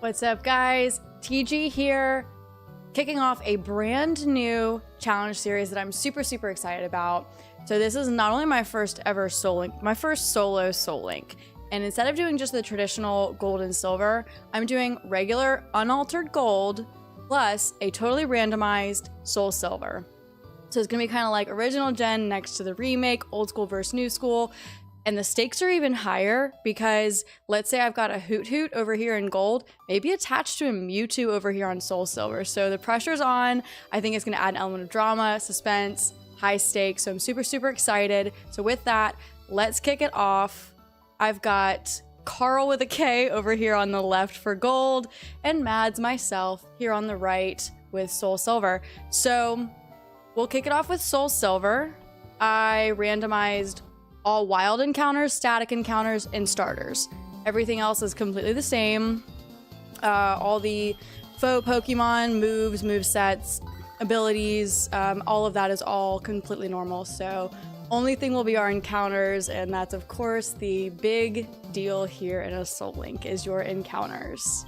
What's up, guys? TG here, kicking off a brand new challenge series that I'm super excited about. So this is not only my first ever Soul Link, my first solo Soul Link. And instead of doing just the traditional gold and silver, I'm doing regular unaltered gold plus a totally randomized Soul Silver. So it's gonna be kind of like original gen next to the remake, old school versus new school. And the stakes are even higher because let's say I've got a Hoot Hoot over here in gold, maybe attached to a Mewtwo over here on Soul Silver. So the pressure's on. I think it's gonna add an element of drama, suspense, high stakes. So I'm super excited. So with that, let's kick it off. I've got Carl with a K over here on the left for gold and Mads myself here on the right with Soul Silver. So we'll kick it off with Soul Silver. I randomized all wild encounters, static encounters, and starters. Everything else is completely the same. All the faux Pokemon, moves, movesets, abilities, all of that is all completely normal. So only thing will be our encounters, and that's of course the big deal here in a Soul Link is your encounters.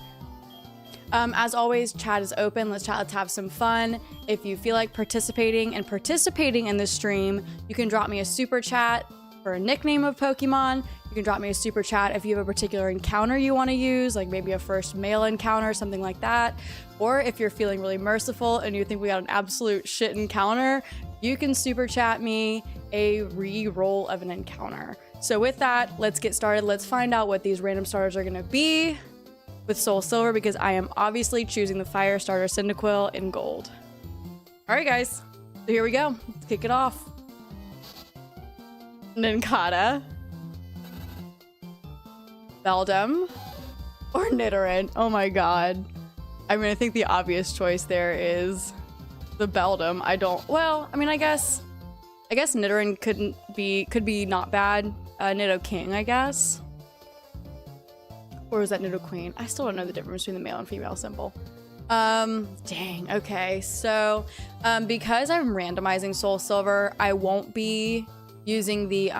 As always, chat is open. Let's chat, let's have some fun. If you feel like participating in the stream, you can drop me a super chat for a nickname of Pokemon. You can drop me a super chat if you have a particular encounter you want to use, like maybe a first male encounter, something like that. Or if you're feeling really merciful and you think we got an absolute shit encounter, you can super chat me a re-roll of an encounter. So with that, let's get started. Let's find out what these random starters are going to be with Soul Silver, because I am obviously choosing the fire starter Cyndaquil in gold. All right, guys. So here we go. Let's kick it off. Nincada, Beldum, or Nidoran. Oh my god. I mean, I think the obvious choice there is the Beldum. I guess Nidoran could be not bad. Nidoking, I guess. Or was that Nidoqueen? I still don't know the difference between the male and female symbol. Dang, okay. So, because I'm randomizing Soul Silver, I won't be using the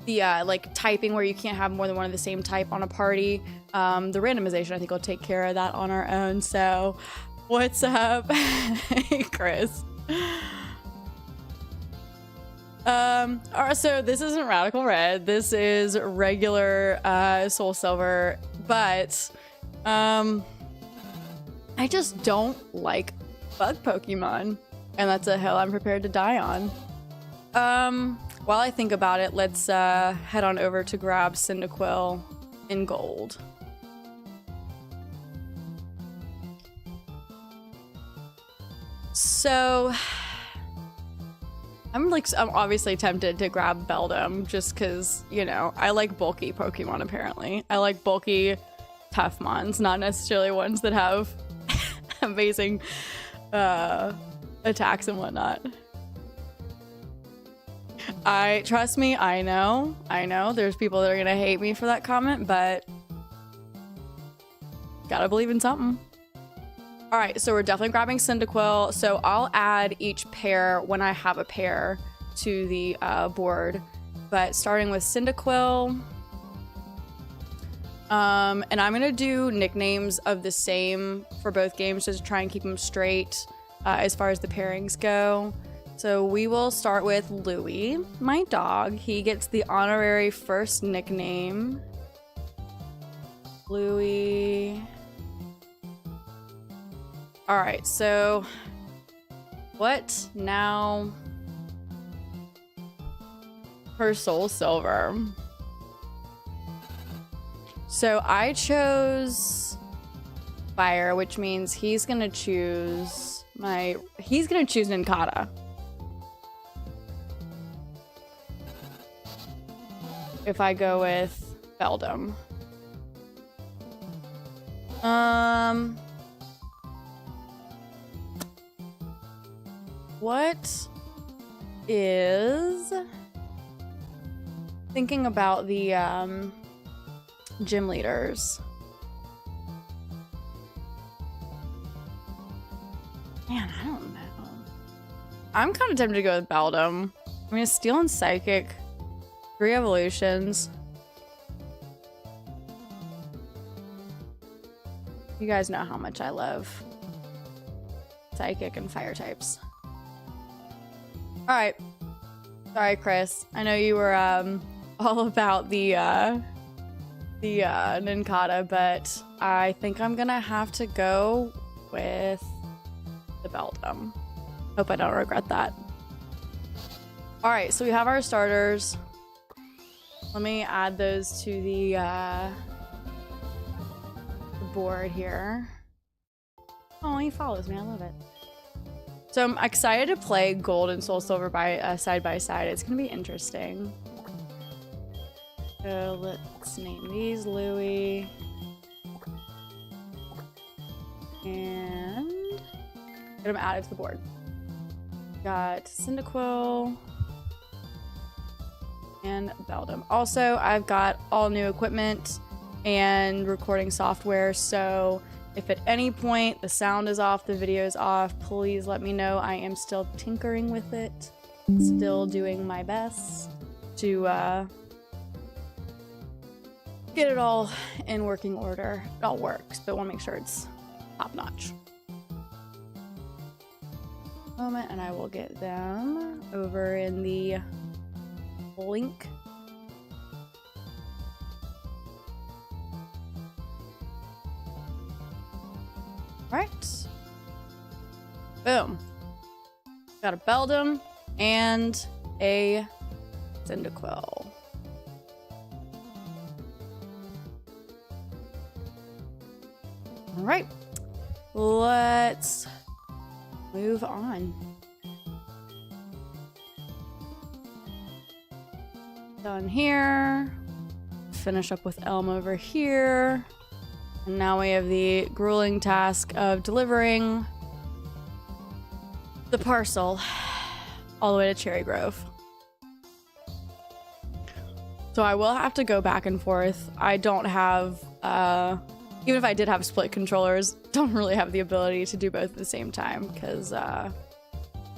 like typing where you can't have more than one of the same type on a party. The randomization, I think, will take care of that on our own. So what's up? Hey, Chris. Alright, so this isn't Radical Red, this is regular Soul Silver, but I just don't like bug Pokemon, and that's a hill I'm prepared to die on. While I think about it, let's head on over to grab Cyndaquil in gold. So I'm obviously tempted to grab Beldum just because, you know, I like bulky Pokemon apparently. I like bulky tough mons, not necessarily ones that have amazing attacks and whatnot. Trust me, I know there's people that are gonna hate me for that comment, but gotta believe in something. All right, so we're definitely grabbing Cyndaquil. So I'll add each pair when I have a pair to the board, but starting with Cyndaquil. And I'm gonna do nicknames of the same for both games just to try and keep them straight as far as the pairings go. So we will start with Louie, my dog. He gets the honorary first nickname. Louie. All right, so what now for Soul Silver? So I chose fire, which means he's gonna choose Nincada. If I go with Beldum. What is... Thinking about the gym leaders. Man, I don't know. I'm kind of tempted to go with Beldum. I mean, Steel and Psychic. 3 evolutions. You guys know how much I love psychic and fire types. All right. Sorry, Chris. I know you were all about the Ninkata, but I think I'm gonna have to go with the Beldum. Hope I don't regret that. All right, so we have our starters. Let me add those to the board here. Oh, he follows me. I love it. So I'm excited to play Gold and Soul Silver by side by side. It's gonna be interesting. So let's name these Louie. And get them added to the board. Got Cyndaquil and Beldum. Also, I've got all new equipment and recording software, so if at any point the sound is off, the video is off, please let me know. I am still tinkering with it, still doing my best to get it all in working order. It all works, but want to make sure it's top notch. Moment, and I will get them over in the link. Right. Boom. Got a Beldum and a Cyndaquil. All right. Let's move on. Done here. Finish up with Elm over here. And now we have the grueling task of delivering the parcel all the way to Cherry Grove. So I will have to go back and forth. I don't have, even if I did have split controllers, don't really have the ability to do both at the same time because I'm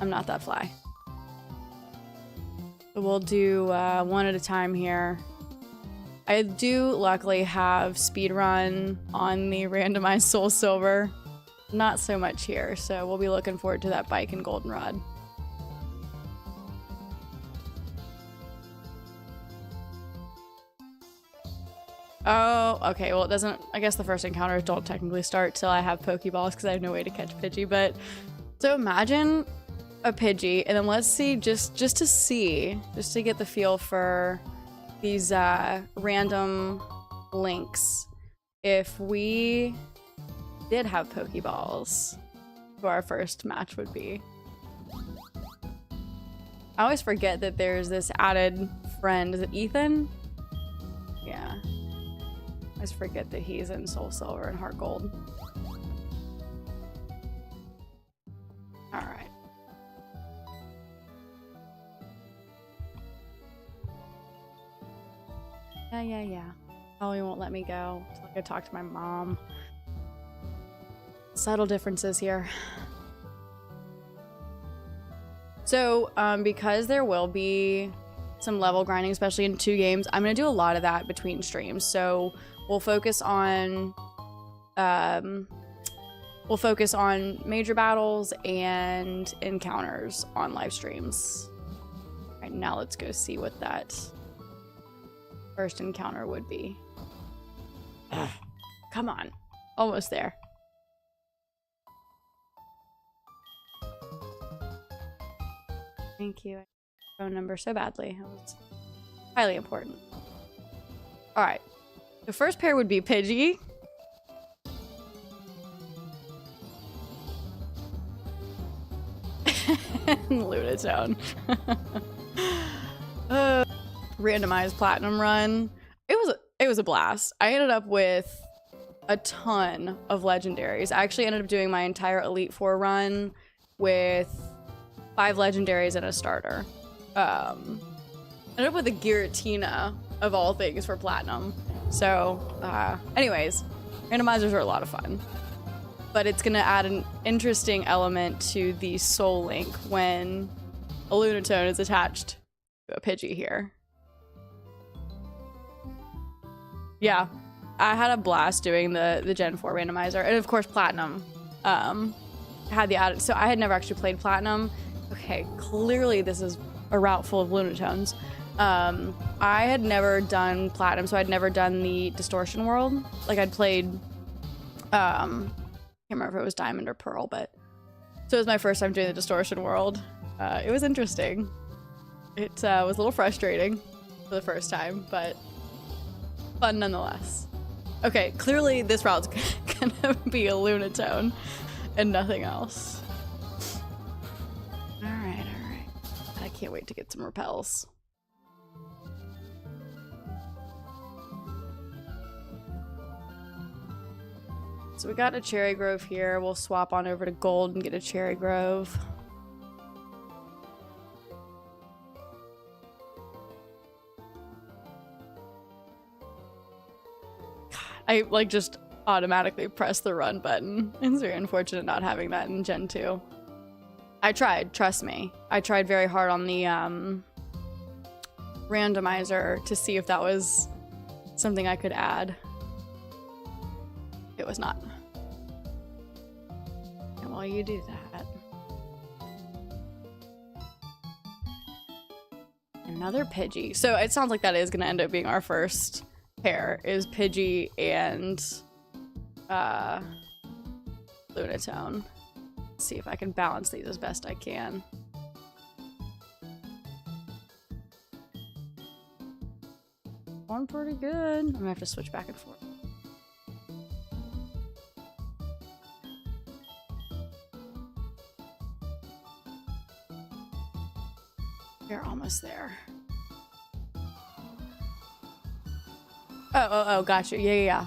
not that fly. So we'll do one at a time here. I do luckily have speedrun on the randomized Soul Silver. Not so much here, so we'll be looking forward to that bike and goldenrod. Oh, okay, well it doesn't, I guess the first encounters don't technically start till I have Pokeballs because I have no way to catch Pidgey, but so imagine a Pidgey, and then let's see, just to get the feel for these random links. If we did have Pokeballs, who our first match would be. I always forget that there's this added friend. Is it Ethan? Yeah. I always forget that he's in Soul Silver and Heart Gold. Alright. Yeah. Probably won't let me go until I go talk to my mom. Subtle differences here. So, because there will be some level grinding, especially in 2 games, I'm gonna do a lot of that between streams. So we'll focus on major battles and encounters on live streams. All right, now let's go see what that first encounter would be. Ugh, come on, almost there. Thank you. Phone number so badly. It was highly important. All right, the first pair would be Pidgey. Lunatone. Randomized platinum run. It was a blast. I ended up with a ton of legendaries. I actually ended up doing my entire Elite Four run with 5 legendaries and a starter. Ended up with a Giratina of all things for platinum. So, anyways, randomizers are a lot of fun. But it's gonna add an interesting element to the Soul Link when a Lunatone is attached to a Pidgey here. Yeah, I had a blast doing the Gen 4 randomizer, and of course Platinum had the added. So I had never actually played Platinum. Okay, clearly this is a route full of Lunatones. I had never done Platinum, so I'd never done the Distortion world. Like I'd played, can't remember if it was Diamond or Pearl, but so it was my first time doing the Distortion world. It was interesting. It was a little frustrating for the first time, but fun nonetheless. Okay, clearly this route's gonna be a Lunatone and nothing else. All right. I can't wait to get some repels. So we got a Cherry Grove here. We'll swap on over to Gold and get a Cherry Grove. I like just automatically press the run button. It's very unfortunate not having that in Gen 2. I tried, trust me. I tried very hard on the randomizer to see if that was something I could add. It was not. And while you do that, another Pidgey. So it sounds like that is gonna end up being our first pair, is Pidgey and Lunatone. Let's see if I can balance these as best I can. Going pretty good. I'm gonna have to switch back and forth. You're almost there. Oh, got you. Yeah.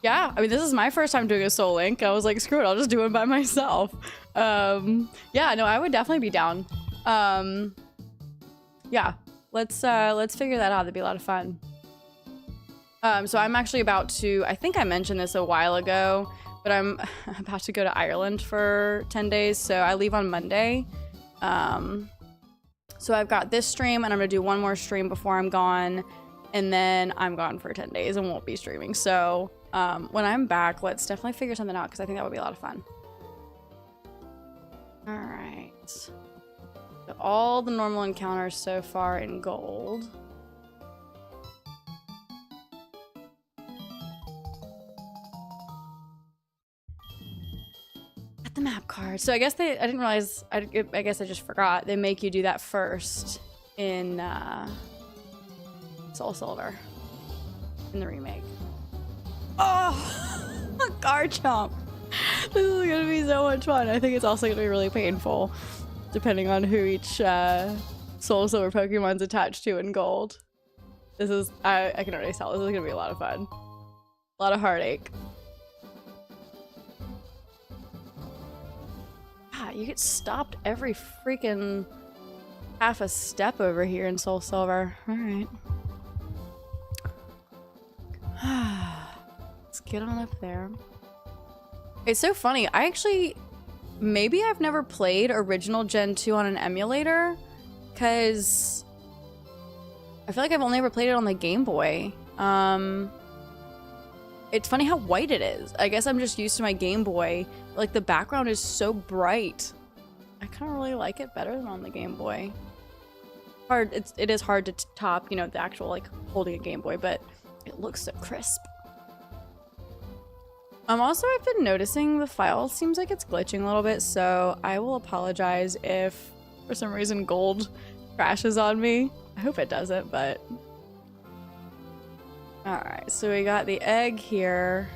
Yeah, I mean, this is my first time doing a Soul Link. I was like, screw it, I'll just do it by myself. Yeah, no, I would definitely be down. Yeah, let's figure that out. That'd be a lot of fun. So I'm actually about to, I think I mentioned this a while ago, but I'm about to go to Ireland for 10 days. So I leave on Monday. So I've got this stream and I'm gonna do one more stream before I'm gone. And then I'm gone for 10 days and won't be streaming. So when I'm back, let's definitely figure something out because I think that would be a lot of fun. All right. So all the normal encounters so far in Gold. Got the map card. So I guess I didn't realize, I guess I just forgot. They make you do that first in Soul Silver in the remake. Oh, a Garchomp. This is gonna be so much fun. I think it's also gonna be really painful, depending on who each Soul Silver Pokemon's attached to in Gold. This is, I can already tell, this is gonna be a lot of fun. A lot of heartache. Ah, you get stopped every freaking half a step over here in Soul Silver. Alright. Let's get on up there. It's so funny. I actually, maybe I've never played original Gen 2 on an emulator, because I feel like I've only ever played it on the Game Boy. It's funny how white it is. I guess I'm just used to my Game Boy. Like, the background is so bright. I kind of really like it better than on the Game Boy. It is hard to top, you know, the actual, like, holding a Game Boy, but it looks so crisp. Also, I've been noticing the file seems like it's glitching a little bit, so I will apologize if for some reason Gold crashes on me. I hope it doesn't, but... Alright, so we got the egg here.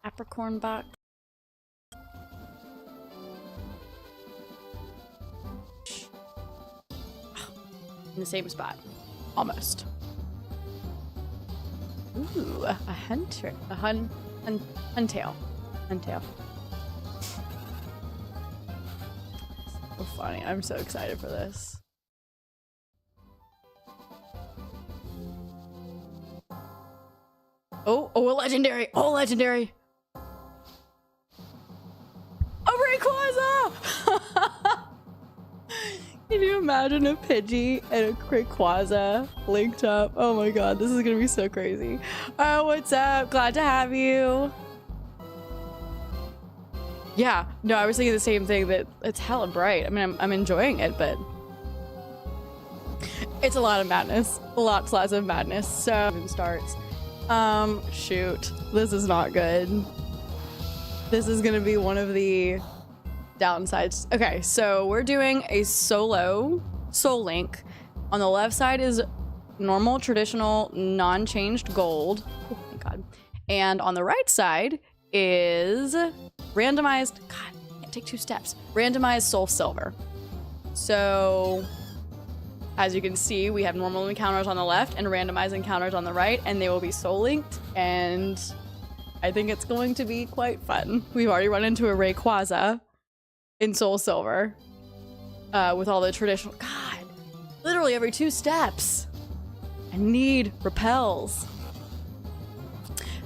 Apricorn box. In the same spot. Almost. Ooh, a hunter, a huntail. So funny. I'm so excited for this. Oh, a legendary. Oh, legendary. A Rayquaza! Can you imagine a Pidgey and a Rayquaza linked up? Oh my god, this is gonna be so crazy. Oh, what's up? Glad to have you. Yeah, no, I was thinking the same thing, that it's hella bright. I mean, I'm enjoying it, but it's a lot of madness. Lots of madness. So it starts. Shoot, this is not good. This is gonna be one of the downsides. Okay, so we're doing a solo Soul Link. On the left side is normal, traditional, non-changed gold. Oh my god. And on the right side is randomized, god, I can't take 2 steps. Randomized Soul Silver. So as you can see, we have normal encounters on the left and randomized encounters on the right, and they will be soul linked, and I think it's going to be quite fun. We've already run into a Rayquaza in Soul Silver with all the traditional, god, literally every 2 steps. I need repels.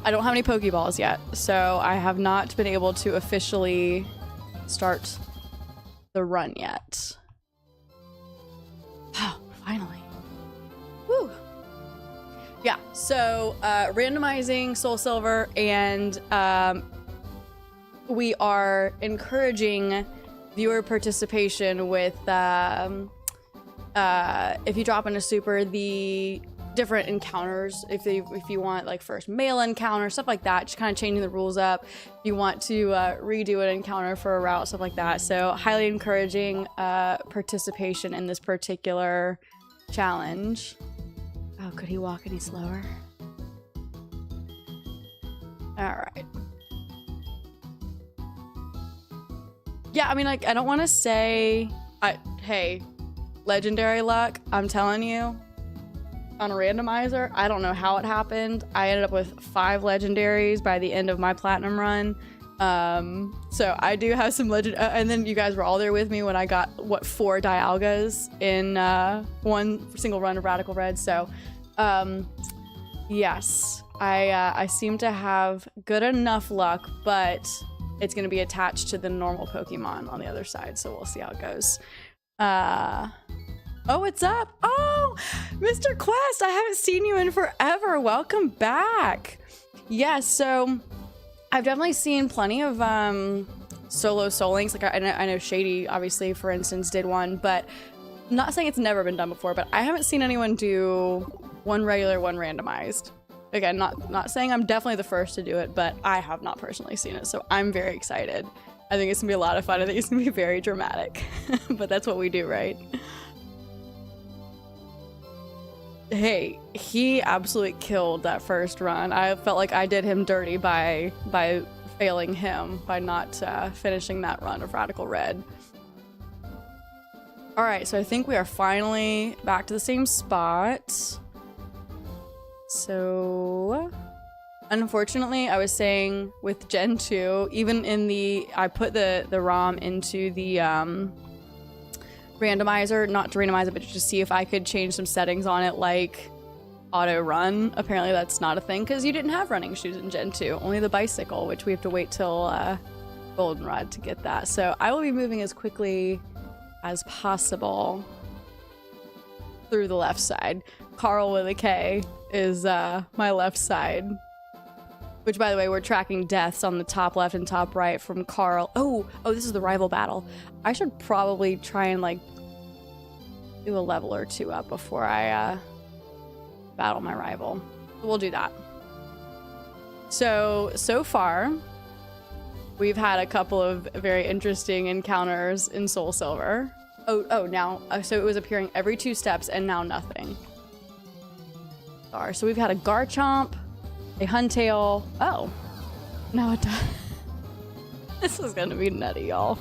I don't have any Pokeballs yet, so I have not been able to officially start the run yet. Oh, finally. Woo. Yeah, so randomizing Soul Silver, and we are encouraging viewer participation with if you drop in a super, the different encounters, if you want like first male encounter, stuff like that, just kind of changing the rules up. If you want to redo an encounter for a route, stuff like that. So highly encouraging participation in this particular challenge. Oh, could he walk any slower? All right. Yeah, I mean, like, I don't want to say, hey, legendary luck, I'm telling you, on a randomizer, I don't know how it happened. I ended up with 5 legendaries by the end of my platinum run. So I do have some legend, and then you guys were all there with me when I got, what, 4 Dialgas in one single run of Radical Red. So, yes, I seem to have good enough luck, but it's going to be attached to the normal Pokemon on the other side, so we'll see how it goes. Oh, what's up? Oh, Mr. Quest, I haven't seen you in forever. Welcome back. Yeah, so I've definitely seen plenty of solo Soul Links. Like I know Shady, obviously, for instance, did one, but I'm not saying it's never been done before, but I haven't seen anyone do one regular, one randomized. Again, not saying I'm definitely the first to do it, but I have not personally seen it, so I'm very excited. I think it's gonna be a lot of fun. I think it's gonna be very dramatic, but that's what we do, right? Hey, he absolutely killed that first run. I felt like I did him dirty by failing him, by not finishing that run of Radical Red. All right, so I think we are finally back to the same spot. So, unfortunately, I was saying with Gen 2, even in I put the ROM into the randomizer, not to randomize it, but to see if I could change some settings on it, like auto run. Apparently that's not a thing because you didn't have running shoes in Gen 2, only the bicycle, which we have to wait till Goldenrod to get that. So I will be moving as quickly as possible through the left side. Carl with a K is my left side, which, by the way, we're tracking deaths on the top left and top right from Carl. Oh, this is the rival battle. I should probably try and like do a level or 2 up before I battle my rival. We'll do that. So far, we've had a couple of very interesting encounters in Soul Silver. Now, so it was appearing every 2 steps and now nothing. So we've had a Garchomp, a Huntail. Oh, no, it does. This is gonna be nutty, y'all.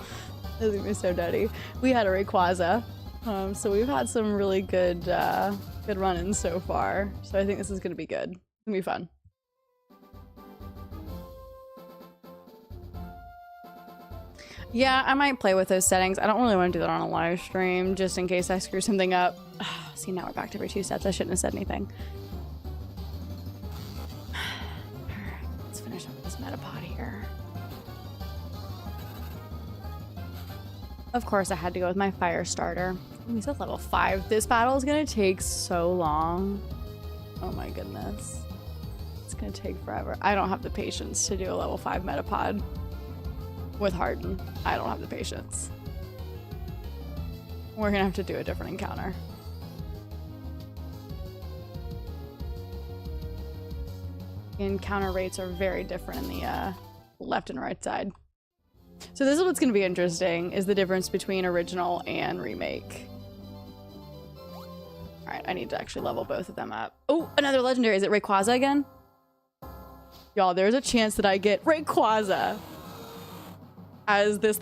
This is gonna be so nutty. We had a Rayquaza. So we've had some really good good run-ins so far. So I think this is gonna be good. It's gonna be fun. Yeah, I might play with those settings. I don't really want to do that on a live stream, just in case I screw something up. See, now we're back to every 2 steps. I shouldn't have said anything. Let's finish up this Metapod here. Of course, I had to go with my fire starter. He's at level 5. This battle is gonna take so long. Oh my goodness. It's gonna take forever. I don't have the patience to do a level 5 metapod with Harden. I don't have the patience. We're gonna have to do a different encounter. Encounter rates are very different in the left and right side. So this is what's gonna be interesting, is the difference between original and remake. Alright, I need to actually level both of them up. Oh, another legendary. Is it Rayquaza again? Y'all, there's a chance that I get Rayquaza as this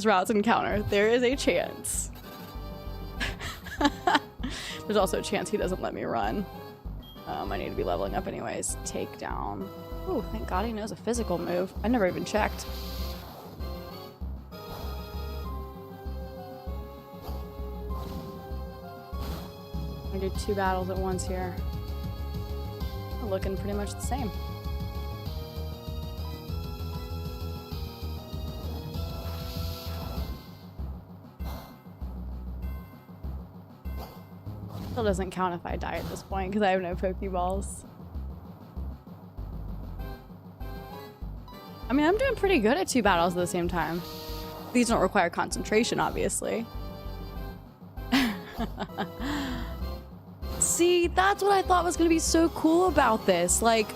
route's encounter. There is a chance. There's also a chance he doesn't let me run. I need to be leveling up anyways. Takedown. Oh, thank God he knows a physical move. I never even checked. I do 2 battles at once here. We're looking pretty much the same. Still doesn't count if I die at this point because I have no Pokeballs. I mean, I'm doing pretty good at 2 battles at the same time. These don't require concentration, obviously. See, that's what I thought was going to be so cool about this. Like,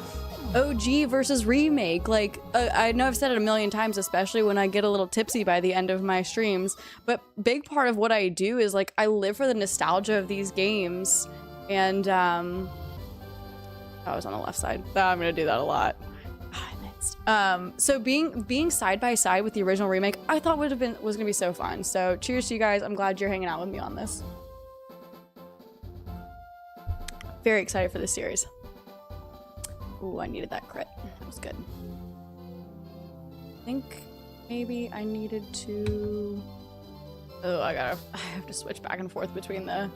OG versus remake. Like, I know I've said it a million times, especially when I get a little tipsy by the end of my streams, but big part of what I do is, like, I live for the nostalgia of these games. And, I was on the left side. I'm going to do that a lot. So being side by side with the original remake, I thought was going to be so fun. So cheers to you guys. I'm glad you're hanging out with me on this. Very excited for this series. Ooh, I needed that crit. That was good. I think maybe I needed to... Oh, I have to switch back and forth between the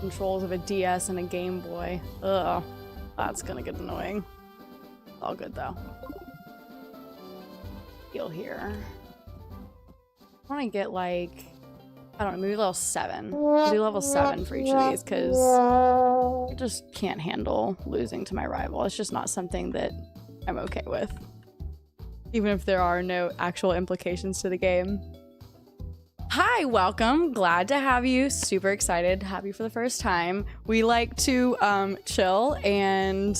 controls of a DS and a Game Boy. Ugh, that's gonna get annoying. All good though. Heal here. I want to get like... I don't know, maybe level 7. I'll do level 7 for each of these because I just can't handle losing to my rival. It's just not something that I'm okay with. Even if there are no actual implications to the game. Hi, welcome. Glad to have you. Super excited to have you for the first time. We like to chill and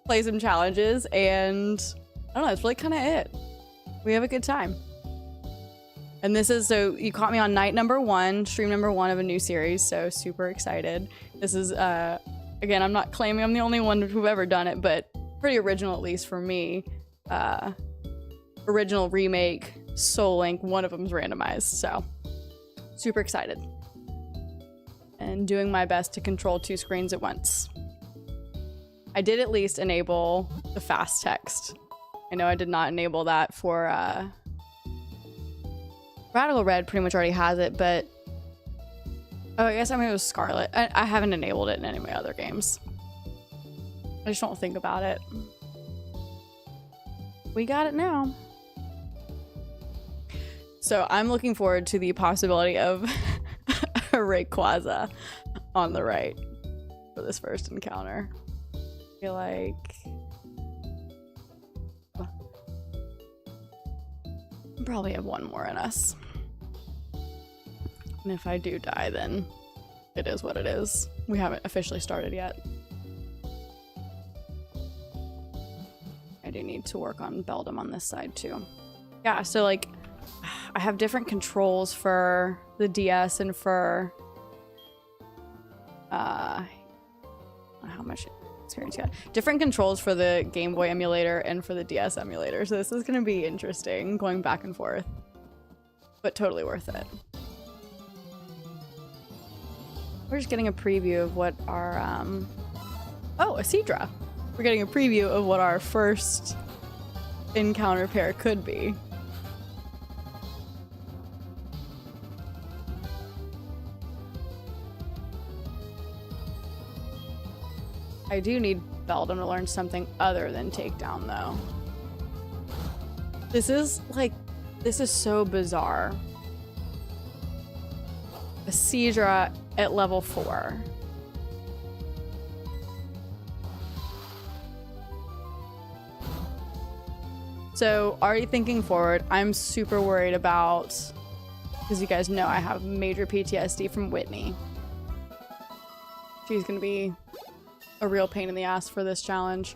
play some challenges, and I don't know, that's really kind of it. We have a good time. And this is, so you caught me on night number 1, stream number 1 of a new series, so super excited. This is, again, I'm not claiming I'm the only one who've ever done it, but pretty original, at least for me. Original, remake, Soul Link, one of them's randomized, so super excited. And doing my best to control 2 screens at once. I did at least enable the fast text. I know I did not enable that for, Radical Red pretty much already has it, but... Oh, I guess I mean it was Scarlet. I haven't enabled it in any of my other games. I just don't think about it. We got it now. So I'm looking forward to the possibility of a Rayquaza on the right for this first encounter. I feel like... probably have one more in us. And if I do die, then it is what it is. We haven't officially started yet. I do need to work on Beldum on this side too. Yeah, so like I have different controls for the DS and for how much experience you got. Different controls for the Game Boy emulator and for the DS emulator. So this is gonna be interesting, going back and forth. But totally worth it. We're just getting a preview of what our oh, a Seadra. We're getting a preview of what our first encounter pair could be. I do need Beldum to learn something other than Takedown, though. This is, like, this is so bizarre. a Seadra at level 4. So already thinking forward, I'm super worried about, because you guys know I have major PTSD from Whitney. She's gonna be a real pain in the ass for this challenge.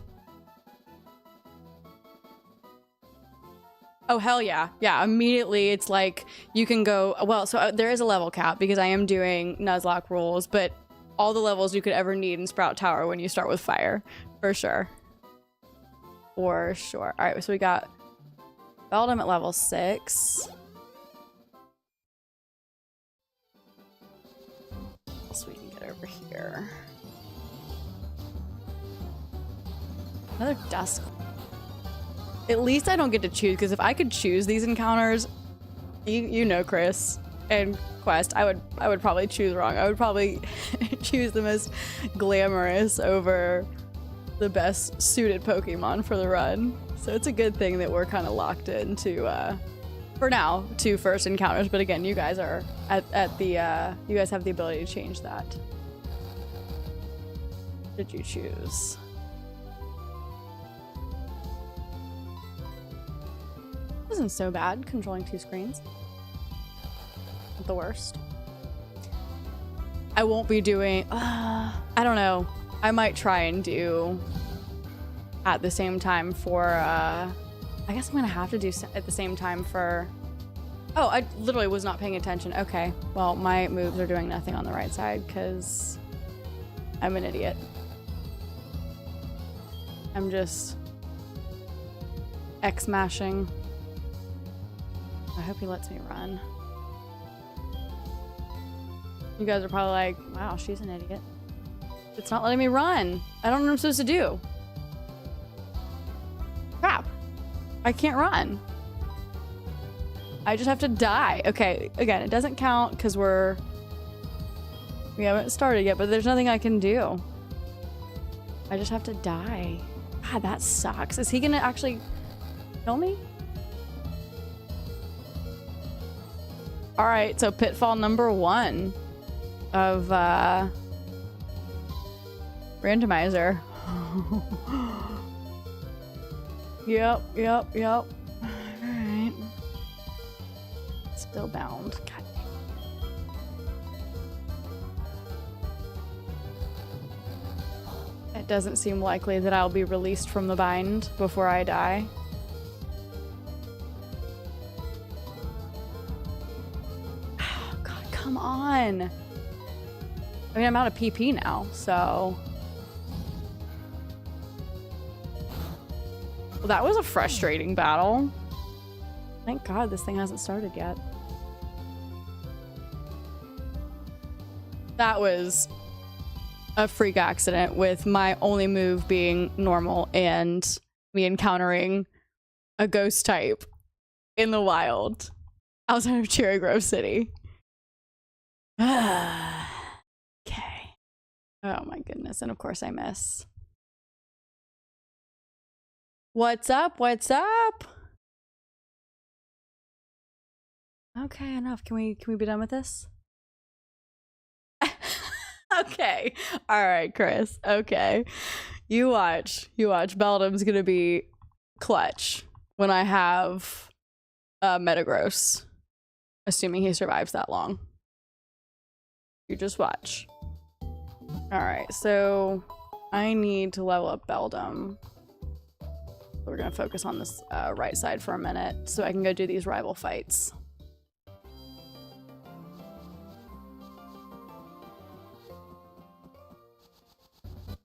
Oh, hell yeah. Yeah, immediately it's like you can go, well, so there is a level cap because I am doing Nuzlocke rules, but all the levels you could ever need in Sprout Tower when you start with fire, for sure. For sure. All right, so we got Beldum at level 6. What else we can get over here? Another dusk. At least I don't get to choose, because if I could choose these encounters, you know, Chris and Quest, I would probably choose wrong. I would probably choose the most glamorous over the best suited Pokemon for the run. So it's a good thing that we're kind of locked into, for now, 2 first encounters. But again, you guys are at the, you guys have the ability to change that. What did you choose? Isn't so bad, controlling 2 screens. Not the worst. I won't be doing, I don't know. I might try and do at the same time for, I guess I'm gonna have to do at the same time for, oh, I literally was not paying attention. Okay, well, my moves are doing nothing on the right side because I'm an idiot. I'm just X-mashing. I hope he lets me run. You guys are probably like, wow, she's an idiot. It's not letting me run. I don't know what I'm supposed to do. Crap. I can't run. I just have to die. Okay, again, it doesn't count because we haven't started yet, but there's nothing I can do. I just have to die. God, that sucks. Is he gonna actually kill me? All right, so pitfall number 1 of randomizer. Yep. All right. Still bound. God. It doesn't seem likely that I'll be released from the bind before I die. Come on. I mean, I'm out of PP now, so. Well, that was a frustrating battle. Thank God this thing hasn't started yet. That was a freak accident with my only move being normal and me encountering a ghost type in the wild outside of Cherry Grove City. Okay. Oh my goodness. And of course I miss. What's up? What's up? Okay, enough. Can we be done with this? Okay. All right, Chris. Okay. You watch. Beldum's gonna be clutch when I have Metagross. Assuming he survives that long. You just watch. Alright, so I need to level up Beldum. We're gonna focus on this right side for a minute so I can go do these rival fights.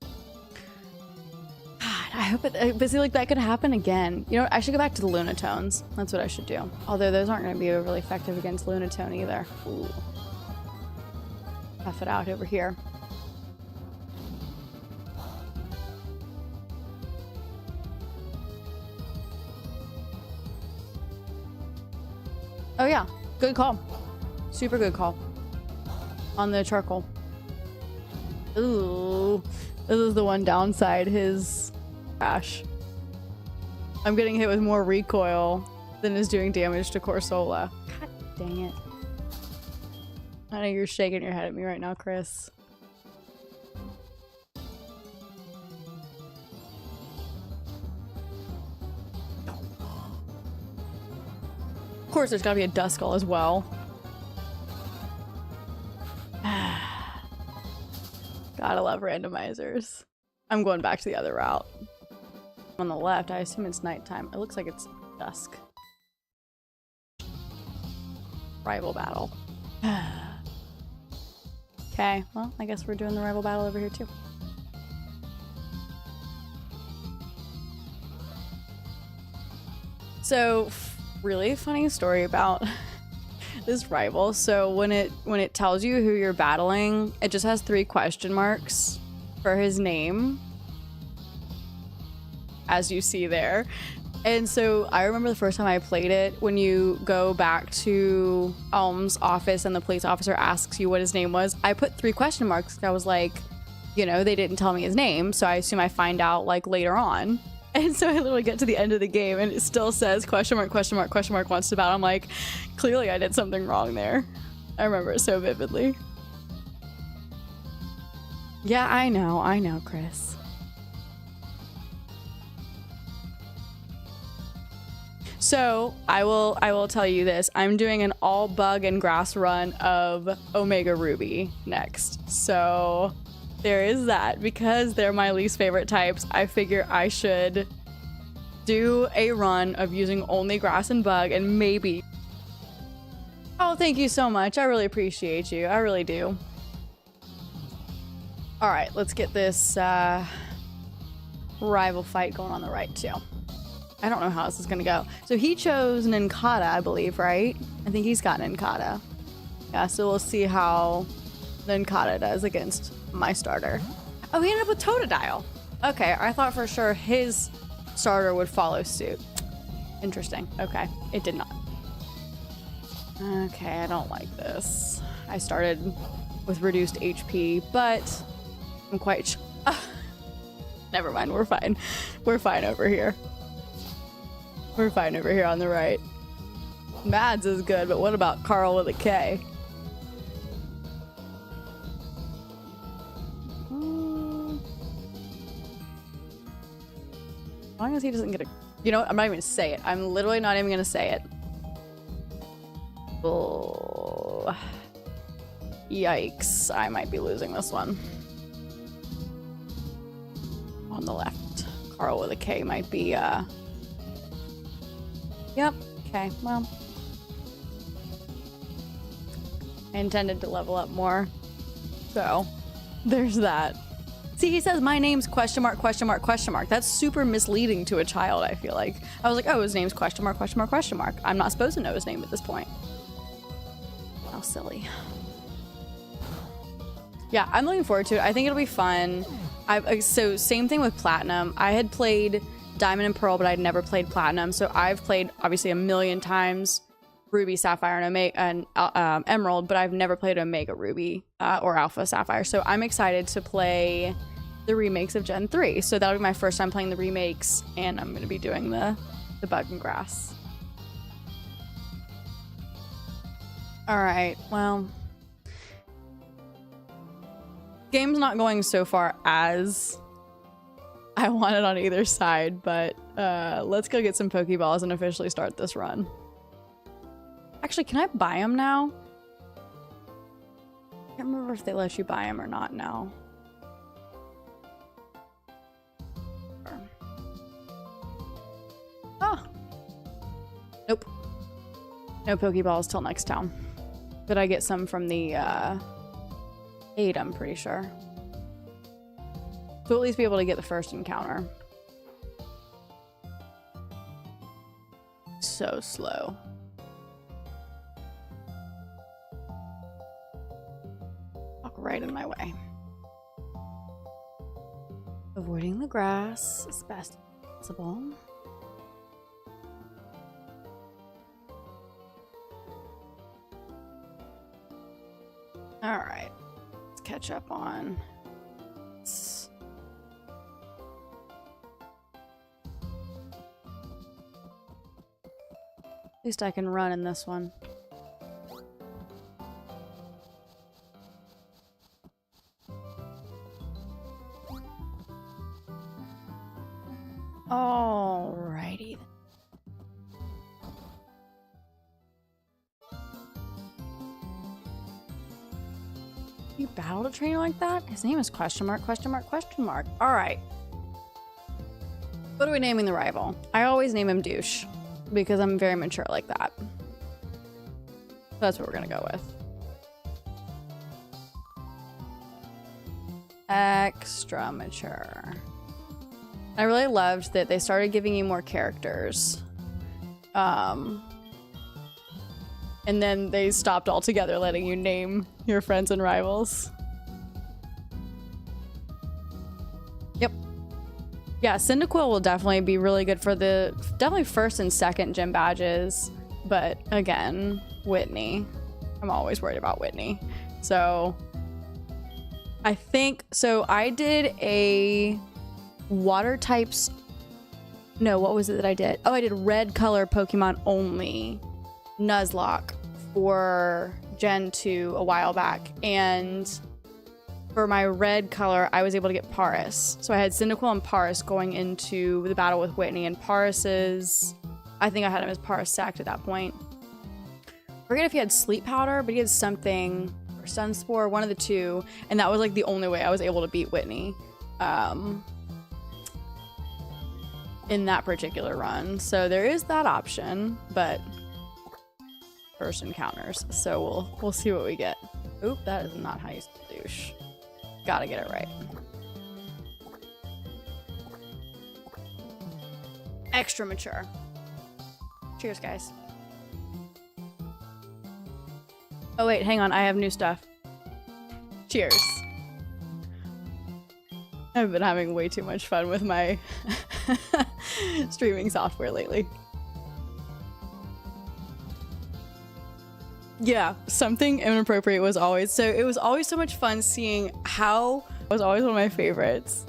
God, I hope it, but see, like, that could happen again. You know, I should go back to the Lunatones. That's what I should do. Although those aren't gonna be overly effective against Lunatone either. Ooh. Tough it out over here. Oh yeah, good call. Super good call. On the charcoal. Ooh, this is the one downside, his crash. I'm getting hit with more recoil than is doing damage to Corsola. God dang it. I know you're shaking your head at me right now, Chris. Of course, there's gotta be a Duskull as well. Gotta love randomizers. I'm going back to the other route. On the left, I assume it's nighttime. It looks like it's dusk. Rival battle. Okay, well, I guess we're doing the rival battle over here too. So, really funny story about this rival. So when it tells you who you're battling, it just has 3 question marks for his name, as you see there. And so I remember the first time I played it, when you go back to Elm's office and the police officer asks you what his name was, I put 3 question marks. I was like, you know, they didn't tell me his name, so I assume I find out like later on. And so I literally get to the end of the game and it still says question mark, question mark, question mark, wants to battle. I'm like, clearly I did something wrong there. I remember it so vividly. Yeah, I know, Chris. So I will tell you this. I'm doing an all bug and grass run of Omega Ruby next. So there is that. Because they're my least favorite types, I figure I should do a run of using only grass and bug and maybe... Oh, thank you so much. I really appreciate you. I really do. All right, let's get this rival fight going on the right too. I don't know how this is gonna go. So he chose Ninkata, I believe, right? I think he's got Ninkata. Yeah, so we'll see how Ninkata does against my starter. Oh, he ended up with Totodile. Okay, I thought for sure his starter would follow suit. Interesting. Okay, it did not. Okay, I don't like this. I started with reduced HP, but I'm quite never mind, we're fine. We're fine over here. We're fine over here on the right. Mads is good, but what about Carl with a K? As long as he doesn't get a... You know what? I'm not even gonna say it. I'm literally not even gonna say it. Oh. Yikes. I might be losing this one. On the left. Carl with a K might be, Yep. Okay, well. I intended to level up more. So, there's that. See, he says my name's question mark, question mark, question mark. That's super misleading to a child, I feel like. I was like, oh, his name's question mark, question mark, question mark. I'm not supposed to know his name at this point. How silly. Yeah, I'm looking forward to it. I think it'll be fun. So, same thing with Platinum. I had played Diamond and Pearl, but I'd never played Platinum. So I've played obviously a million times Ruby, Sapphire, and Emerald, but I've never played Omega Ruby or Alpha Sapphire. So I'm excited to play the remakes of Gen 3. So that'll be my first time playing the remakes, and I'm going to be doing the bug and grass. All right, well, game's not going so far as I want it on either side, but let's go get some Pokeballs and officially start this run. Actually, can I buy them now? I can't remember if they let you buy them or not now. Oh. Nope. No Pokeballs till next town. Did I get some from the aid, I'm pretty sure. So at least be able to get the first encounter. So slow. Walk right in my way. Avoiding the grass as best as possible. All right, let's catch up on. At least I can run in this one. Alrighty. You battled a trainer like that? His name is question mark, question mark, question mark. All right. What are we naming the rival? I always name him Douche because I'm very mature like that. That's what we're gonna go with. Extra mature. I really loved that they started giving you more characters. And then they stopped altogether letting you name your friends and rivals. Yep. Yeah, Cyndaquil will definitely be really good for the definitely first and second gym badges. But again, Whitney. I'm always worried about Whitney. So I think, so I did a water types. No, what was it that I did? Oh, I did red color Pokemon only Nuzlocke for Gen 2 a while back, and for my red color I was able to get Paris. So I had Cyndaquil and Paris going into the battle with Whitney, and Paris's, I think I had him as Paris sacked at that point. I forget if he had Sleep Powder, but he had something, or Sunspore, one of the two, and that was like the only way I was able to beat Whitney in that particular run. So there is that option, but first encounters, so we'll see what we get. Oop, that is not how you spell douche. Gotta get it right. Extra mature. Cheers, guys. Oh wait, hang on, I have new stuff. Cheers. I've been having way too much fun with my streaming software lately. Yeah, something inappropriate was always, so it was always so much fun seeing how, it was always one of my favorites.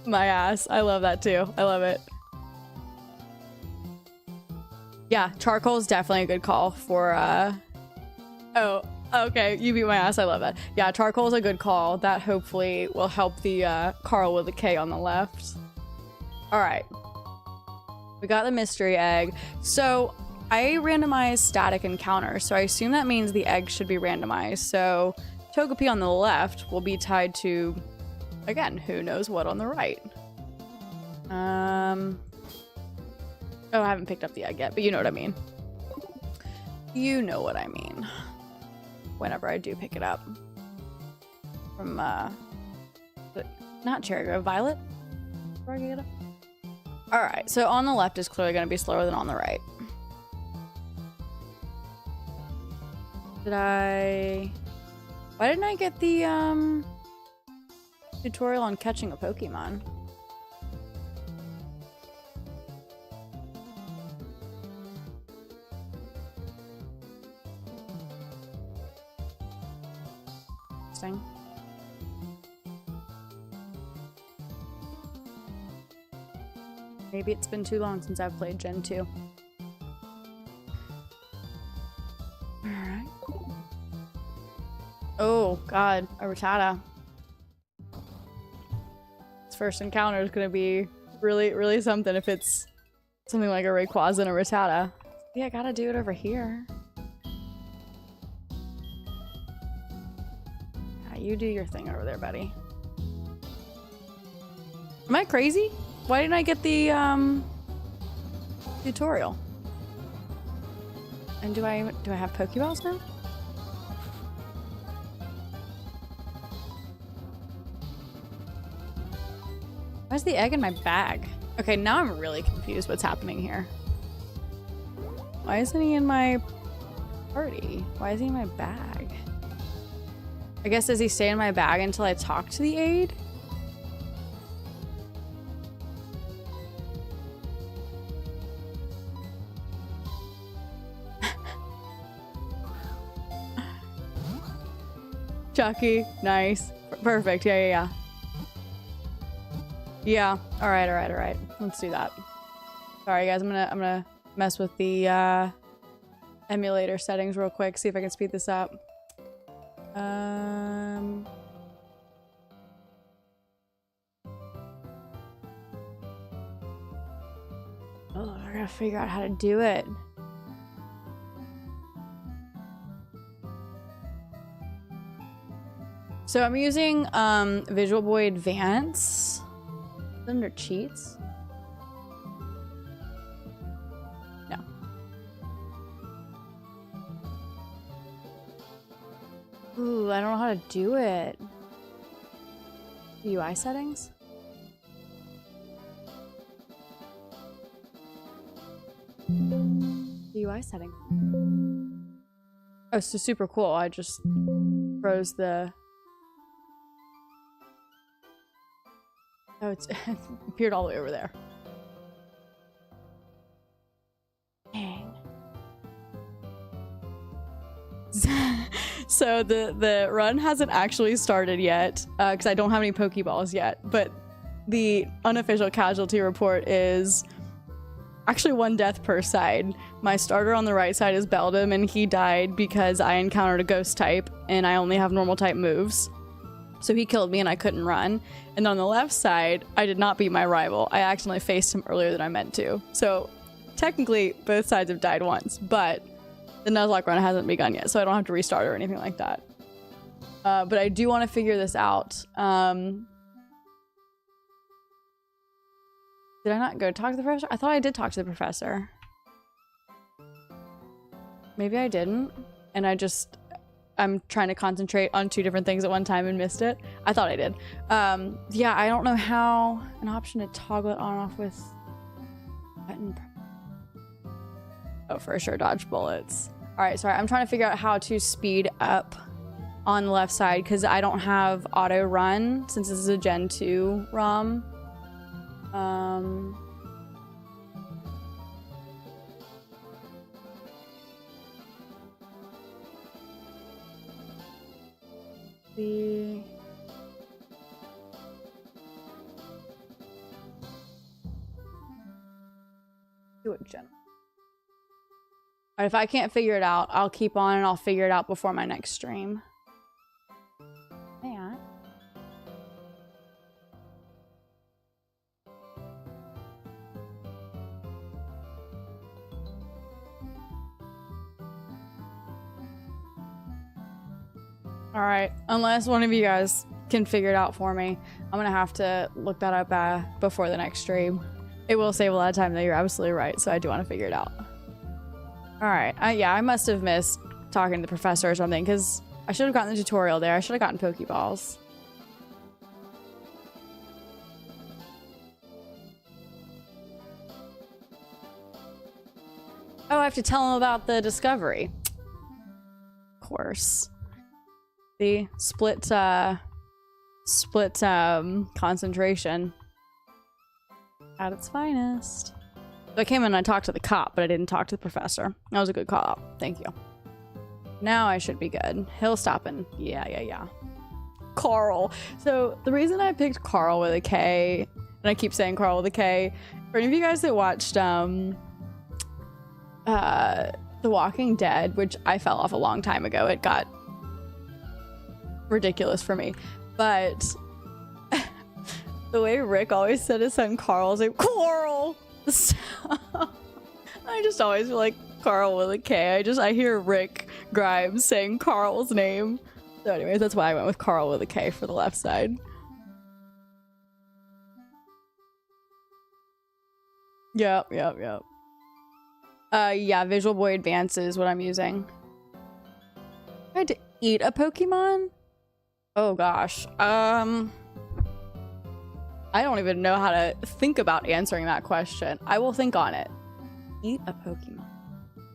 My ass, I love that too. I love it. Yeah, charcoal is definitely a good call for, oh, okay, you beat my ass, I love that. Yeah, charcoal is a good call. That hopefully will help the Carl with the K on the left. All right. We got the mystery egg. So I randomized static encounters, so I assume that means the egg should be randomized. So Togepi on the left will be tied to, again, who knows what on the right. Oh, I haven't picked up the egg yet, but you know what I mean. You know what I mean. Whenever I do pick it up. From, not Cherry Grove, Violet? Where do I get it? Alright, so on the left is clearly going to be slower than on the right. Why didn't I get the, tutorial on catching a Pokemon? Interesting. Maybe it's been too long since I've played Gen 2. Alright. Oh, God. A Rattata. This first encounter is going to be really, really something if it's something like a Rayquaza and a Rattata. Yeah, I gotta do it over here. Yeah, you do your thing over there, buddy. Am I crazy? Why didn't I get the tutorial? And do I have Pokeballs now? Why's the egg in my bag? Okay, now I'm really confused what's happening here. Why isn't he in my party? Why is he in my bag? I guess does he stay in my bag until I talk to the aide? Chucky, nice. Perfect, yeah. Yeah, alright. Let's do that. Sorry guys, I'm gonna mess with the emulator settings real quick, see if I can speed this up. gotta figure out how to do it. So I'm using Visual Boy Advance. Is it under cheats? No. Ooh, I don't know how to do it. UI settings? UI setting. Oh, so super cool. I just froze the... Oh, it's it appeared all the way over there. Dang. So the run hasn't actually started yet because I don't have any Pokeballs yet, but the unofficial casualty report is actually 1 death per side. My starter on the right side is Beldum, and he died because I encountered a ghost type and I only have normal type moves. So he killed me and I couldn't run. And on the left side, I did not beat my rival. I accidentally faced him earlier than I meant to. So technically both sides have died once, but the Nuzlocke run hasn't begun yet, so I don't have to restart or anything like that. But I do want to figure this out. Did I not go talk to the professor? I thought I did talk to the professor. Maybe I didn't. And I'm trying to concentrate on 2 different things at one time and missed it. I thought I did. Yeah, I don't know how an option to toggle it on and off with button. Oh, for sure, dodge bullets. All right, sorry. I'm trying to figure out how to speed up on the left side because I don't have auto run since this is a Gen 2 ROM. See what Gen. Alright, if I can't figure it out, I'll keep on and I'll figure it out before my next stream. Yeah. Alright, unless one of you guys can figure it out for me, I'm gonna have to look that up before the next stream. It will save a lot of time though, you're absolutely right, so I do want to figure it out. Alright, yeah, I must have missed talking to the professor or something, because I should have gotten the tutorial there. I should have gotten Pokeballs. Oh, I have to tell him about the discovery. Of course. The split concentration at its finest. So I came in and I talked to the cop, but I didn't talk to the professor. That was a good call out. Thank you. Now I should be good. He'll stop and yeah. Carl. So the reason I picked Carl with a K, and I keep saying Carl with a K, for any of you guys that watched The Walking Dead, which I fell off a long time ago, it got ridiculous for me. But the way Rick always said his son Carl, I was like, Carl! So, I just always feel like Carl with a K. I hear Rick Grimes saying Carl's name. So anyways, that's why I went with Carl with a K for the left side. Yep. Yeah, Visual Boy Advance is what I'm using. I had to eat a Pokemon? Oh gosh. I don't even know how to think about answering that question. I will think on it. Eat a Pokemon.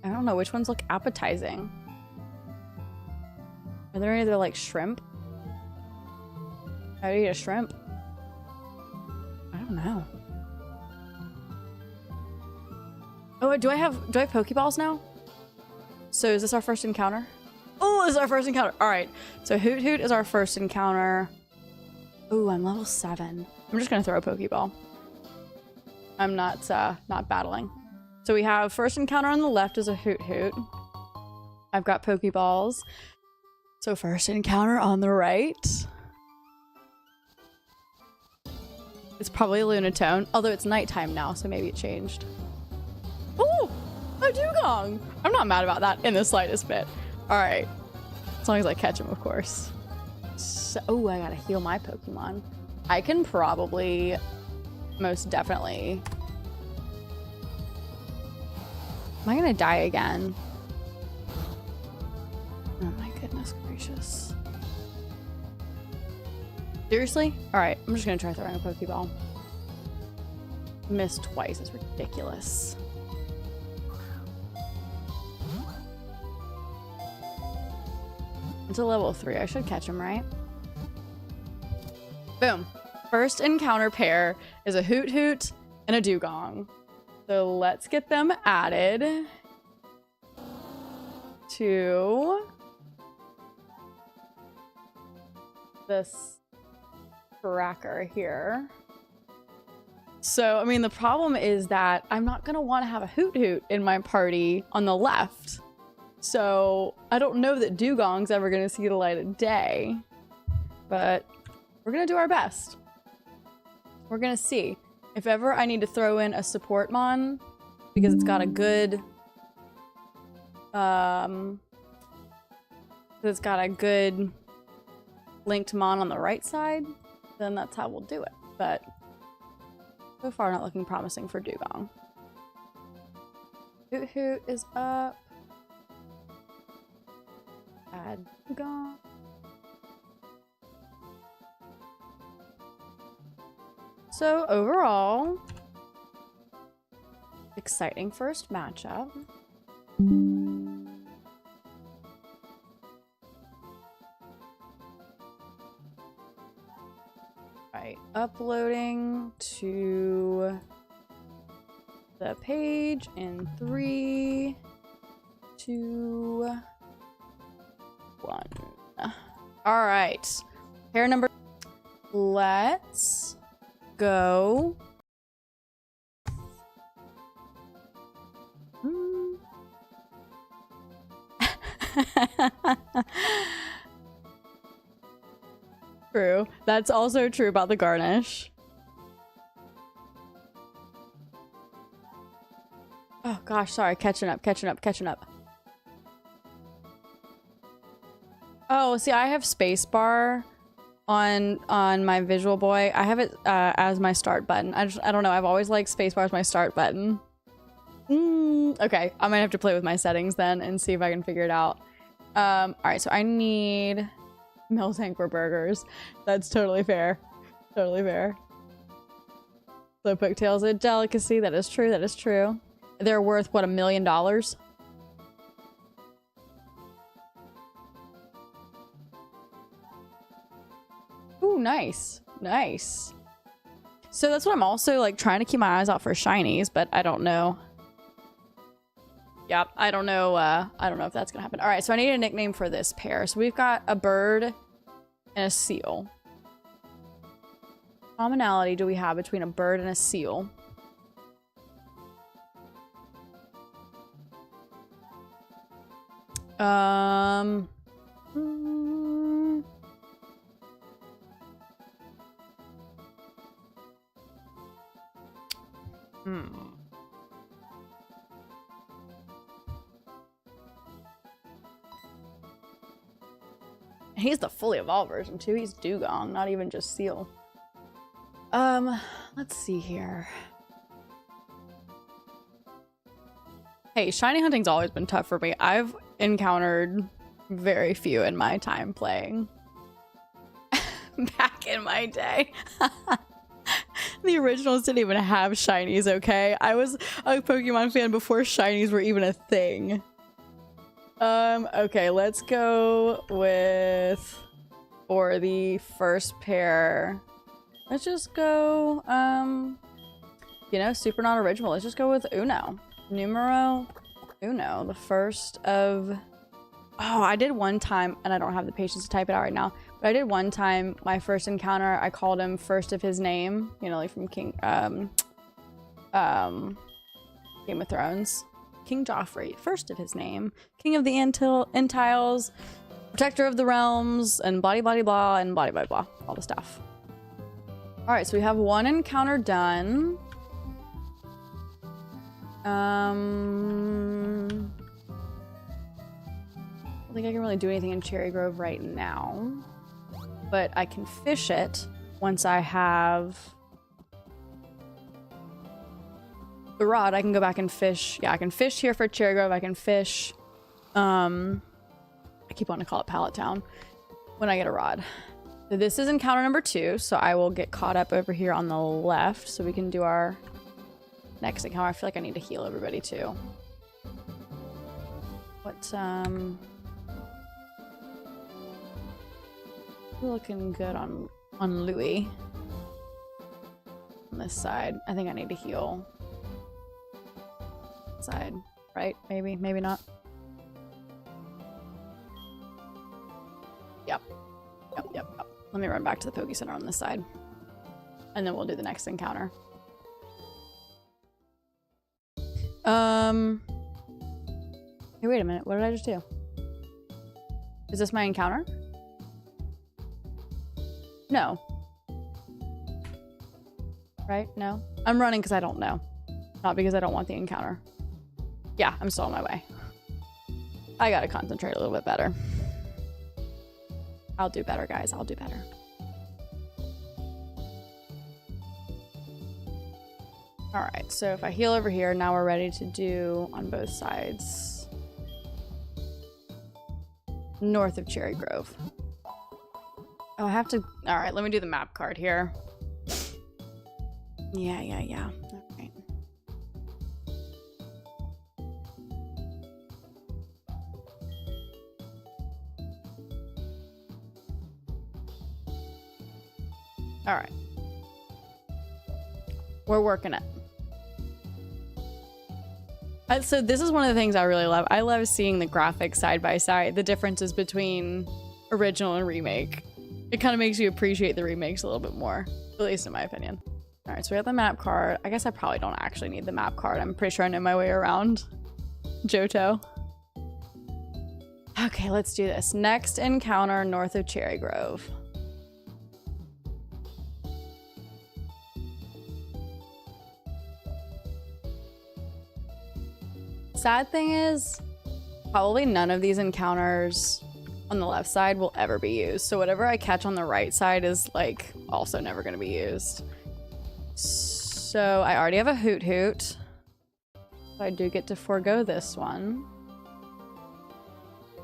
I don't know which ones look appetizing. Are there any that are like shrimp? How do you eat a shrimp? I don't know. Oh, do I have Pokeballs now? So is this our first encounter? Oh, this is our first encounter. All right. So Hoot Hoot is our first encounter. Ooh, I'm level 7. I'm just gonna throw a Pokeball. I'm not battling. So we have first encounter on the left is a Hoot Hoot. I've got Pokeballs. So first encounter on the right. It's probably a Lunatone, although it's nighttime now, so maybe it changed. a dugong. I'm not mad about that in the slightest bit. All right. As long as I catch him, of course. So, oh, I gotta heal my Pokemon. I can probably, most definitely. Am I gonna die again? Oh my goodness gracious. Seriously? All right, I'm just gonna try throwing a Pokeball. Missed twice, it's ridiculous. It's a level 3, I should catch him, right? Boom. First encounter pair is a Hoot Hoot and a Dugong. So let's get them added to this tracker here. So, I mean, the problem is that I'm not going to want to have a Hoot Hoot in my party on the left. So I don't know that Dugong's ever going to see the light of day, but we're going to do our best. We're going to see. If ever I need to throw in a support mon because it's got a good linked mon on the right side, then that's how we'll do it. But so far not looking promising for Dugong. Hoot Hoot is up. Add Dugong. So overall, exciting first matchup. Right, uploading to the page in 3, 2, 1. All right, pair number. Let's go. True. That's also true about the garnish. Oh gosh, sorry. Catching up. Oh, see, I have spacebar on my Visual Boy. I have it as my start button. I don't know. I've always liked spacebar as my start button. Okay, I might have to play with my settings then and see if I can figure it out. All right, so I need Miltank for burgers. That's totally fair. Totally fair. Slowpoke tail's a delicacy. That is true. That is true. They're worth, what, $1 million? Ooh, nice. Nice. So that's what I'm also, like, trying to keep my eyes out for shinies, but I don't know. Yep, I don't know if that's gonna happen. All right, so I need a nickname for this pair. So we've got a bird and a seal. Commonality do we have between a bird and a seal? He's the fully evolved version too. He's Dugong, not even just seal. Let's see here. Hey, shiny hunting's always been tough for me. I've encountered very few in my time playing. Back in my day. The originals didn't even have shinies, okay? I was a Pokemon fan before shinies were even a thing. Okay, let's go with, for the first pair, let's just go, you know, super non-original. Let's just go with Uno. Numero Uno, the first of, oh, I did one time, and I don't have the patience to type it out right now, but I did one time, my first encounter, I called him first of his name, you know, like from Game of Thrones. King Joffrey, first of his name, king of the Entiles, protector of the realms, and blah blah blah and blah blah blah, all the stuff. All right, so we have one encounter done. I don't think I can really do anything in Cherry Grove right now, but I can fish it once I have the rod. I can go back and fish. Yeah, I can fish here for Cherry Grove. I can fish. I keep wanting to call it Pallet Town when I get a rod. So this is encounter number 2, so I will get caught up over here on the left so we can do our next encounter. I feel like I need to heal everybody too. What, looking good on Louis. On this side. I think I need to heal. Side, right? Maybe, maybe not. Yep. Yep. Let me run back to the Poke Center on this side. And then we'll do the next encounter. Hey, wait a minute. What did I just do? Is this my encounter? No. Right? No? I'm running because I don't know. Not because I don't want the encounter. Yeah, I'm still on my way. I gotta concentrate a little bit better. I'll do better, guys. I'll do better. Alright, so if I heal over here, now we're ready to do on both sides. North of Cherry Grove. Oh, I have to... Alright, let me do the map card here. Yeah. Alright. Alright. We're working it. So this is one of the things I really love. I love seeing the graphics side by side, the differences between original and remake. It kind of makes you appreciate the remakes a little bit more, at least in my opinion. All right, so we have the map card. I guess I probably don't actually need the map card. I'm pretty sure I know my way around Johto. Okay, let's do this. Next encounter north of Cherry Grove. Sad thing is, probably none of these encounters on the left side will ever be used. So whatever I catch on the right side is like also never going to be used. So I already have a Hoot Hoot. So I do get to forego this one.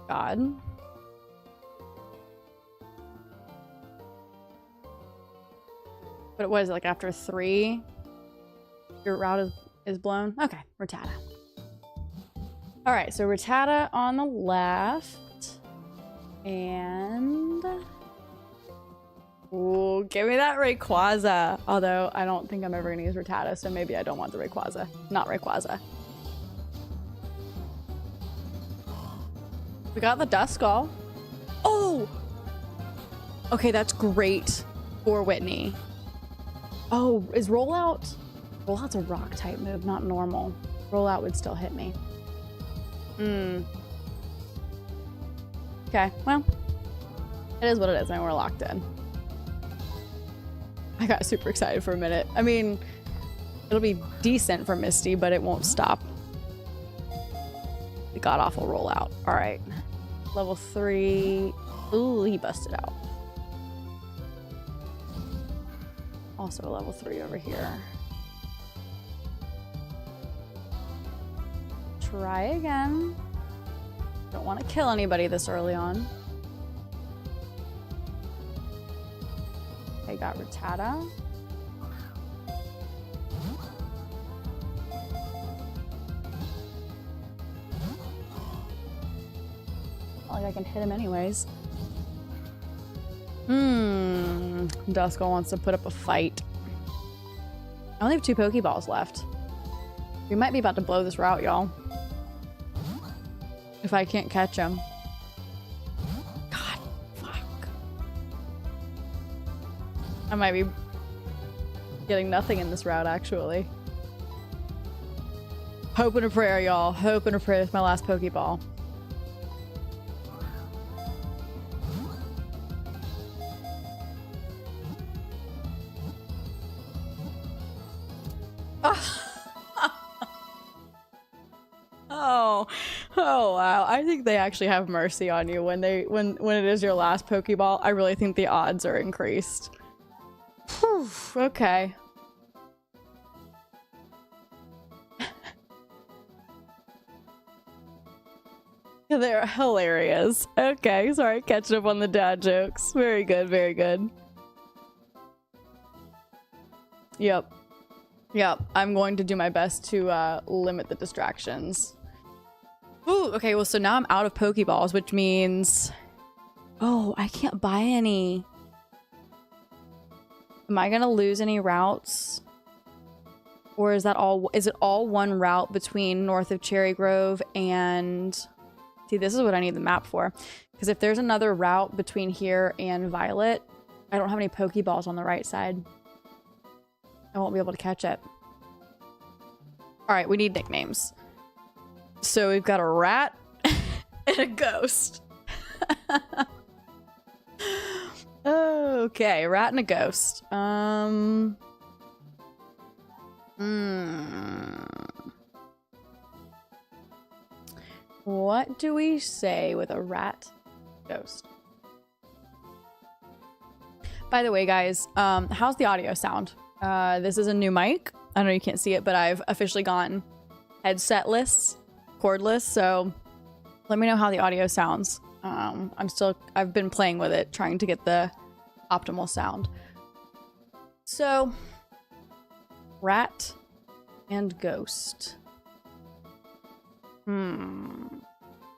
God. But what is it, like after 3? Your route is blown? Okay, Rattata. Alright, so Rattata on the left. And... ooh, give me that Rayquaza. Although, I don't think I'm ever going to use Rattata, so maybe I don't want the Rayquaza. Not Rayquaza. We got the Duskull. Oh! Okay, that's great for Whitney. Oh, is Rollout... Rollout's a rock type move, not normal. Rollout would still hit me. Okay, well, it is what it is. I mean, we're locked in. I got super excited for a minute. I mean, it'll be decent for Misty, but it won't stop the god-awful rollout. All right, level 3. Ooh, he busted out. Also a level 3 over here. Try again. Don't want to kill anybody this early on. I got Rattata. Not like I can hit him anyways. Duskull wants to put up a fight. I only have 2 Pokeballs left. We might be about to blow this route, y'all. If I can't catch him. God, fuck. I might be getting nothing in this route, actually. Hope and a prayer, y'all. Hope and a prayer with my last Pokeball. Oh wow. I think they actually have mercy on you when it is your last Pokeball. I really think the odds are increased. Whew, okay. They're hilarious. Okay, sorry, catching up on the dad jokes. Very good, very good. Yep. Yep, I'm going to do my best to limit the distractions. Ooh, okay, well, so now I'm out of Pokeballs, which means... Oh, I can't buy any. Am I gonna lose any routes? Or is it all one route between north of Cherry Grove and... See, this is what I need the map for. Because if there's another route between here and Violet, I don't have any Pokeballs on the right side. I won't be able to catch it. Alright, we need nicknames. So we've got a rat and a ghost. Okay, rat and a ghost. What do we say with a rat ghost? By the way, guys, how's the audio sound? This is a new mic. I know you can't see it, but I've officially gone headsetless, cordless, so let me know how the audio sounds. I've been playing with it, trying to get the optimal sound. So, rat and ghost.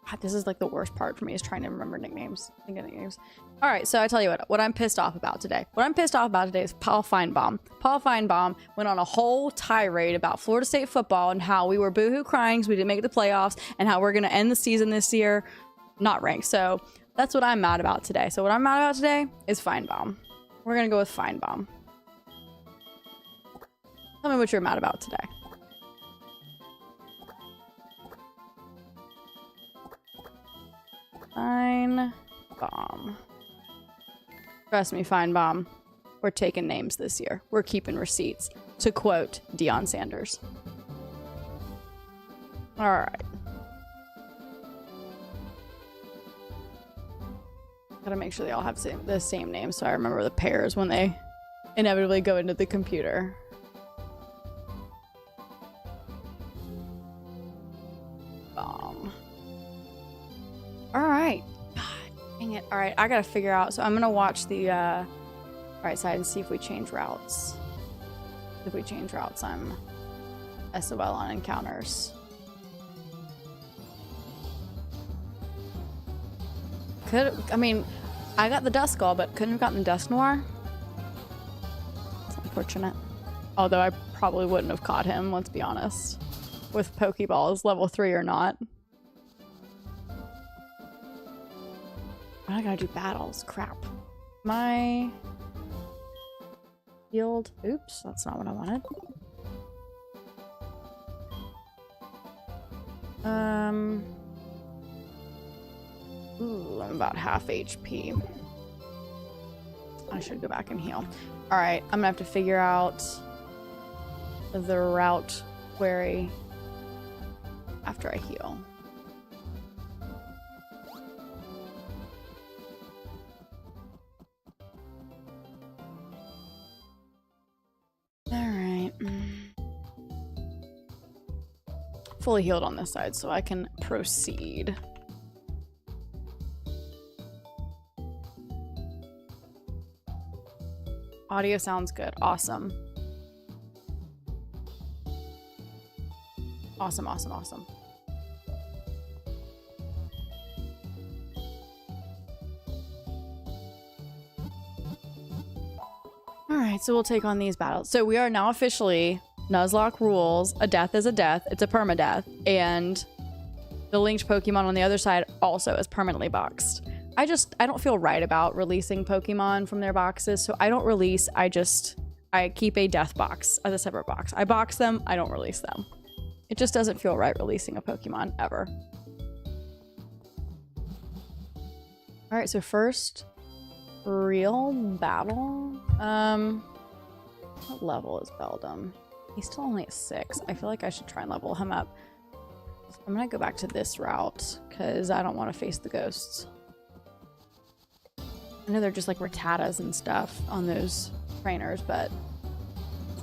God, this is like the worst part for me, is trying to remember nicknames. Think of nicknames. All right, so I tell you what I'm pissed off about today. What I'm pissed off about today is Paul Feinbaum. Paul Feinbaum went on a whole tirade about Florida State football and how we were boohoo crying because we didn't make the playoffs and how we're going to end the season this year not ranked. So that's what I'm mad about today. So what I'm mad about today is Feinbaum. We're going to go with Feinbaum. Tell me what you're mad about today. Feinbaum. Trust me, Feinbaum. We're taking names this year. We're keeping receipts. To quote Deion Sanders. All right. Gotta make sure they all have the same name so I remember the pairs when they inevitably go into the computer. Bomb. All right. God, dang it. All right, I gotta figure out. So I'm gonna watch the right side and see if we change routes. If we change routes, I'm SOL on encounters. I mean, I got the Duskull, but couldn't have gotten the Dusknoir. It's unfortunate. Although I probably wouldn't have caught him, let's be honest. With Pokeballs, level 3 or not. I gotta do battles. Crap. My field. Oops, that's not what I wanted. Ooh, I'm about half HP. I should go back and heal. Alright, I'm gonna have to figure out the route query after I heal. Alright. Fully healed on this side, so I can proceed. Audio sounds good. Awesome. Awesome, awesome, awesome. Alright, so we'll take on these battles. So we are now officially Nuzlocke rules. A death is a death. It's a permadeath. And the linked Pokemon on the other side also is permanently boxed. I don't feel right about releasing Pokemon from their boxes, so I don't release, I keep a death box as a separate box. I box them, I don't release them. It just doesn't feel right releasing a Pokemon, ever. Alright, so first, real battle. What level is Beldum? He's still only at 6. I feel like I should try and level him up. I'm gonna go back to this route because I don't want to face the ghosts. I know they're just like rattatas and stuff on those trainers, but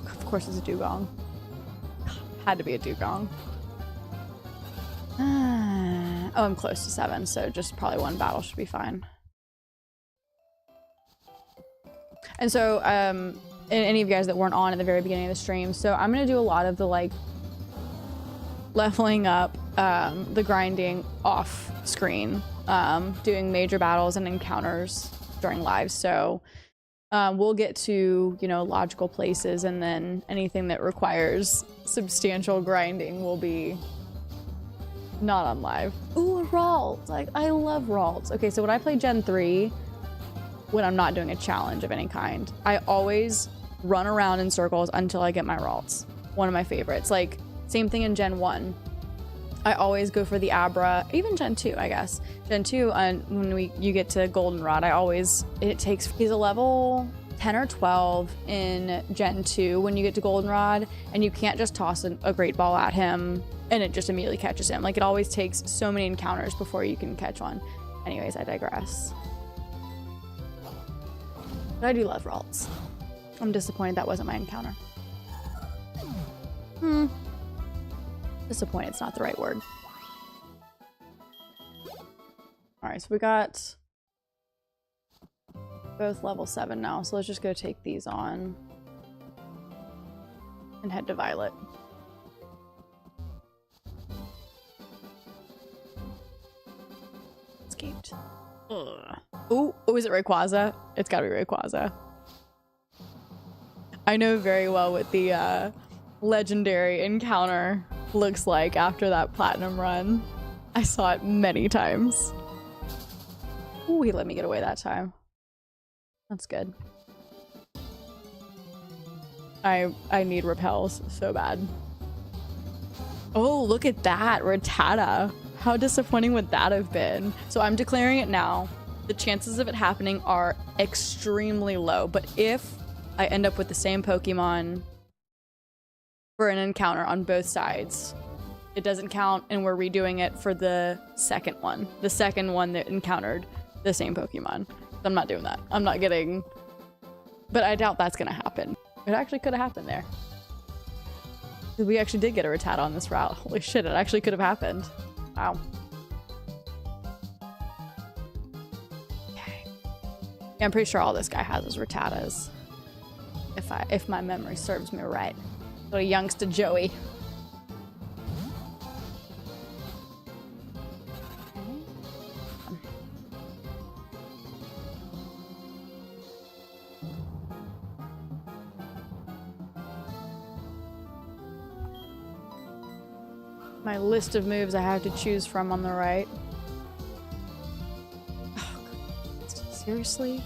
of course it's a dugong. Had to be a dugong. Oh, I'm close to 7, so just probably 1 battle should be fine. And so, any of you guys that weren't on at the very beginning of the stream, so I'm gonna do a lot of the like leveling up, the grinding off screen, doing major battles and encounters during lives. So we'll get to, you know, logical places, and then anything that requires substantial grinding will be not on live. Ooh, Ralt! Like, I love Ralt. Okay, so when I play Gen 3, when I'm not doing a challenge of any kind, I always run around in circles until I get my Ralts. One of my favorites. Like, same thing in Gen 1. I always go for the Abra, even Gen 2, I guess. Gen 2, when you get to Goldenrod, he's a level 10 or 12 in Gen 2 when you get to Goldenrod, and you can't just toss a great ball at him and it just immediately catches him. Like, it always takes so many encounters before you can catch one. Anyways, I digress. But I do love Ralts. I'm disappointed that wasn't my encounter. Disappointed's not the right word. Alright, so we got both level 7 now, so let's just go take these on and head to Violet. Escaped. Ugh. Ooh, is it Rayquaza? It's gotta be Rayquaza. I know very well what the legendary encounter looks like after that platinum run. I saw it many times. Ooh, he let me get away that time. That's good. I need repels so bad. Oh, look at that, Rattata. How disappointing would that have been? So I'm declaring it now. The chances of it happening are extremely low, but if I end up with the same Pokemon for an encounter on both sides, it doesn't count, and we're redoing it for the second one. The second one that encountered the same Pokemon. I'm not doing that. I'm not getting... But I doubt that's gonna happen. It actually could have happened there. We actually did get a Rattata on this route. Holy shit, it actually could have happened. Wow. Okay. Yeah, I'm pretty sure all this guy has is Rattatas. If my memory serves me right. Little youngster Joey. My list of moves I have to choose from on the right. Oh, God. Seriously?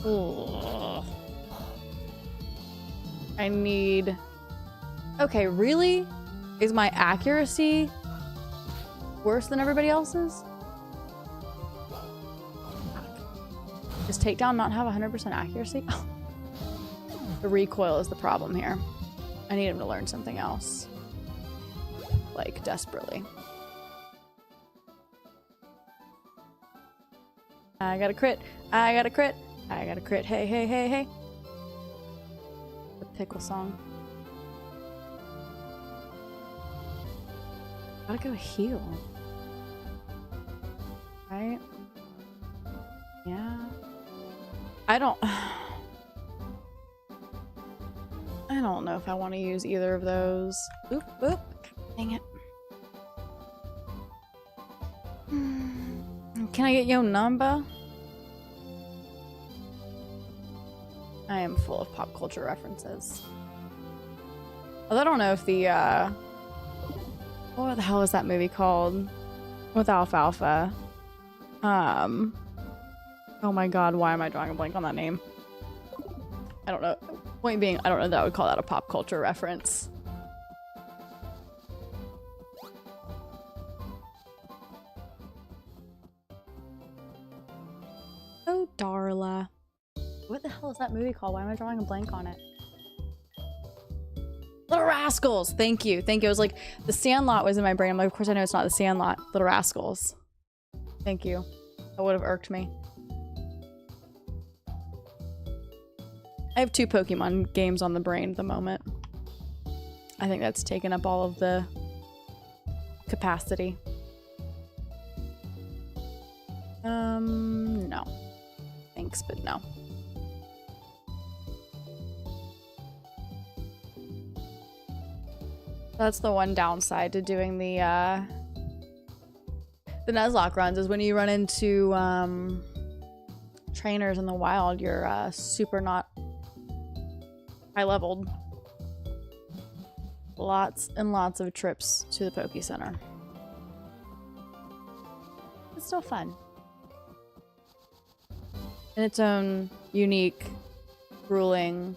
Ugh. I need... Okay, really? Is my accuracy worse than everybody else's? Does takedown not have 100% accuracy? Oh. The recoil is the problem here. I need him to learn something else. Like, desperately. I got a crit. I got a crit. I got a crit. Hey, hey, hey, hey. The pickle song. Gotta go heal. Right? Yeah. I don't know if I want to use either of those. Oop, oop. Dang it. Can I get your number? I am full of pop culture references. Although I don't know if the, what the hell is that movie called? With Alfalfa. Oh my god, why am I drawing a blank on that name? I don't know. Point being, I don't know that I would call that a pop culture reference. Oh, Darla. What the hell is that movie called? Why am I drawing a blank on it? Little Rascals. Thank you. Thank you. I was like, the Sandlot was in my brain. I'm like, of course I know it's not the Sandlot. Little Rascals. Thank you. That would have irked me. I have 2 Pokemon games on the brain at the moment. I think that's taken up all of the capacity. No. Thanks, but no. That's the one downside to doing the Nuzlocke runs is when you run into trainers in the wild, you're super not high leveled. Lots and lots of trips to the Poke Center. It's still fun. In its own unique, grueling,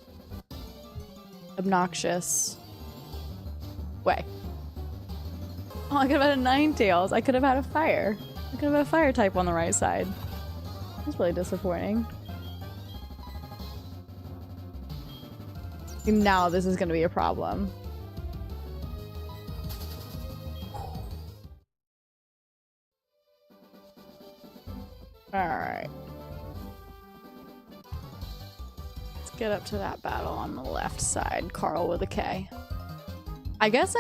obnoxious way. Oh, I could have had a Ninetales. I could have had a fire. I could have had a fire type on the right side. That's really disappointing. Now this is going to be a problem. Alright. Let's get up to that battle on the left side. Carl with a K. I guess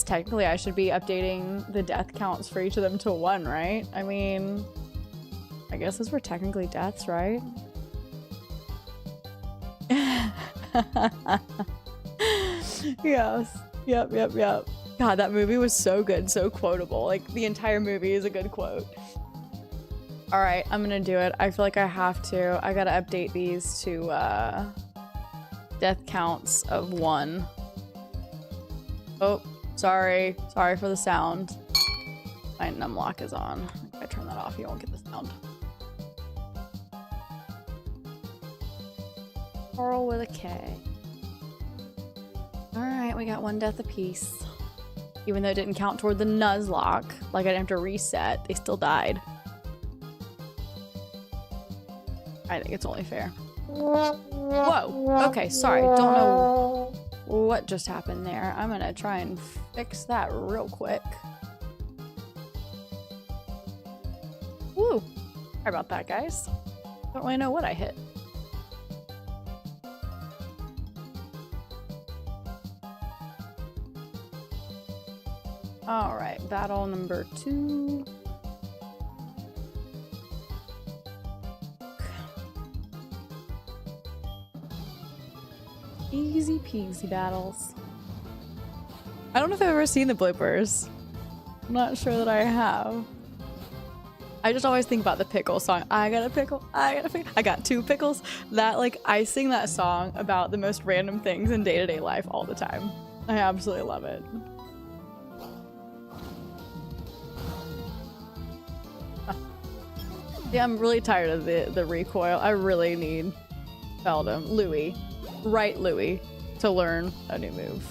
technically I should be updating the death counts for each of them to 1, right? I mean, I guess those were technically deaths, right? Yes. Yep. God, that movie was so good, so quotable. Like, the entire movie is a good quote. Alright, I'm gonna do it. I feel like I have to. I gotta update these to, death counts of 1. Oh, sorry. Sorry for the sound. My numlock is on. If I turn that off, you won't get the sound. Carl with a K. Alright, we got 1 death apiece. Even though it didn't count toward the Nuzlocke, like I didn't have to reset, they still died. I think it's only fair. Whoa! Okay, sorry. Don't know what just happened there. I'm gonna try and fix that real quick. Woo! Sorry about that, guys. Don't really know what I hit. Alright, battle number 2. Easy peasy battles. I don't know if I've ever seen the bloopers. I'm not sure that I have. I just always think about the pickle song. I got a pickle, I got a pickle, I got 2 pickles. That, like, I sing that song about the most random things in day-to-day life all the time. I absolutely love it. Yeah, I'm really tired of the recoil. I really need Feldum, Louis, right Louis, to learn a new move.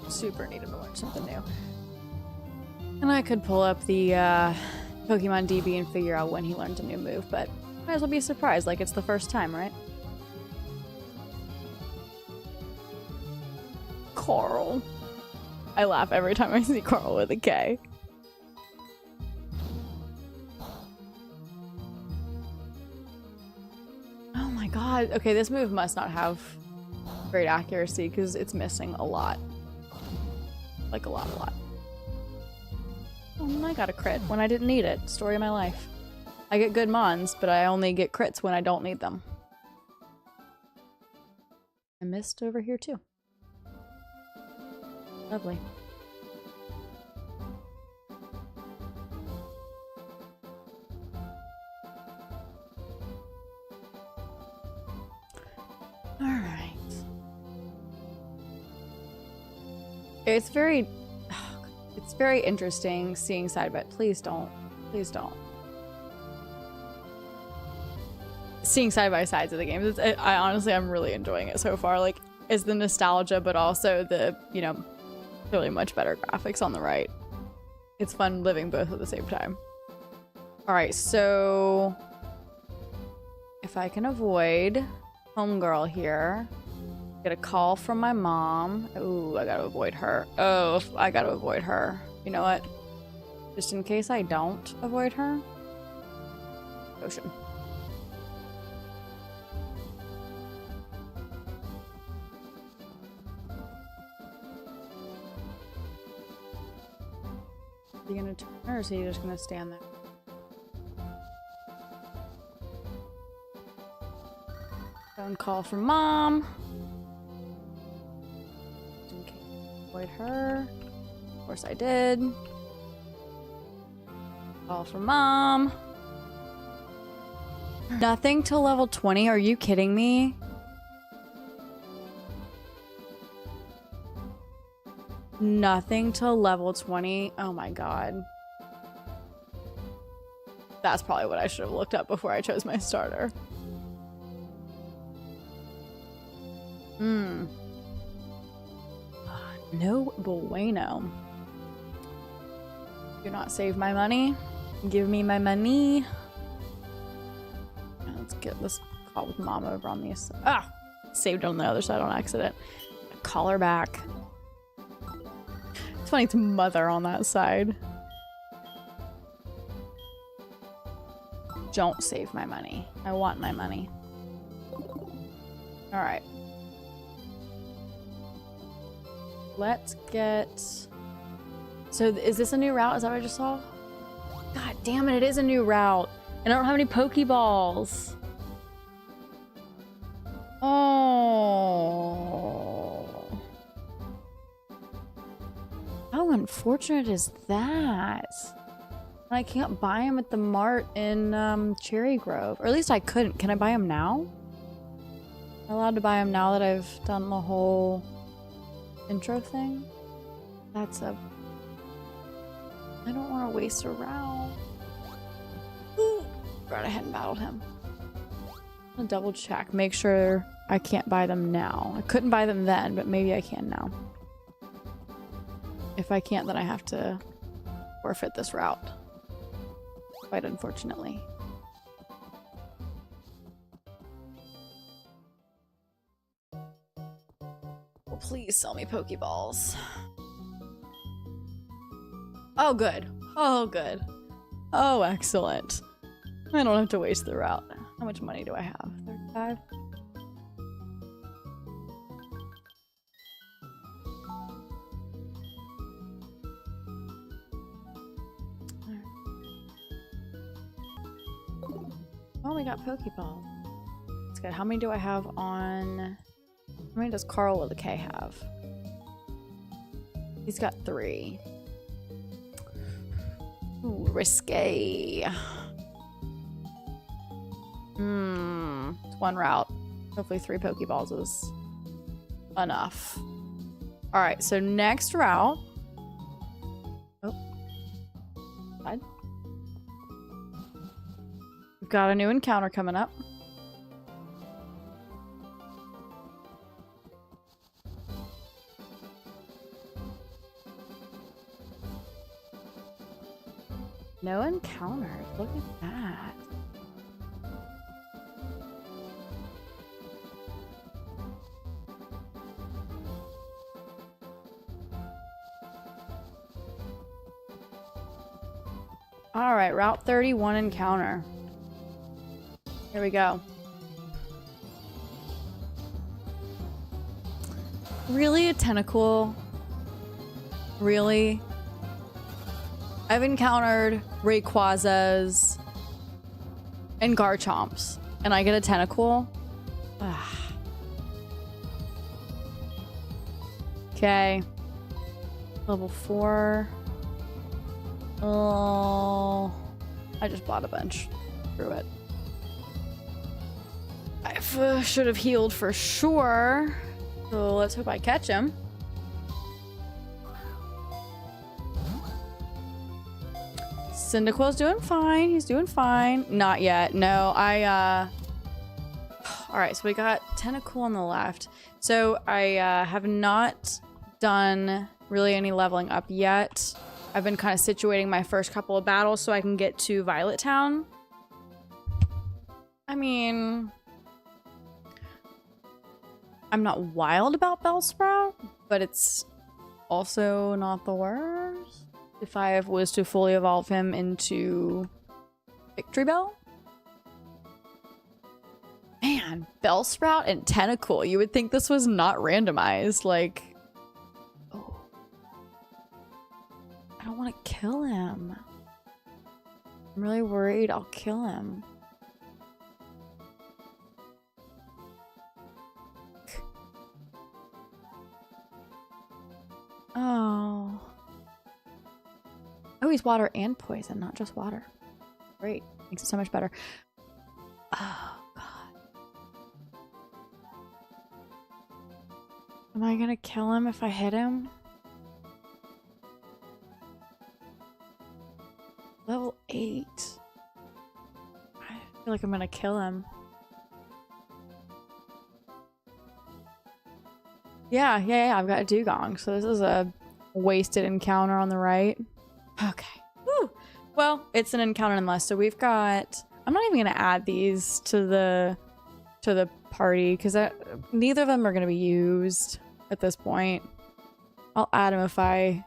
Super needed to learn something new. And I could pull up the Pokemon DB and figure out when he learns a new move, but might as well be surprised, like it's the first time, right? Carl. I laugh every time I see Carl with a K. Oh my god. Okay, this move must not have great accuracy because it's missing a lot. Like a lot. Oh, and I got a crit when I didn't need it. Story of my life. I get good mons, but I only get crits when I don't need them. I missed over here too. Lovely. All right. It's very interesting seeing side by. Please don't. Seeing side by sides of the games. I honestly, I'm really enjoying it so far. Like, it's the nostalgia, but also the, you know, really much better graphics on the right. It's fun living both at the same time. All right, so if I can avoid homegirl here, get a call from my mom. Ooh, I gotta avoid her. Oh, I gotta avoid her. You know what? Just in case I don't avoid her. Ocean. Are you gonna turn or is he just gonna stand there? Phone call from mom. Didn't avoid her. Of course I did. Call from mom. Nothing till level 20. Are you kidding me? Nothing till level 20. Oh my god. That's probably what I should have looked up before I chose my starter. No bueno. Do not save my money. Give me my money. Let's get this call with mom over on the saved on the other side on accident. Call her back. It's funny, it's mother on that side. Don't save my money. I want my money. All right. Let's get... So is this a new route? Is that what I just saw? God damn it, it is a new route. And I don't have any Pokeballs. Oh. How unfortunate is that? I can't buy them at the mart in Cherry Grove. Or at least I couldn't. Can I buy them now? Am I allowed to buy them now that I've done the whole intro thing? That's a... I don't want to waste a route. Right ahead and battled him. I'm gonna double check. Make sure I can't buy them now. I couldn't buy them then, but maybe I can now. If I can't, then I have to forfeit this route. Quite unfortunately. Oh, please sell me Pokeballs. Oh, good. Oh, good. Oh, excellent. I don't have to waste the route. How much money do I have? 35? Oh, we got Pokeball. That's good. How many do I have on... How many does Carl with a K have? He's got 3. Ooh, risque. It's one route. Hopefully 3 Pokeballs is enough. Alright, so next route. Oh. Side. We've got a new encounter coming up. No encounters. Look at that. All right, Route 31 encounter. Here we go. Really, a tentacle? Really? I've encountered Rayquazas and Garchomps, and I get a tentacle? Okay. Level 4. Oh, I just bought a bunch. Screw it. I should have healed for sure. So let's hope I catch him. Cyndaquil's doing fine. He's doing fine. Not yet. No, Alright, so we got Tentacle on the left. So I have not done really any leveling up yet. I've been kind of situating my first couple of battles so I can get to Violet Town. I mean, I'm not wild about Bellsprout, but it's also not the worst. If I was to fully evolve him into Victory Bell. Man, Bellsprout and Tentacle. You would think this was not randomized. Like, oh. I don't want to kill him. I'm really worried I'll kill him. Oh. Oh, he's water and poison, not just water. Great. Makes it so much better. Oh, God. Am I gonna kill him if I hit him? Level 8. I feel like I'm gonna kill him. Yeah, I've got a dugong, so this is a wasted encounter on the right. Okay. Woo. Well, it's an encounter nonetheless, so we've got... I'm not even gonna add these to the party, because neither of them are gonna be used at this point. I'll add them if I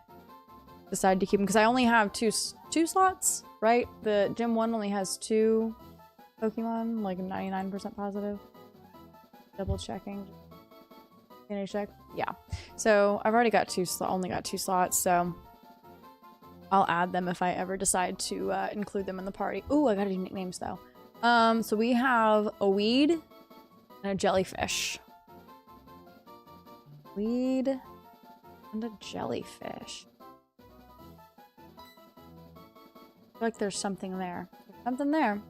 decide to keep them, because I only have two slots, right? The Gym 1 only has 2 Pokemon, like 99% positive. Double checking. Can I check? Yeah. So I've already got only got 2 slots, so I'll add them if I ever decide to include them in the party. Ooh, I gotta do nicknames though. So we have a weed and a jellyfish. Weed and a jellyfish. I feel like there's something there. There's something there.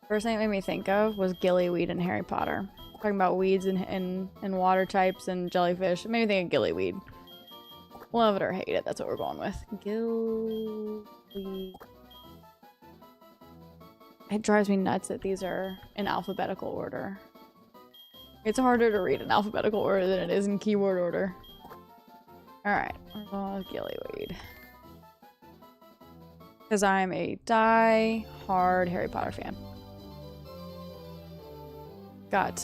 First thing it made me think of was gillyweed in Harry Potter. Talking about weeds and water types and jellyfish. It made me think of gillyweed. Love it or hate it, that's what we're going with. Gillyweed. It drives me nuts that these are in alphabetical order. It's harder to read in alphabetical order than it is in keyword order. Alright, we're going with gillyweed. Because I'm a die-hard Harry Potter fan. Got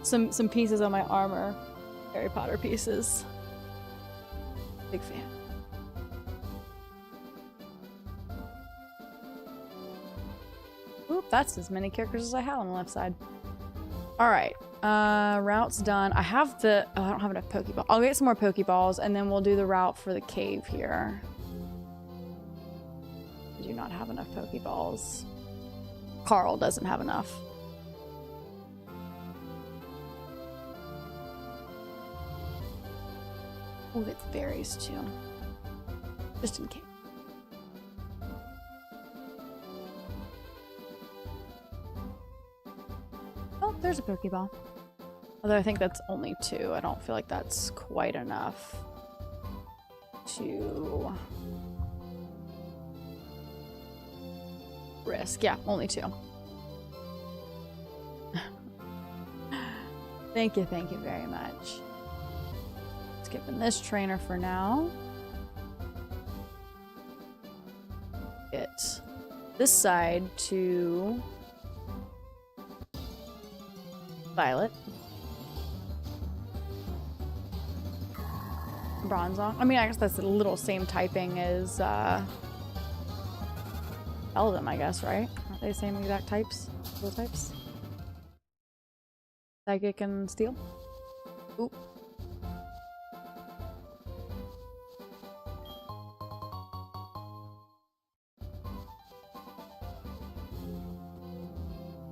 some pieces on my armor. Harry Potter pieces. Big fan. Oop, that's as many characters as I have on the left side. Alright. Route's done. I have the... Oh, I don't have enough Pokeball. I'll get some more Pokeballs, and then we'll do the route for the cave here. I do not have enough Pokeballs. Carl doesn't have enough. Oh, that's berries too. Just in case. Oh, there's a Pokeball. Although I think that's only 2. I don't feel like that's quite enough to risk. Yeah, only 2. Thank you very much. Skipping this trainer for now. Get this side to Violet. Bronzong. I mean, I guess that's a little same typing as all of them, I guess, right? Aren't they the same exact types? Those types? Psychic and Steel? Oop.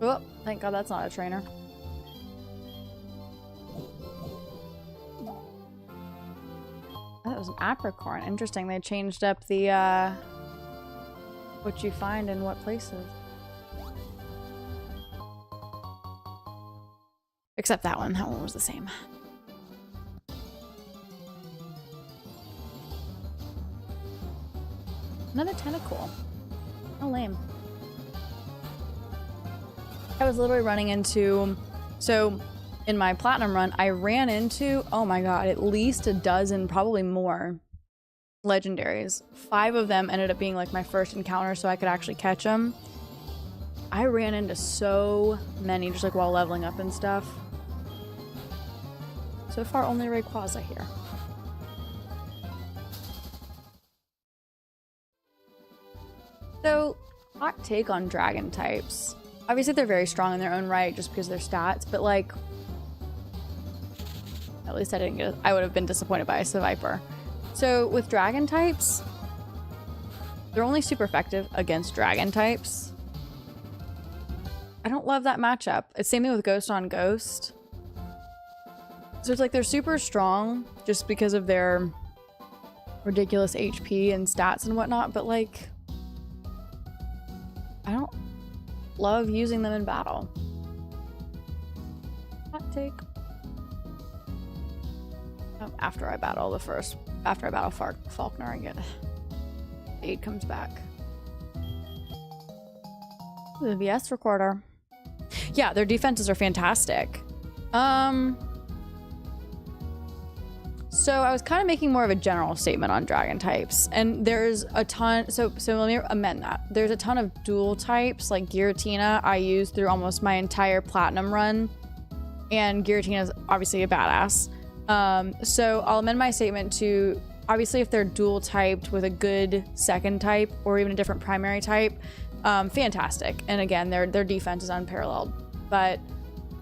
Oh, thank God that's not a trainer. That was an apricorn. Interesting. They changed up the, what you find in what places. Except that one. That one was the same. Another tentacle. How lame. I was literally running into So in my platinum run, I ran into, oh my god, at least a dozen, probably more legendaries. 5 of them ended up being like my first encounter, so I could actually catch them. I ran into so many just like while leveling up and stuff. So far, only Rayquaza here. So, hot take on dragon types. Obviously, they're very strong in their own right just because of their stats, but like, at least I didn't get. I would have been disappointed by a Seviper. So with dragon types, they're only super effective against dragon types. I don't love that matchup. It's same thing with Ghost on Ghost. So it's like they're super strong just because of their ridiculous HP and stats and whatnot, but like, I don't love using them in battle. Hot take. Oh, after I battle Faulkner, I get aid comes back. Ooh, the VS recorder. Yeah, their defenses are fantastic. So I was kind of making more of a general statement on dragon types, and there's a ton. So let me amend that. There's a ton of dual types, like Giratina. I used through almost my entire platinum run, and Giratina is obviously a badass. So I'll amend my statement to obviously if they're dual typed with a good second type or even a different primary type, fantastic. And again, their defense is unparalleled. But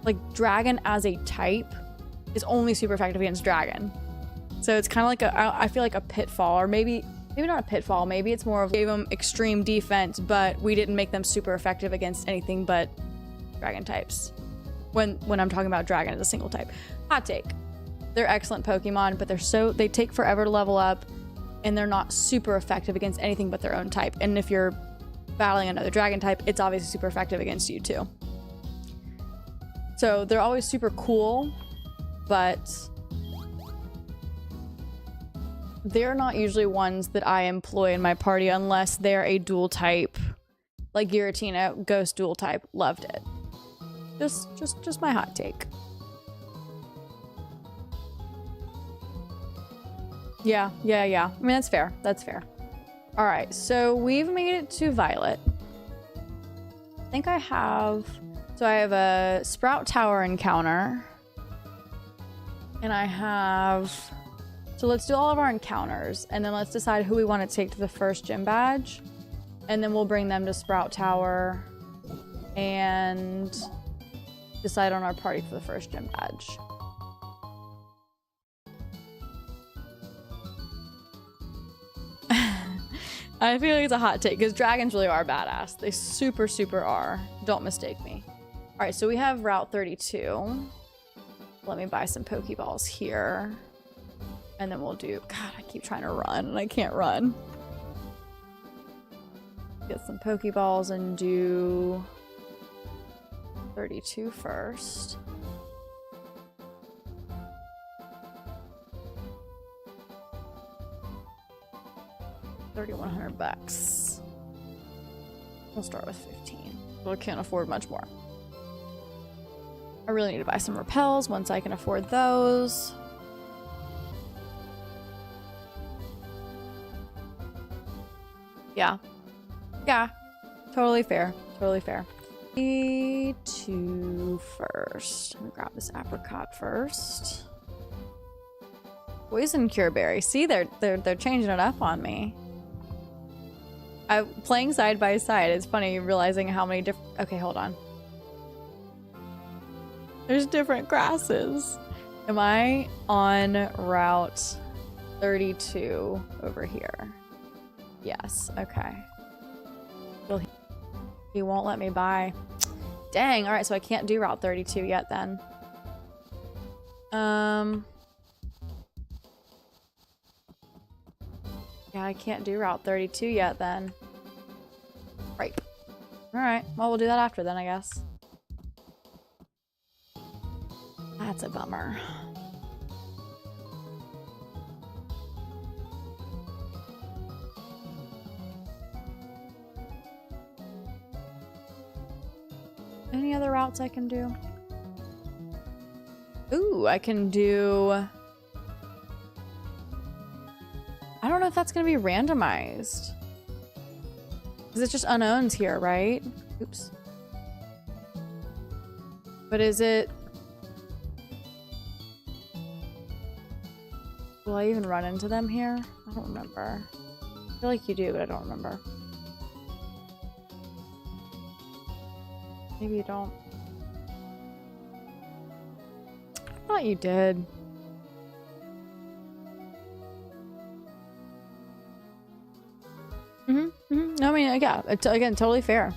like dragon as a type is only super effective against dragon. So it's kind of like I feel like a pitfall, or maybe not a pitfall. Maybe it's more of gave them extreme defense, but we didn't make them super effective against anything but dragon types. When I'm talking about dragon as a single type. Hot take. They're excellent Pokemon, but they take forever to level up, and they're not super effective against anything but their own type. And if you're battling another dragon type, it's obviously super effective against you too. So they're always super cool, but they're not usually ones that I employ in my party unless they're a dual type. Like Giratina, Ghost dual type, loved it. Just my hot take. Yeah. I mean, that's fair. All right, so we've made it to Violet. I think I have a Sprout Tower encounter. And so let's do all of our encounters, and then let's decide who we want to take to the first gym badge. And then we'll bring them to Sprout Tower and decide on our party for the first gym badge. I feel like it's a hot take because dragons really are badass. They super are. Don't mistake me. All right, so we have Route 32. Let me buy some Pokeballs here. And then we'll do... God, I keep trying to run and I can't run. Get some Pokeballs and do 32 first. 3,100 bucks. We'll start with 15. But I can't afford much more. I really need to buy some repels once I can afford those. Yeah. Totally fair. 2 first. Let me grab this apricot first. Poison Cure Berry. See, they're changing it up on me. Playing side by side, it's funny realizing how many different... Okay, hold on. There's different grasses. Am I on Route 32 over here? Yes, okay. He won't let me buy. Dang, alright, so I can't do Route 32 yet then. Yeah, I can't do Route 32 yet then. Right. Alright, well, we'll do that after then, I guess. That's a bummer. Any other routes I can do? Ooh, I can do... I don't know if that's going to be randomized. Because it's just unknowns here, right? Oops. But is it... Will I even run into them here? I don't remember. I feel like you do, but I don't remember. Maybe you don't. I thought you did. I mean, yeah, it's, again, totally fair.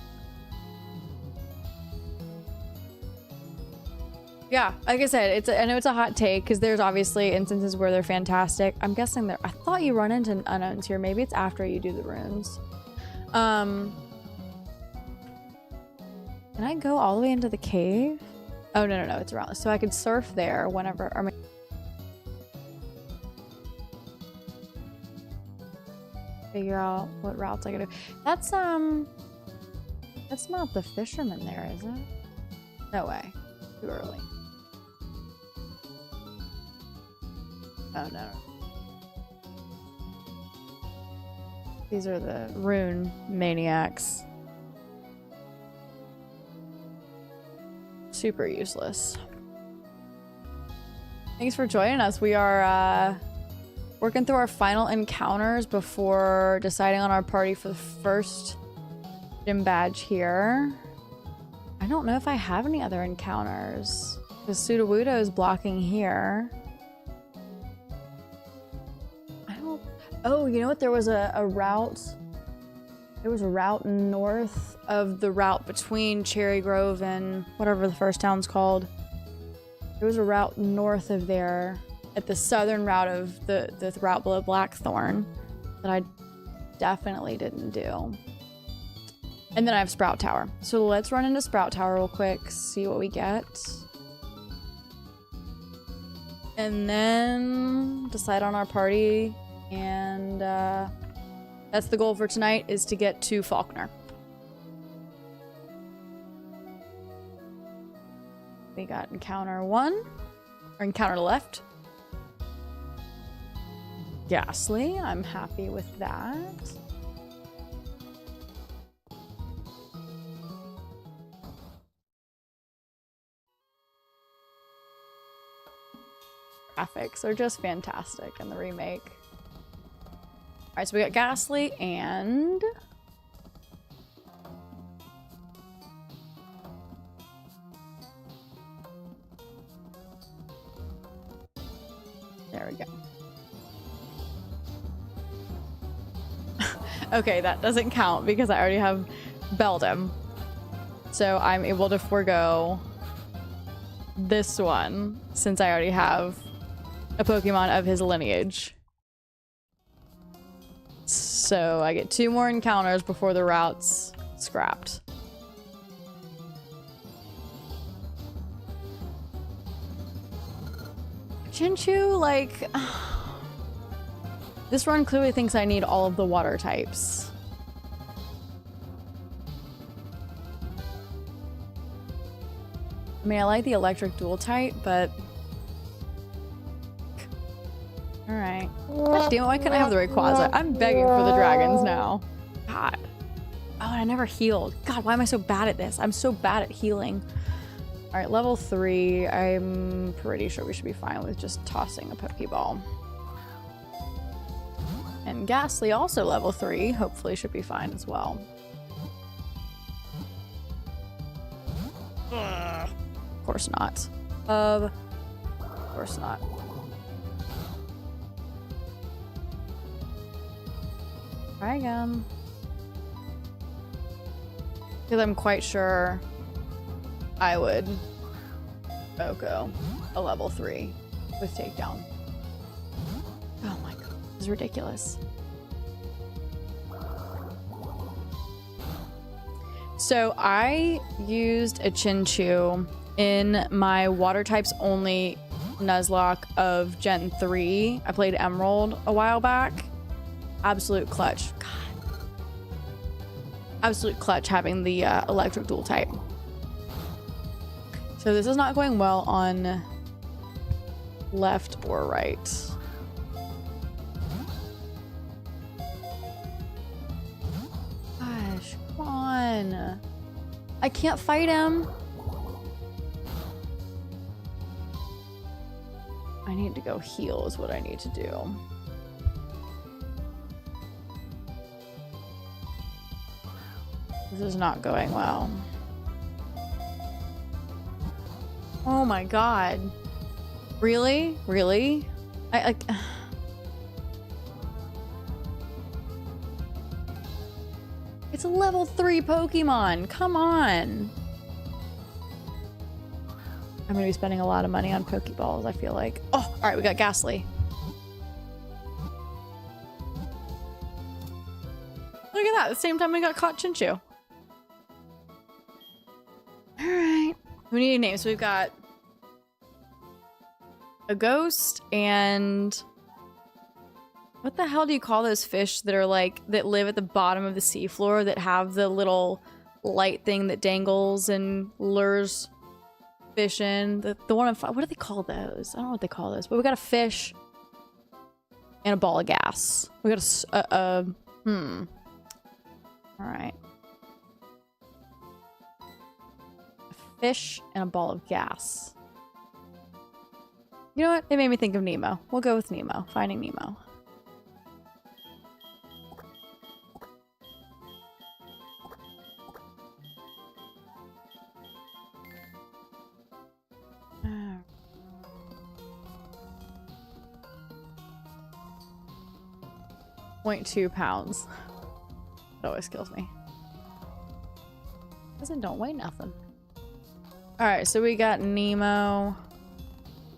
Yeah, like I said, I know it's a hot take because there's obviously instances where they're fantastic. I'm guessing I thought you run into unknowns here. Maybe it's after you do the runes. Can I go all the way into the cave? Oh, no, it's around. So I could surf there whenever. Or figure out what routes I gotta do. That's not the fisherman there, is it? No way. Too early. Oh no. These are the rune maniacs. Super useless. Thanks for joining us. We are working through our final encounters before deciding on our party for the first gym badge here. I don't know if I have any other encounters because Sudowoodo is blocking here. Oh, you know what? There was a route. There was a route north of the route between Cherry Grove and whatever the first town's called. There was a route north of there at the southern route of the route below Blackthorn that I definitely didn't do. And then I have Sprout Tower. So let's run into Sprout Tower real quick, see what we get. And then decide on our party. And that's the goal for tonight, is to get to Faulkner. We got encounter 1, or encounter left. Ghastly, I'm happy with that. Graphics are just fantastic in the remake. Alright, so we got Ghastly and... There we go. Okay, that doesn't count because I already have Beldam. So I'm able to forego this one since I already have a Pokemon of his lineage. So I get 2 more encounters before the route's scrapped. Chinchu, like... This run clearly thinks I need all of the water types. I mean, I like the electric dual type, but... Alright. God damn it, why couldn't I have the Rayquaza? I'm begging for the dragons now. God. Oh, I never healed. God, why am I so bad at this? I'm so bad at healing. Alright, level 3. I'm pretty sure we should be fine with just tossing a Pokeball. And Ghastly, also level 3, hopefully should be fine as well. Of course not. Of course not. Try again. Because I'm quite sure I would Oko a level 3 with takedown. Oh my god, this is ridiculous. So I used a Chinchu in my water types only Nuzlocke of Gen 3. I played Emerald a while back. Absolute clutch. God. Absolute clutch having the electric dual type. So this is not going well on left or right. Gosh, come on. I can't fight him. I need to go heal is what I need to do. This is not going well. Oh my god. Really? Really? It's a level 3 Pokemon. Come on. I'm gonna be spending a lot of money on Pokeballs, I feel like. Oh, alright, we got Ghastly. Look at that. At the same time we got caught Chinchu. Alright. We need a name. So we've got a ghost and what the hell do you call those fish that are like that live at the bottom of the seafloor that have the little light thing that dangles and lures fish in? The one on fire. What do they call those? I don't know what they call those, but we got a fish and a ball of gas. We got all right. A fish and a ball of gas. You know what? It made me think of Nemo. We'll go with Nemo. Finding Nemo. .2 pounds. That always kills me. Because it don't weigh nothing. Alright, so we got Nemo.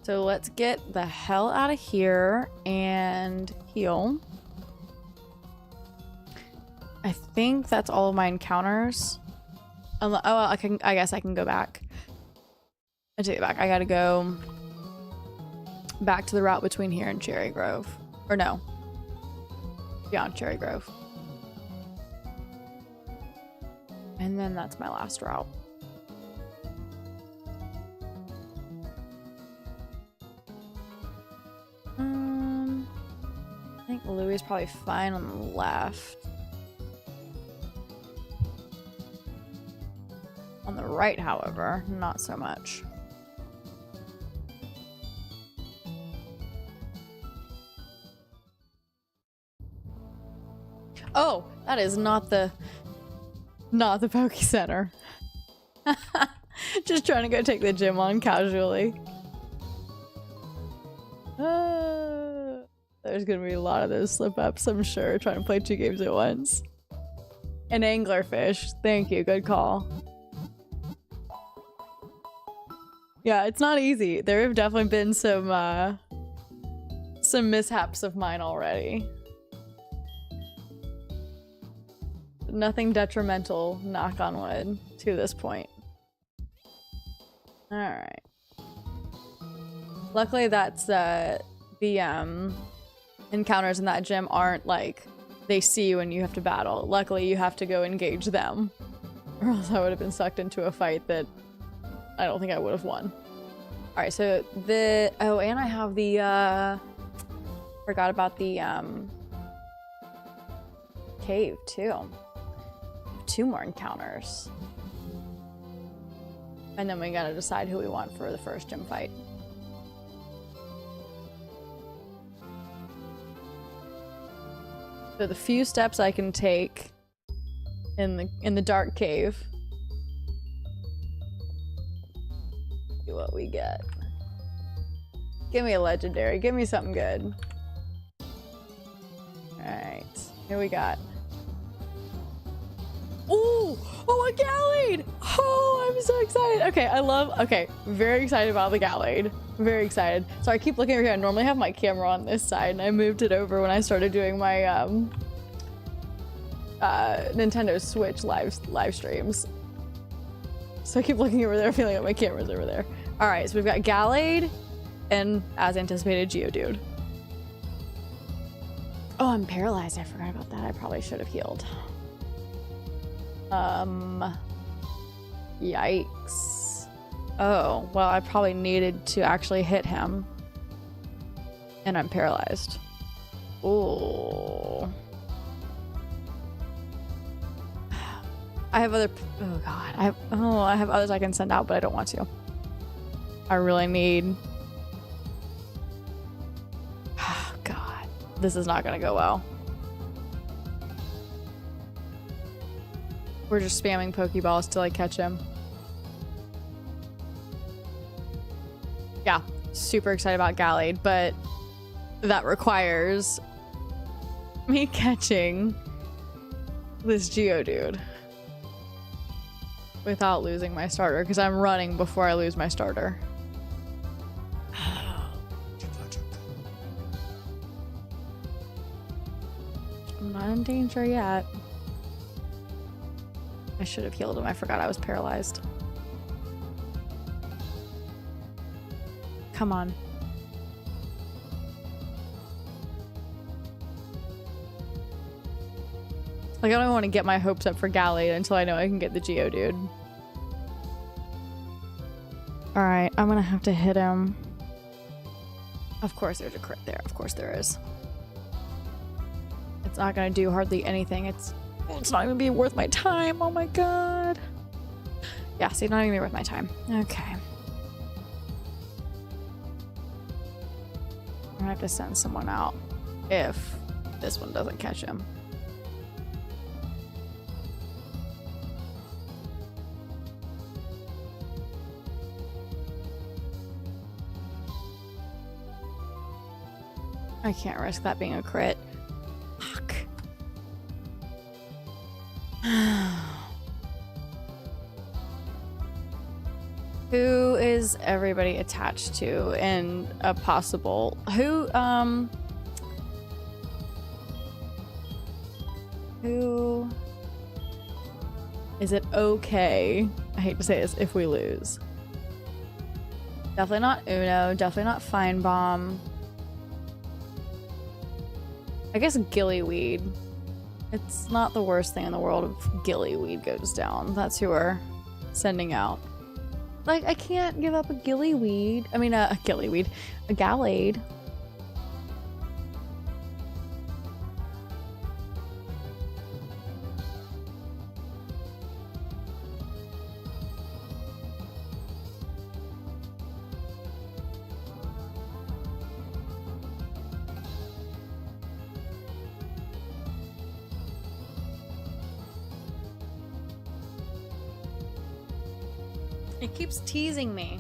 So let's get the hell out of here and heal. I think that's all of my encounters. Oh, I guess I can go back. I take it back. I gotta go back to the route between here and Cherry Grove. Or no. Beyond Cherry Grove. And then that's my last route. I think Louis is probably fine on the left. On the right, however, not so much. Oh, that is not the Poke Center. Just trying to go take the gym on casually. There's gonna be a lot of those slip-ups, I'm sure, trying to play 2 games at once. An anglerfish. Thank you, good call. Yeah, it's not easy. There have definitely been some mishaps of mine already. Nothing detrimental, knock on wood, to this point. Alright. Luckily that's the encounters in that gym aren't like they see you and you have to battle. Luckily you have to go engage them. Or else I would have been sucked into a fight that I don't think I would have won. Alright, so oh, and I have the forgot about the cave too. 2 more encounters. And then we gotta decide who we want for the first gym fight. So the few steps I can take in the dark cave. See what we get. Give me a legendary. Give me something good. Alright. Here we got. Ooh! Oh, a Gallade! Oh, I'm so excited. Okay, very excited about the Gallade. Very excited. So I keep looking over here. I normally have my camera on this side, and I moved it over when I started doing my Nintendo Switch live streams. So I keep looking over there, feeling like my camera's over there. All right, so we've got Gallade and, as anticipated, Geodude. Oh, I'm paralyzed. I forgot about that. I probably should have healed. Yikes. Oh, well, I probably needed to actually hit him. And I'm paralyzed. Oh. I have other... Oh, God. I have others I can send out, but I don't want to. I really need... Oh, God. This is not going to go well. We're just spamming Pokeballs till I catch him. Yeah. Super excited about Gallade, but that requires me catching this Geodude without losing my starter, because I'm running before I lose my starter. I'm not in danger yet. I should have healed him. I forgot I was paralyzed. Come on. Like, I don't even want to get my hopes up for Gallade until I know I can get the Geodude. Alright, I'm gonna have to hit him. Of course there's a crit there. Of course there is. It's not gonna do hardly anything. It's not even be worth my time. Oh my god. Yeah, see, it's not even worth my time. Okay. I'm gonna have to send someone out if this one doesn't catch him. I can't risk that being a crit. Fuck. Who is everybody attached to in a possible... Who is it okay? I hate to say this, if we lose. Definitely not Uno, definitely not Fine Bomb. I guess Gillyweed. It's not the worst thing in the world if Gillyweed goes down. That's who we're sending out. Like, I can't give up a Gillyweed. I mean, a Gillyweed. A Gallade. It keeps teasing me.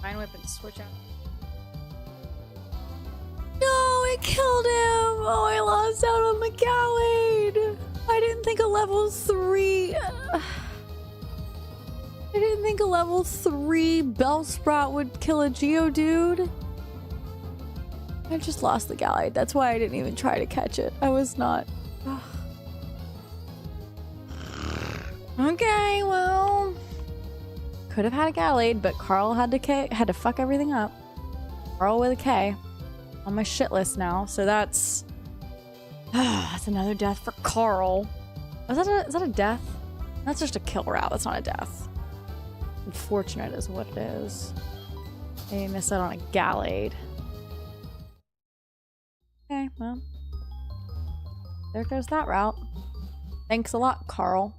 Fine Whip and switch out. No, it killed him! Oh, I lost out on the Gallade! I didn't think a level 3... I didn't think a level 3 Bellsprout would kill a Geodude. I just lost the Gallade. That's why I didn't even try to catch it. I was not... Okay, well... Could have had a Gallade, but Carl had to fuck everything up. Carl with a K. On my shit list now, so that's... that's another death for Carl. Is that a death? That's just a kill route. That's not a death. Unfortunate is what it is. They missed out on a Gallade. Okay, well. There goes that route. Thanks a lot, Carl.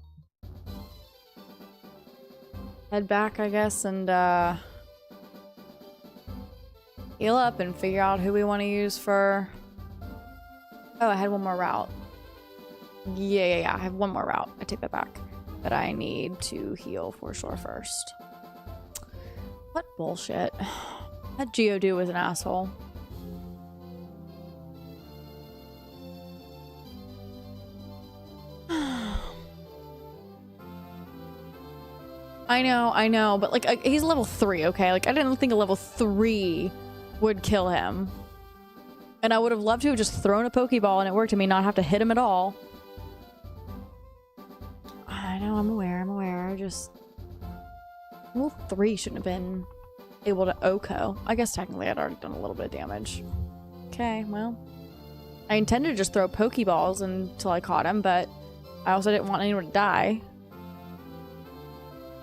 Head back, I guess, and heal up and figure out who we want to use for... Oh, I had one more route. Yeah, I have one more route. I take that back. But I need to heal for sure first. What bullshit. That Geodude was an asshole. I know, but like he's level 3, okay? Like I didn't think a level 3 would kill him. And I would have loved to have just thrown a Pokeball and it worked and me not have to hit him at all. I know, I'm aware. Just... Level 3 shouldn't have been able to OHKO. I guess technically I'd already done a little bit of damage. Okay, well. I intended to just throw Pokeballs until I caught him, but I also didn't want anyone to die.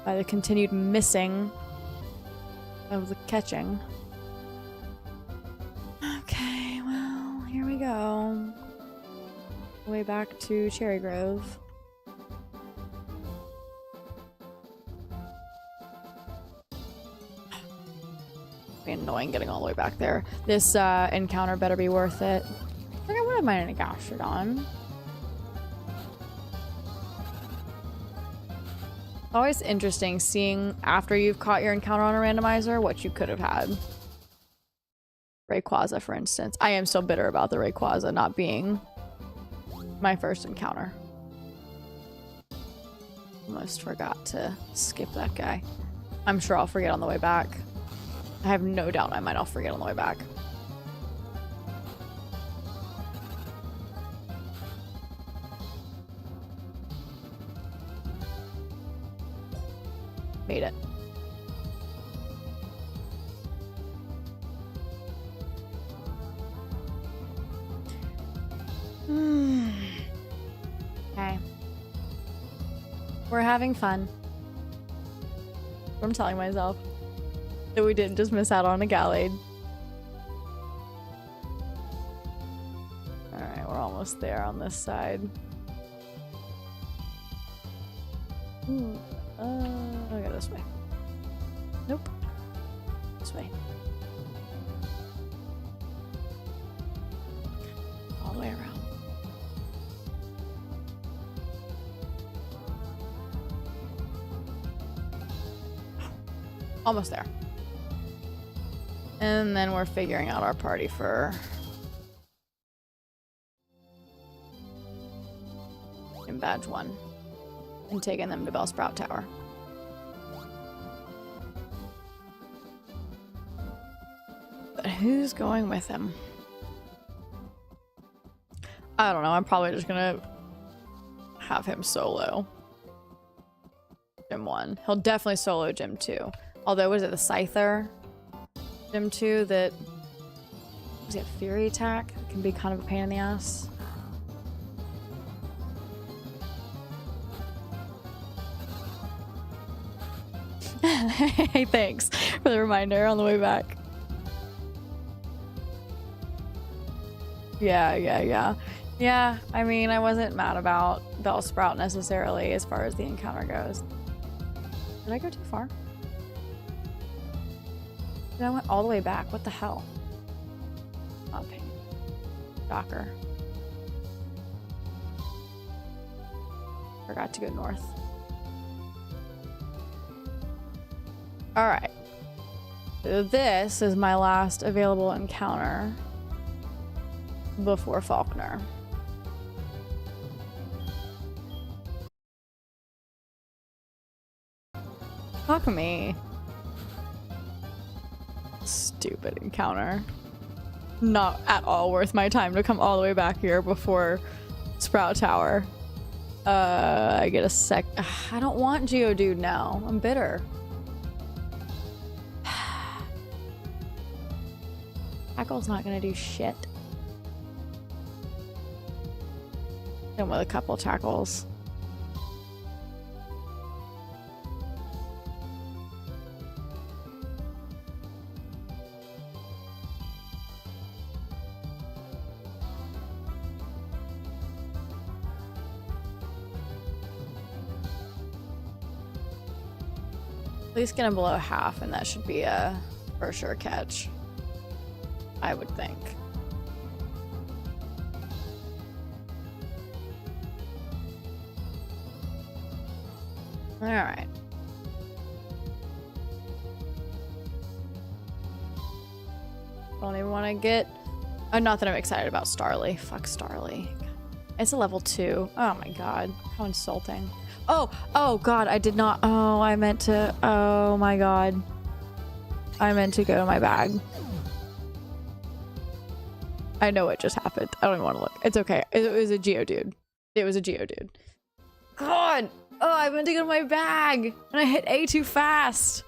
by the continued missing of the catching. Okay, well, here we go. Way back to Cherry Grove. Be annoying getting all the way back there. This encounter better be worth it. I think I would have minded a Gastrodon. Always interesting seeing after you've caught your encounter on a randomizer what you could have had. Rayquaza, for instance. I am still bitter about the Rayquaza not being my first encounter. Almost forgot to skip that guy. I'm sure I'll forget on the way back. I have no doubt I might all forget on the way back. Made it. Okay. We're having fun. I'm telling myself that we didn't just miss out on a Gallade. Alright, we're almost there on this side. I'll go this way. Nope. This way. All the way around. Almost there. And then we're figuring out our party for in badge 1 and taking them to Bellsprout Tower. But who's going with him? I don't know. I'm probably just gonna have him solo Gym 1. He'll definitely solo Gym 2. Although, was it the Scyther Gym 2 that was it Fury attack? It can be kind of a pain in the ass. Hey, thanks for the reminder on the way back. Yeah, I mean, I wasn't mad about Bellsprout necessarily as far as the encounter goes. Did I go too far? I went all the way back. What the hell? Oh, pain. Shocker. Forgot to go north. Alright. So this is my last available encounter before Faulkner. Fuck me. Stupid encounter. Not at all worth my time to come all the way back here before Sprout Tower. I get a sec. I don't want Geodude now. I'm bitter. Tackle's not gonna do shit. Done with a couple tackles. At least get him below half, and that should be a for sure catch. I would think. Alright. Don't even want to get... Oh, not that I'm excited about Starly. Fuck Starly. It's a level 2. Oh my god. How insulting. Oh god, I did not... Oh, I meant to... Oh my god. I meant to go to my bag. I know what just happened. I don't even want to look. It's okay. It was a Geodude. It was a Geodude. God! Oh, I meant to go to my bag! And I hit A too fast!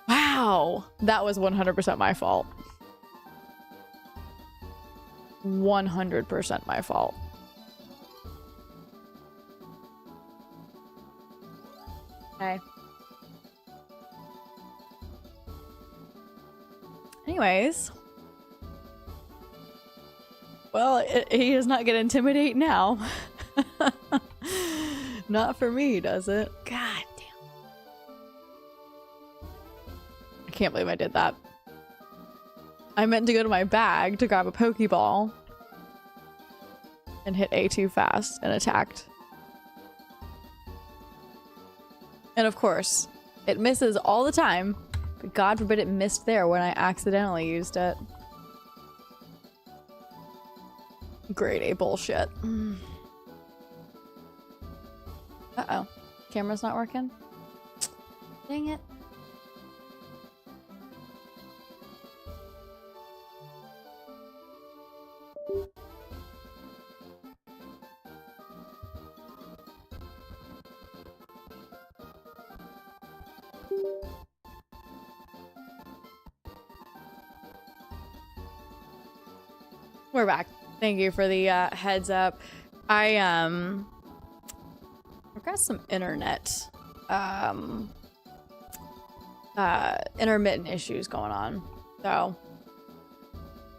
Wow! That was 100% my fault. 100% my fault. Okay. Anyways. Well, he does not get intimidate now. Not for me, does it? God damn. I can't believe I did that. I meant to go to my bag to grab a Pokeball and hit A too fast and attacked. And of course, it misses all the time, but God forbid it missed there when I accidentally used it. Grade A bullshit. Uh-oh. Camera's not working? Dang it. We're back. Thank you for the heads up. I've got some internet intermittent issues going on. So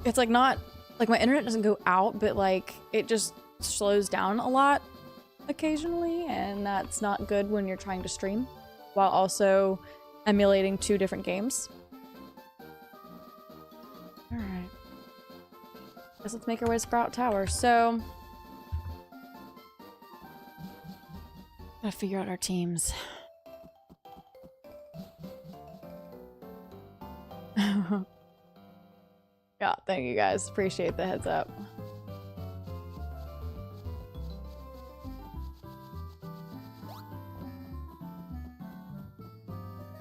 it's like not like my internet doesn't go out, but like it just slows down a lot occasionally, and that's not good when you're trying to stream while also emulating 2 different games. All right. Guess let's make our way to Sprout Tower. So, gotta figure out our teams. Yeah, thank you guys. Appreciate the heads up.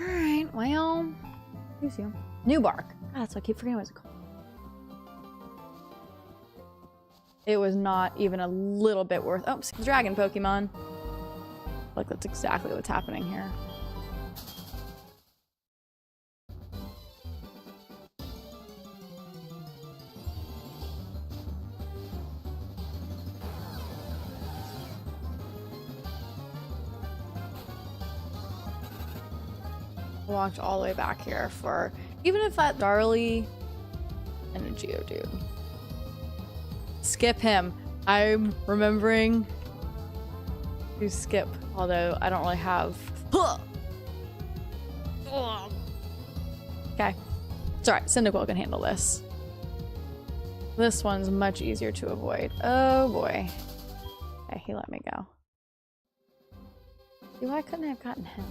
Alright, well, who's you? New Bark. God, that's what I keep forgetting what it's called. It was not even a little bit worth— oh, dragon Pokemon. Like, that's exactly what's happening here. Walked all the way back here for— even if that Darlie and a Geodude. Skip him. I'm remembering to skip, although I don't really have— okay. It's alright, Cyndaquil can handle this. This one's much easier to avoid. Oh boy. Okay, he let me go. See, why couldn't I have gotten him?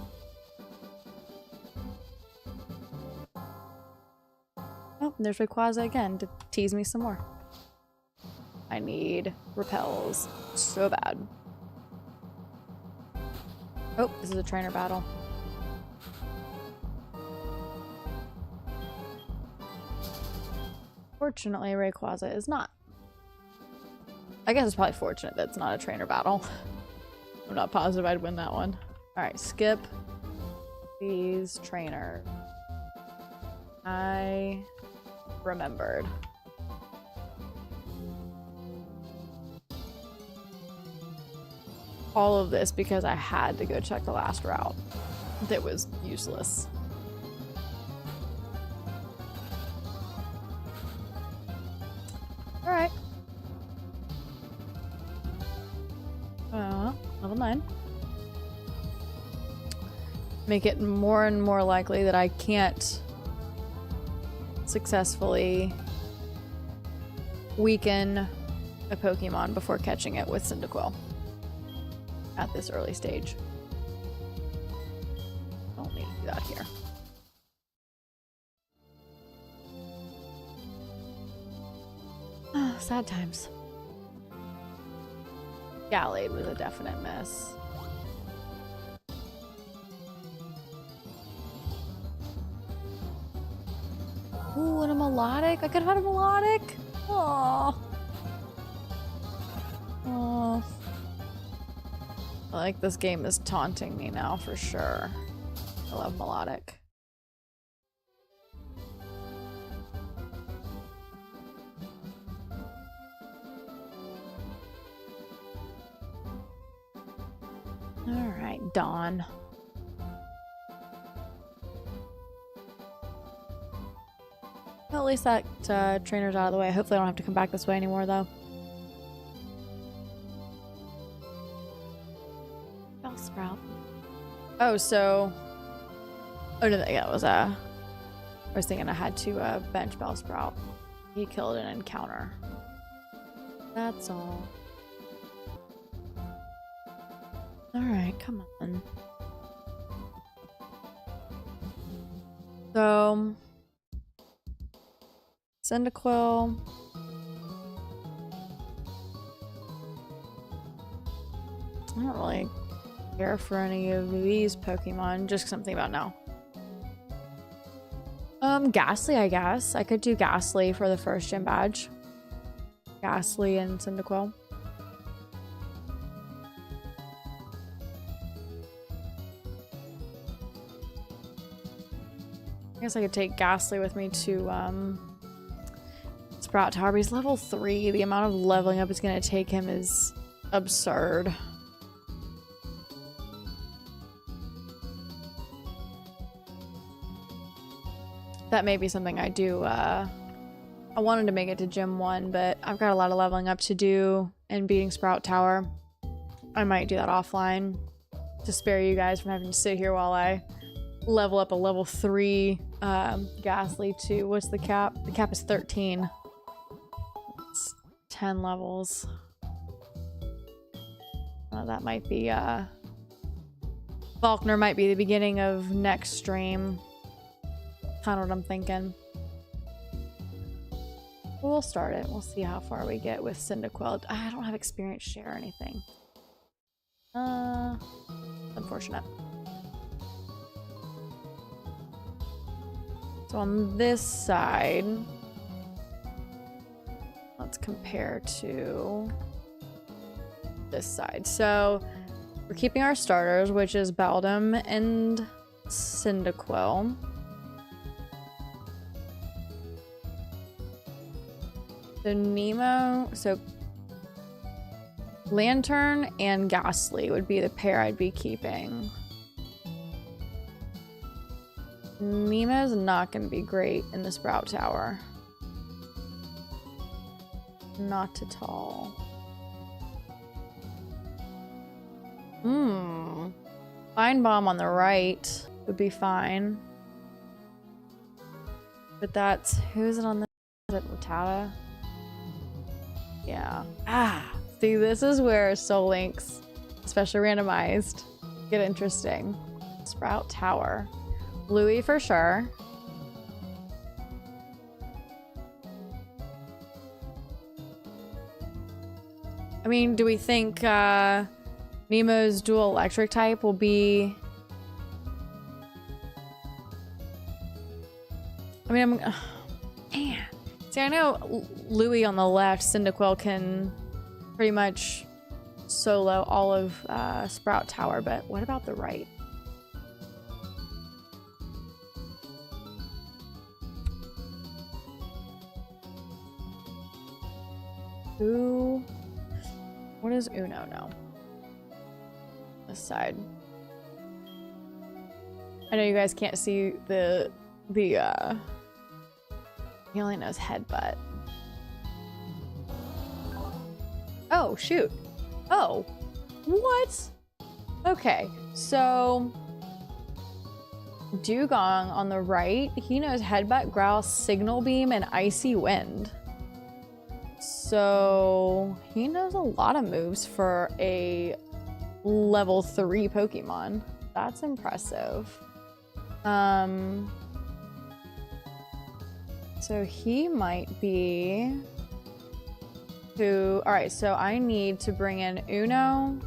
Oh, there's Rayquaza again to tease me some more. I need repels so bad. Oh, this is a trainer battle. Fortunately, Rayquaza is not. I guess it's probably fortunate that it's not a trainer battle. I'm not positive I'd win that one. Alright, skip these trainers. I remembered. All of this because I had to go check the last route. That was useless. Alright. Level 9. Make it more and more likely that I can't successfully weaken a Pokemon before catching it with Cyndaquil at this early stage. Don't need to do that here. Sad times. Gallade was a definite miss. Ooh, and a melodic? I could have had a melodic? Aww. Aww. Like, this game is taunting me now for sure. I love melodic. Alright, Dawn. Well, at least that trainer's out of the way. Hopefully I don't have to come back this way anymore, though. Bellsprout. Oh, so... Oh, no, yeah, it was I was thinking I had to bench Bellsprout. He killed an encounter. That's all. Alright, come on. So... Cyndaquil. I don't really care for any of these Pokemon, just something about now. Ghastly, I guess. I could do Ghastly for the first gym badge. Ghastly and Cyndaquil. I guess I could take Ghastly with me to, Sprout Tower, but he's level 3. The amount of leveling up it's going to take him is absurd. That may be something I do. I wanted to make it to Gym 1, but I've got a lot of leveling up to do and beating Sprout Tower. I might do that offline to spare you guys from having to sit here while I level up a level 3 Ghastly to... What's the cap? The cap is 13. 10 levels. That might be Faulkner might be the beginning of next stream. Kind of what I'm thinking. But we'll start it. We'll see how far we get with Cyndaquil. I don't have experience share or anything. Unfortunate. So on this side, let's compare to this side. So we're keeping our starters, which is Beldum and Cyndaquil. So Nemo, so Lantern and Ghastly would be the pair I'd be keeping. Nemo's not going to be great in the Sprout Tower. Not at all. Fine Bomb on the right would be fine. But that's... Who's it on the... Is it Rattata? Yeah. See, this is where Soul Links, especially randomized, get interesting. Sprout Tower. Louis for sure. I mean, do we think Nemo's dual electric type will be... I mean, man. See, I know Louis on the left, Cyndaquil can pretty much solo all of Sprout Tower, but what about the right? Who? What is Uno now? This side. I know you guys can't see the he only knows headbutt. Oh, shoot. Oh. What? Okay, so Dugong on the right, he knows headbutt, growl, signal beam, and icy wind. So he knows a lot of moves for a level 3 Pokemon. That's impressive. So he might be who... Alright, so I need to bring in Uno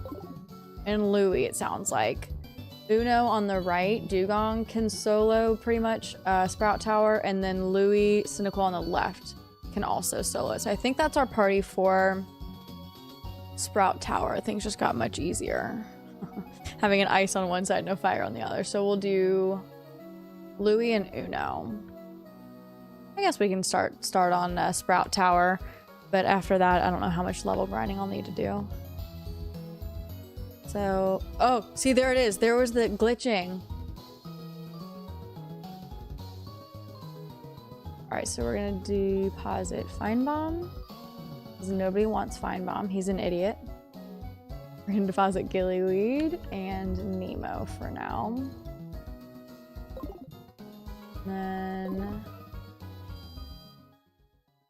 and Louis, it sounds like. Uno on the right, Dugong can solo pretty much Sprout Tower, and then Louis, Cyndaquil on the left can also solo. So I think that's our party for Sprout Tower. Things just got much easier. Having an ice on one side, no fire on the other. So we'll do Louis and Uno. I guess we can start on Sprout Tower, but after that, I don't know how much level grinding I'll need to do. So, oh, see, there it is. There was the glitching. right, so we're gonna deposit Feinbaum. Because nobody wants Feinbaum. He's an idiot. We're gonna deposit Gillyweed and Nemo for now. And then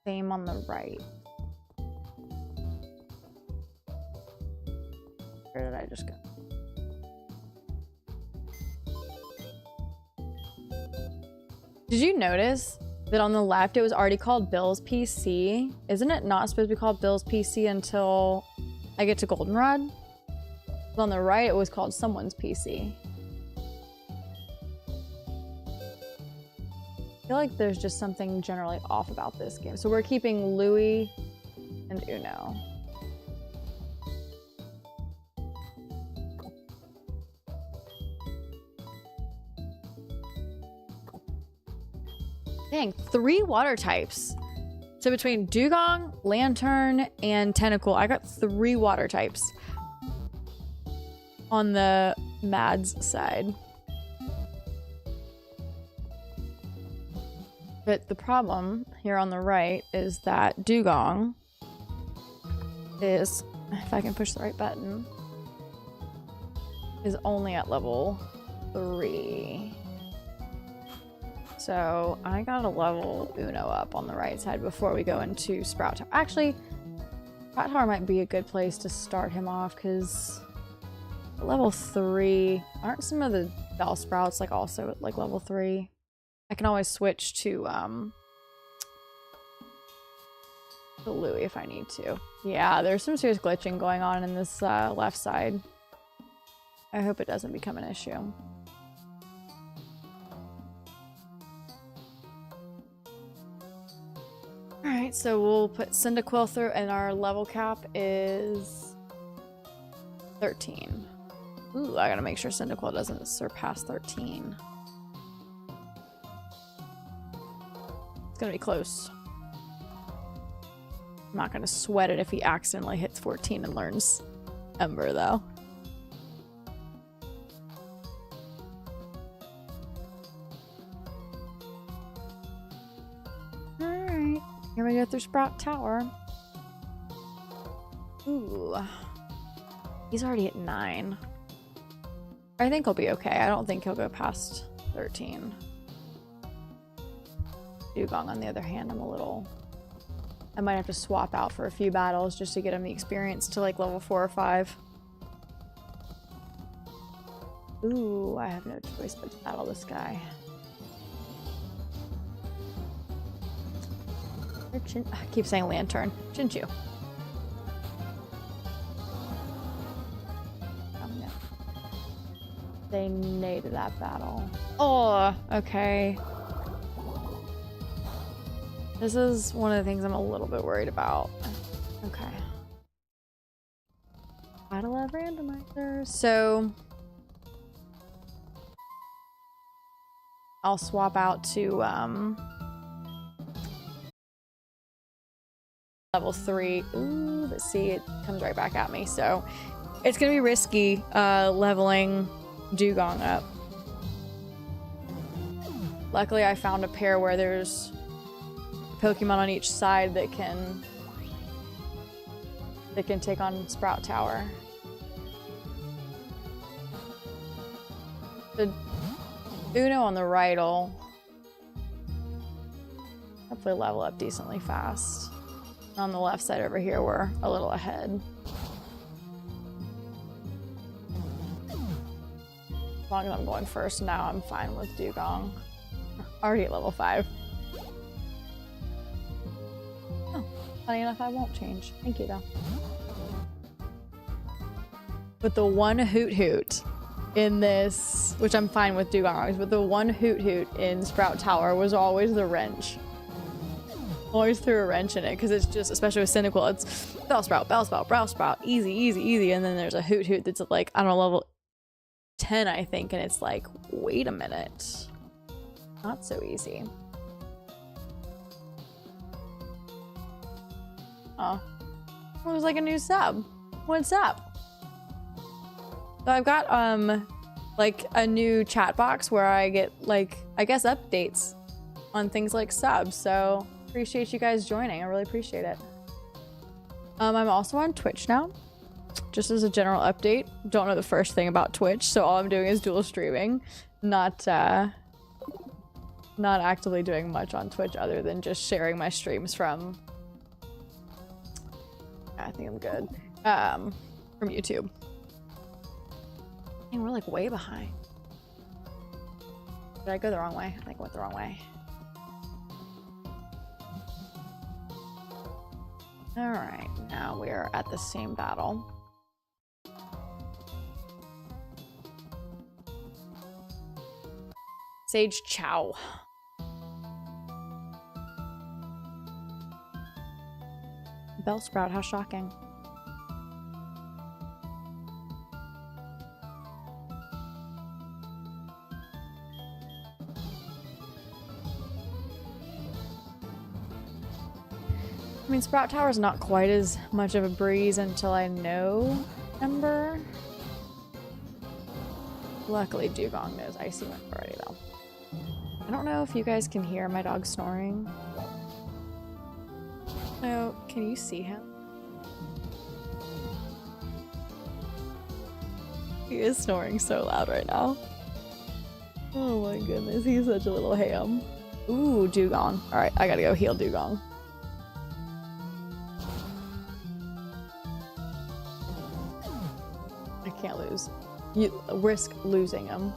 same on the right. Where did I just go? Did you notice that on the left it was already called Bill's PC? Isn't it not supposed to be called Bill's PC until I get to Goldenrod? But on the right it was called someone's PC. I feel like there's just something generally off about this game. So we're keeping Louis and Uno. Dang, 3 water types. So between Dugong, Lantern, and Tentacle, I got 3 water types on the Mads side. But the problem here on the right is that Dugong is, if I can push the right button, is only at level 3. So I gotta level Uno up on the right side before we go into Sprout Tower. Actually, Sprout Tower might be a good place to start him off because level 3, aren't some of the Bell Sprouts like also at like level 3? I can always switch to Louis if I need to. Yeah, there's some serious glitching going on in this left side. I hope it doesn't become an issue. Alright, so we'll put Cyndaquil through, and our level cap is 13. Ooh, I gotta make sure Cyndaquil doesn't surpass 13. It's gonna be close. I'm not gonna sweat it if he accidentally hits 14 and learns Ember, though. Alright. Here we go through Sprout Tower. Ooh. He's already at 9. I think he'll be okay. I don't think he'll go past 13. Dugong, on the other hand, I might have to swap out for a few battles just to get him the experience to like level 4 or 5. Ooh, I have no choice but to battle this guy. I keep saying Lantern. Chinchu. Oh, no. They naded that battle. Oh, okay. This is one of the things I'm a little bit worried about. Okay. Battle of randomizers. So I'll swap out to level 3. Ooh, but see, it comes right back at me. So it's gonna be risky leveling Dugong up. Luckily, I found a pair where there's Pokemon on each side that can take on Sprout Tower. The Uno on the right will hopefully level up decently fast. On the left side over here, we're a little ahead. As long as I'm going first now, I'm fine with Dugong. Already at level 5. Oh, funny enough, I won't change. Thank you, though. But the one Hoot Hoot in this, which I'm fine with Dugong always, but the one Hoot Hoot in Sprout Tower was always the wrench. Always threw a wrench in it because it's just, especially with Cyndaquil, it's Bellsprout, Bellsprout, Bellsprout, easy, easy, easy, and then there's a Hoot Hoot that's like, I don't know, level 10, I think, and it's like, wait a minute. Not so easy. Oh. It was like a new sub. What's up? So I've got, like, a new chat box where I get, like, I guess updates on things like subs. So appreciate you guys joining. I really appreciate it. I'm also on Twitch now, just as a general update. Don't know the first thing about Twitch, so all I'm doing is dual streaming, not actively doing much on Twitch other than just sharing my streams from, I think I'm good, from YouTube. And we're like way behind. Did I go the wrong way? I think I went the wrong way. Alright, now we're at the same battle. Sage Chow. Bellsprout, how shocking. I mean, Sprout Tower is not quite as much of a breeze until I know Ember. Luckily, Dugong knows Icy Wind already, though. I don't know if you guys can hear my dog snoring. Oh, can you see him? He is snoring so loud right now. Oh my goodness, he's such a little ham. Ooh, Dugong. Alright, I gotta go heal Dugong. I can't lose. You risk losing him.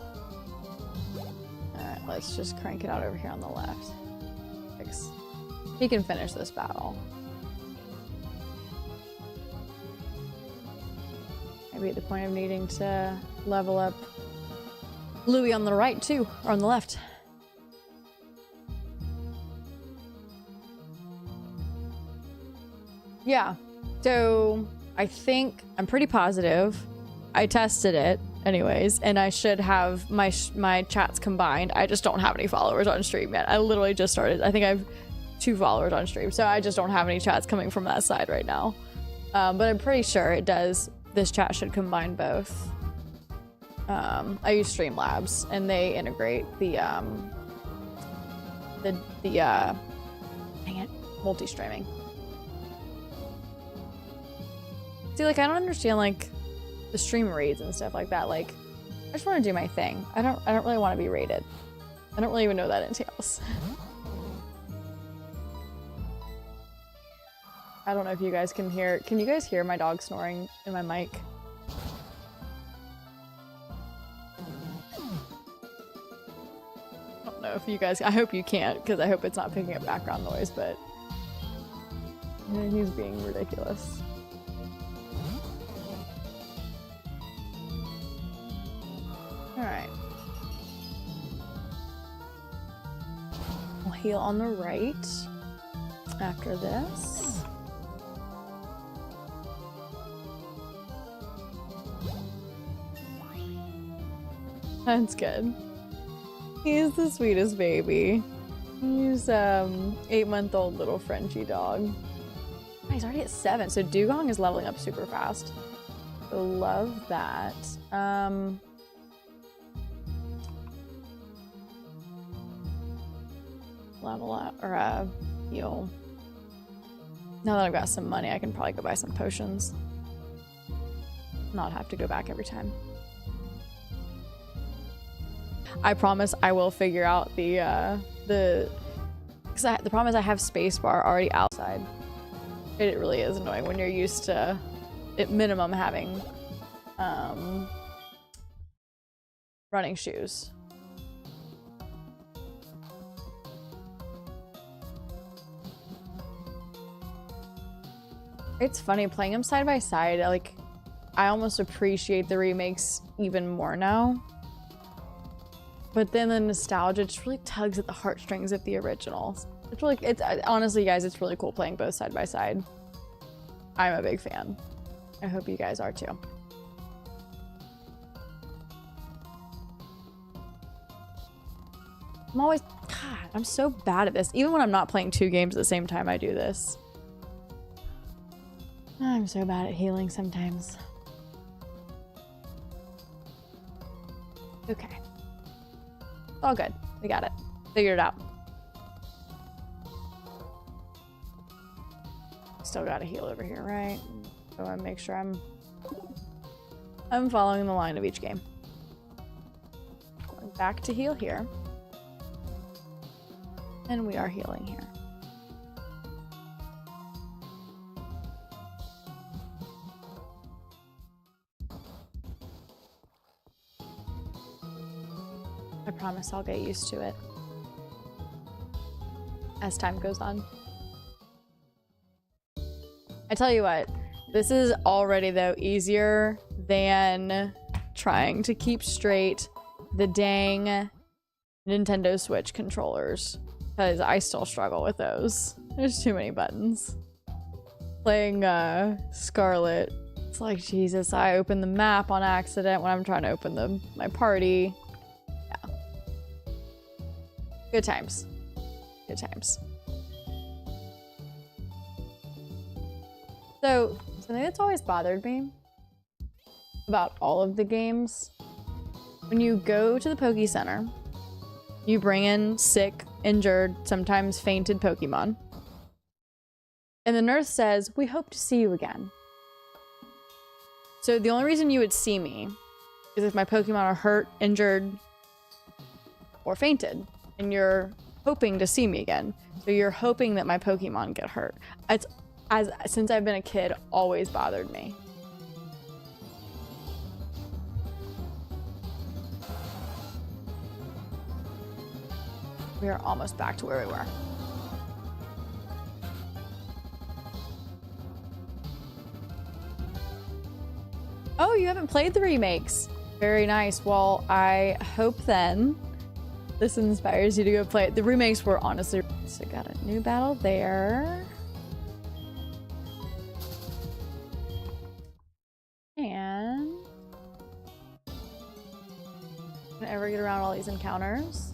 Alright, let's just crank it out over here on the left. He can finish this battle. Maybe at the point of needing to level up Louis on the right too, or on the left. Yeah, so I think, I'm pretty positive, I tested it anyways, and I should have my chats combined. I just don't have any followers on stream yet. I literally just started. I think I have 2 followers on stream, so I just don't have any chats coming from that side right now. But I'm pretty sure it does. This chat should combine both. I use Streamlabs, and they integrate the dang it, multi-streaming. See, like, I don't understand, like, the stream reads and stuff like that. Like, I just want to do my thing. I don't really want to be rated. I don't really even know what that entails. I don't know if you guys can hear. Can you guys hear my dog snoring in my mic? I don't know if you guys. I hope you can't, because I hope it's not picking up background noise, but yeah, he's being ridiculous. Alright. We'll heal on the right after this. That's good. He's the sweetest baby. He's 8-month-old little Frenchie dog. Oh, he's already at 7, so Dugong is leveling up super fast. So love that. Level up, or heal. Now that I've got some money, I can probably go buy some potions. Not have to go back every time. I promise I will figure out the problem is I have spacebar already outside. It really is annoying when you're used to, at minimum, having running shoes. It's funny playing them side by side. Like, I almost appreciate the remakes even more now. But then the nostalgia just really tugs at the heartstrings of the originals. It's really, honestly, guys, it's really cool playing both side by side. I'm a big fan. I hope you guys are too. God, I'm so bad at this. Even when I'm not playing 2 games at the same time, I do this. I'm so bad at healing sometimes. Okay. All good. We got it. Figured it out. still gotta heal over here, right? So I make sure I'm following the line of each game. Going back to heal here. And we are healing here. I promise I'll get used to it as time goes on. I tell you what, this is already though easier than trying to keep straight the dang Nintendo Switch controllers, because I still struggle with those. There's too many buttons. Playing Scarlet, it's like, Jesus, I open the map on accident when I'm trying to open my party. Yeah. Good times. Good times. So, something that's always bothered me about all of the games, when you go to the Poke Center, you bring in sick, injured, sometimes fainted Pokemon, and the nurse says, "We hope to see you again." So the only reason you would see me is if my Pokemon are hurt, injured, or fainted, and you're hoping to see me again. So you're hoping that my Pokemon get hurt. It's, since I've been a kid, always bothered me. We are almost back to where we were. Oh, you haven't played the remakes. Very nice. Well, I hope then this inspires you to go play it. The remakes were honestly... So got a new battle there. And... Can I ever get around all these encounters?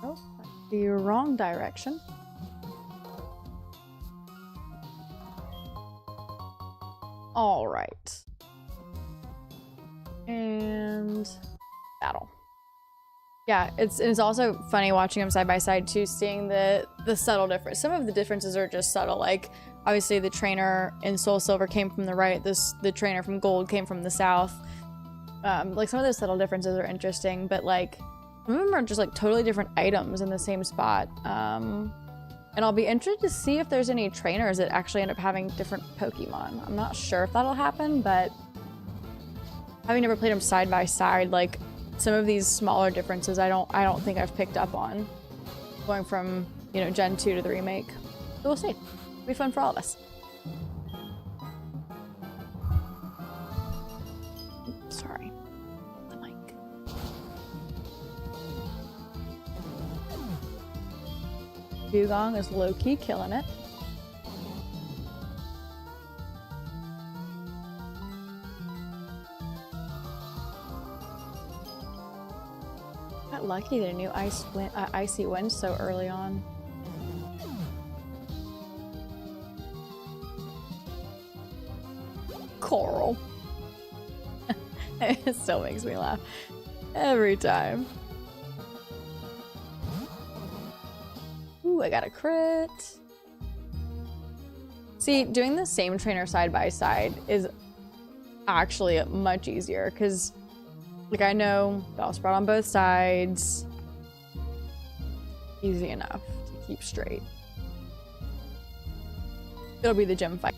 Oh, that's the wrong direction. All right. And battle. Yeah, it's also funny watching them side by side too, seeing the subtle difference. Some of the differences are just subtle, like obviously the trainer in Soul Silver came from the right, the trainer from Gold came from the south. Like some of those subtle differences are interesting, but like some of them are just like totally different items in the same spot. And I'll be interested to see if there's any trainers that actually end up having different Pokemon. I'm not sure if that'll happen, but having never played them side by side, like some of these smaller differences I don't think I've picked up on going from, you know, Gen 2 to the remake. So we'll see. It'll be fun for all of us. Sorry. The mic. Dugong is low-key killing it. Got lucky that a new icy wind so early on. Coral. It still makes me laugh every time. Ooh, I got a crit. See, doing the same trainer side by side is actually much easier because, like, I know Bellsprout on both sides. Easy enough to keep straight. It'll be the gym fight.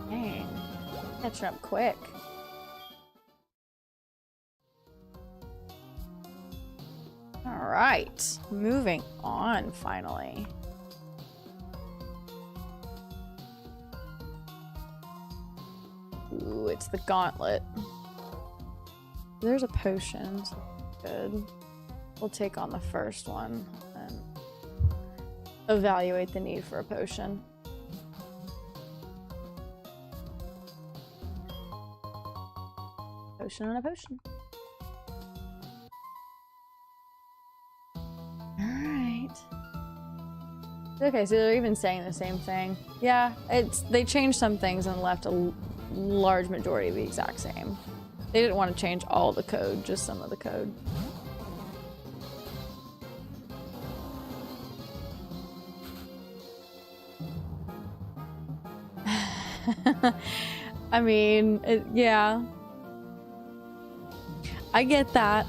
Dang, catching up quick. All right, moving on finally. Ooh, it's the gauntlet. There's a potion, so good. We'll take on the first one and evaluate the need for a potion. potion and a potion. Alright. Okay, so they're even saying the same thing. Yeah, they changed some things and left a large majority of the exact same. They didn't want to change all the code, just some of the code. I mean, yeah. I get that.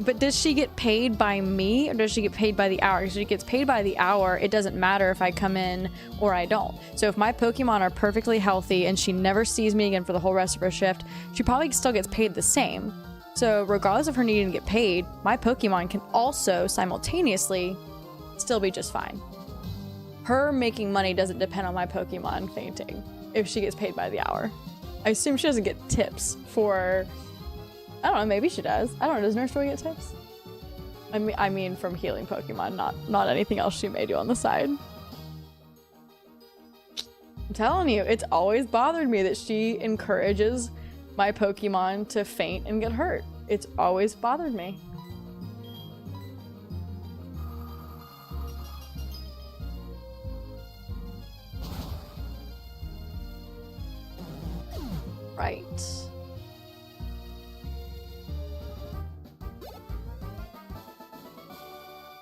But does she get paid by me or does she get paid by the hour? If she gets paid by the hour, it doesn't matter if I come in or I don't. So if my Pokemon are perfectly healthy and she never sees me again for the whole rest of her shift, she probably still gets paid the same. So regardless of her needing to get paid, my Pokemon can also simultaneously still be just fine. Her making money doesn't depend on my Pokemon fainting if she gets paid by the hour. I assume she doesn't get tips for... I don't know, maybe she does. I don't know, does Nurse Joy get tips? I mean from healing Pokemon, not anything else she may do on the side. I'm telling you, it's always bothered me that she encourages my Pokemon to faint and get hurt. It's always bothered me. Right.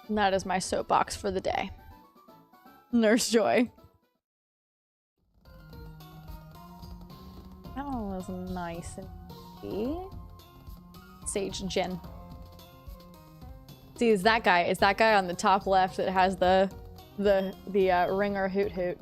And that is my soapbox for the day. Nurse Joy. That one was nice and easy. Sage Jin. See, it's that guy. It's that guy on the top left that has the ringer hoot hoot.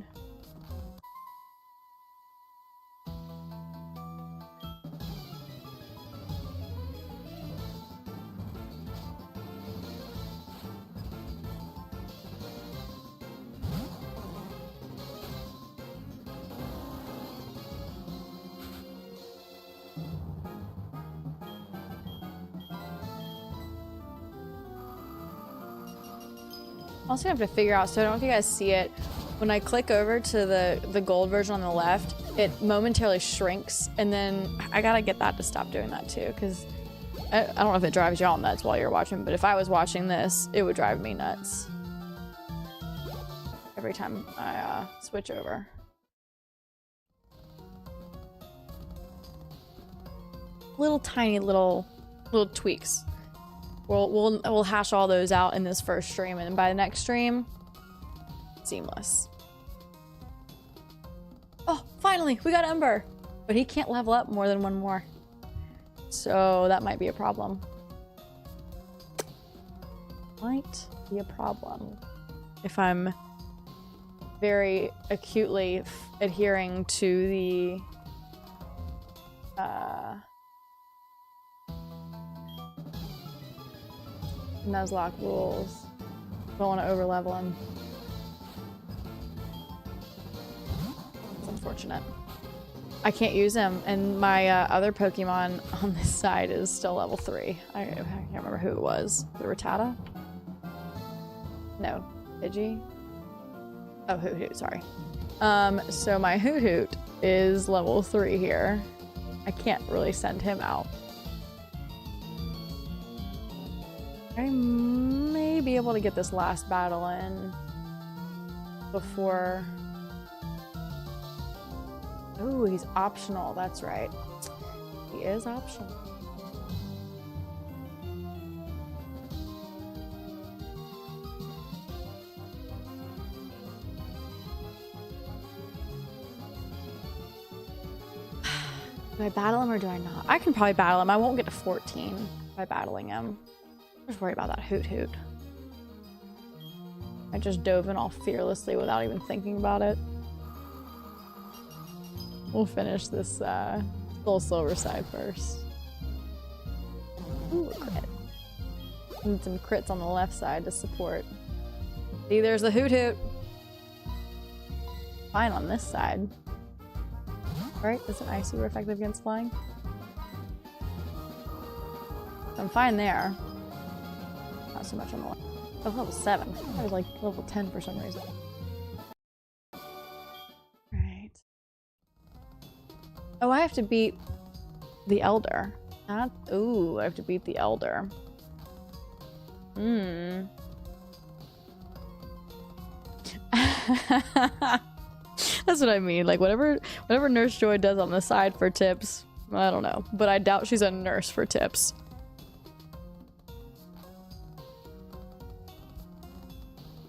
Also have to figure out, so I don't know if you guys see it, when I click over to the gold version on the left, it momentarily shrinks, and then I gotta get that to stop doing that too, because I don't know if it drives y'all nuts while you're watching, but if I was watching this, it would drive me nuts every time I switch over. Little tiny little tweaks. We'll hash all those out in this first stream, and by the next stream, seamless. Oh, finally, we got Ember! But he can't level up more than one more. So that might be a problem. Might be a problem. If I'm very acutely adhering to the Nuzlocke rules. Don't want to overlevel him. It's unfortunate. I can't use him, and my other Pokemon on this side is still level 3. I can't remember who it was. The Rattata? No. Pidgey? Oh, Hoot Hoot, sorry. So my Hoot Hoot is level 3 here. I can't really send him out. I may be able to get this last battle in before... Oh, he's optional, that's right. He is optional. Do I battle him or do I not? I can probably battle him. I won't get to 14 by battling him. Just worry about that Hoot Hoot. I just dove in all fearlessly without even thinking about it. We'll finish this Soul Silver side first. Ooh, a crit. Need some crits on the left side to support. See, there's the Hoot Hoot. Fine on this side. Right? Isn't Ice super effective against flying? I'm fine there. Not so much on the left. Oh, level 7. I was like level 10 for some reason. Right. Oh, I have to beat The Elder. Not, ooh, I have to beat the Elder. Hmm. That's what I mean. Like whatever Nurse Joy does on the side for tips, I don't know. But I doubt she's a nurse for tips.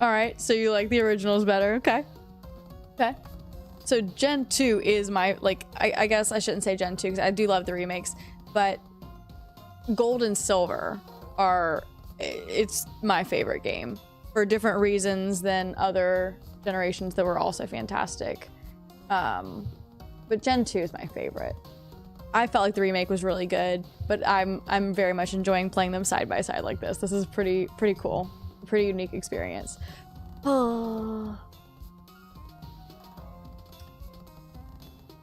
Alright, so you like the originals better. Okay. Okay. So Gen 2 is my, like, I guess I shouldn't say Gen 2 because I do love the remakes, but Gold and Silver are, it's my favorite game for different reasons than other generations that were also fantastic. But Gen 2 is my favorite. I felt like the remake was really good, but I'm very much enjoying playing them side by side like this. This is pretty cool. A pretty unique experience. Oh.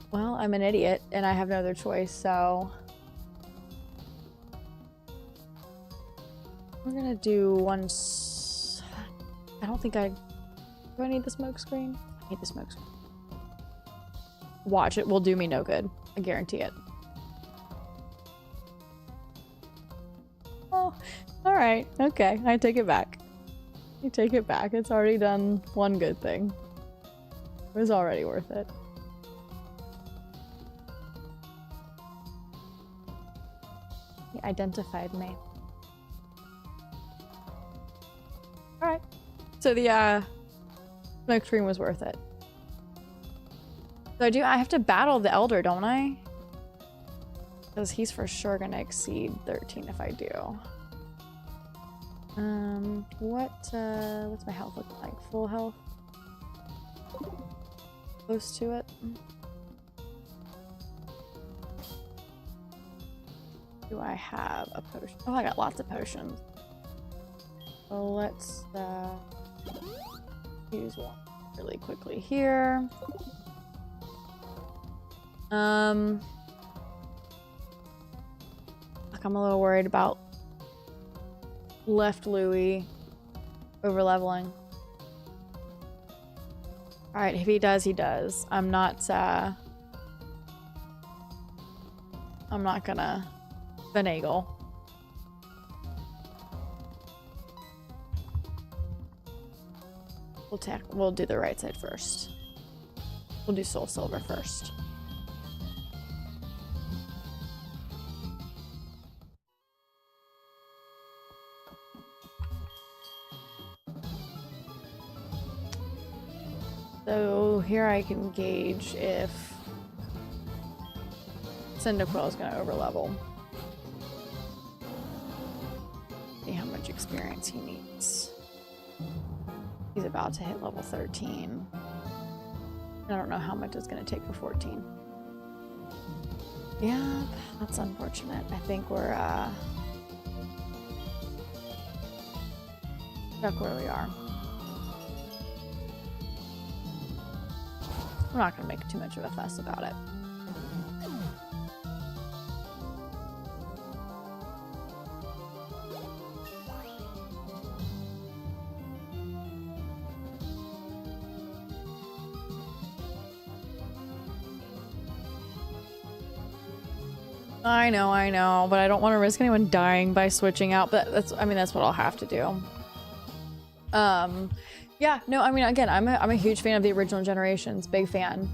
Well, I'm an idiot and I have no other choice, so we're gonna do one. I don't think I... Do I need the smoke screen? I need the smoke screen. Watch, it will do me no good. I guarantee it. Oh, alright. Okay, I take it back. I take it back. It's already done one good thing. It was already worth it. He identified me. Alright. So the smoke screen was worth it. So I have to battle the Elder, don't I? Because he's for sure gonna exceed 13 if I do. What's my health look like? Full health? Close to it? Do I have a potion? Oh, I got lots of potions. So let's use one really quickly here. Like I'm a little worried about left Louis over leveling. Alright, if he does, he does. I'm not gonna finagle. We'll do the right side first. We'll do Soul Silver first. So here I can gauge if Cyndaquil is going to overlevel. See how much experience he needs. He's about to hit level 13. I don't know how much it's going to take for 14. Yeah, that's unfortunate. I think we're stuck where we are. I'm not going to make too much of a fuss about it. I know, but I don't want to risk anyone dying by switching out, but that's what I'll have to do. Yeah, no, I mean, again, I'm a huge fan of the original generations, big fan.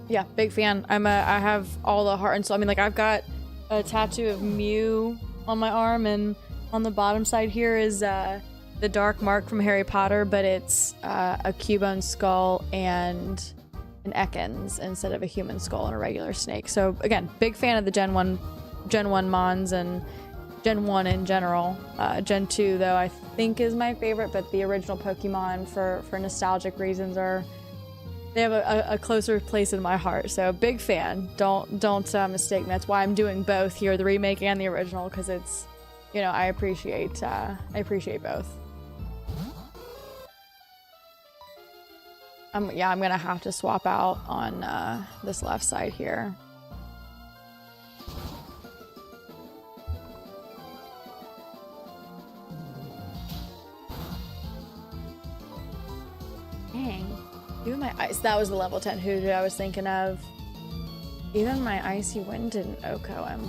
Yeah, big fan. I have all the heart and soul. I mean, like, I've got a tattoo of Mew on my arm, and on the bottom side here is the dark mark from Harry Potter, but it's a Cubone skull and an Ekans instead of a human skull and a regular snake. So again, big fan of the Gen 1 Mons and Gen 1 in general. Gen 2 though I think is my favorite, but the original Pokemon for nostalgic reasons they have a closer place in my heart. So big fan. Don't mistake me. That's why I'm doing both here, the remake and the original, because it's, you know, I appreciate both. Yeah, I'm gonna have to swap out on this left side here. Dang. Even my ice, that was the level 10 Hoodoo I was thinking of. Even my Icy Wind didn't OHKO him.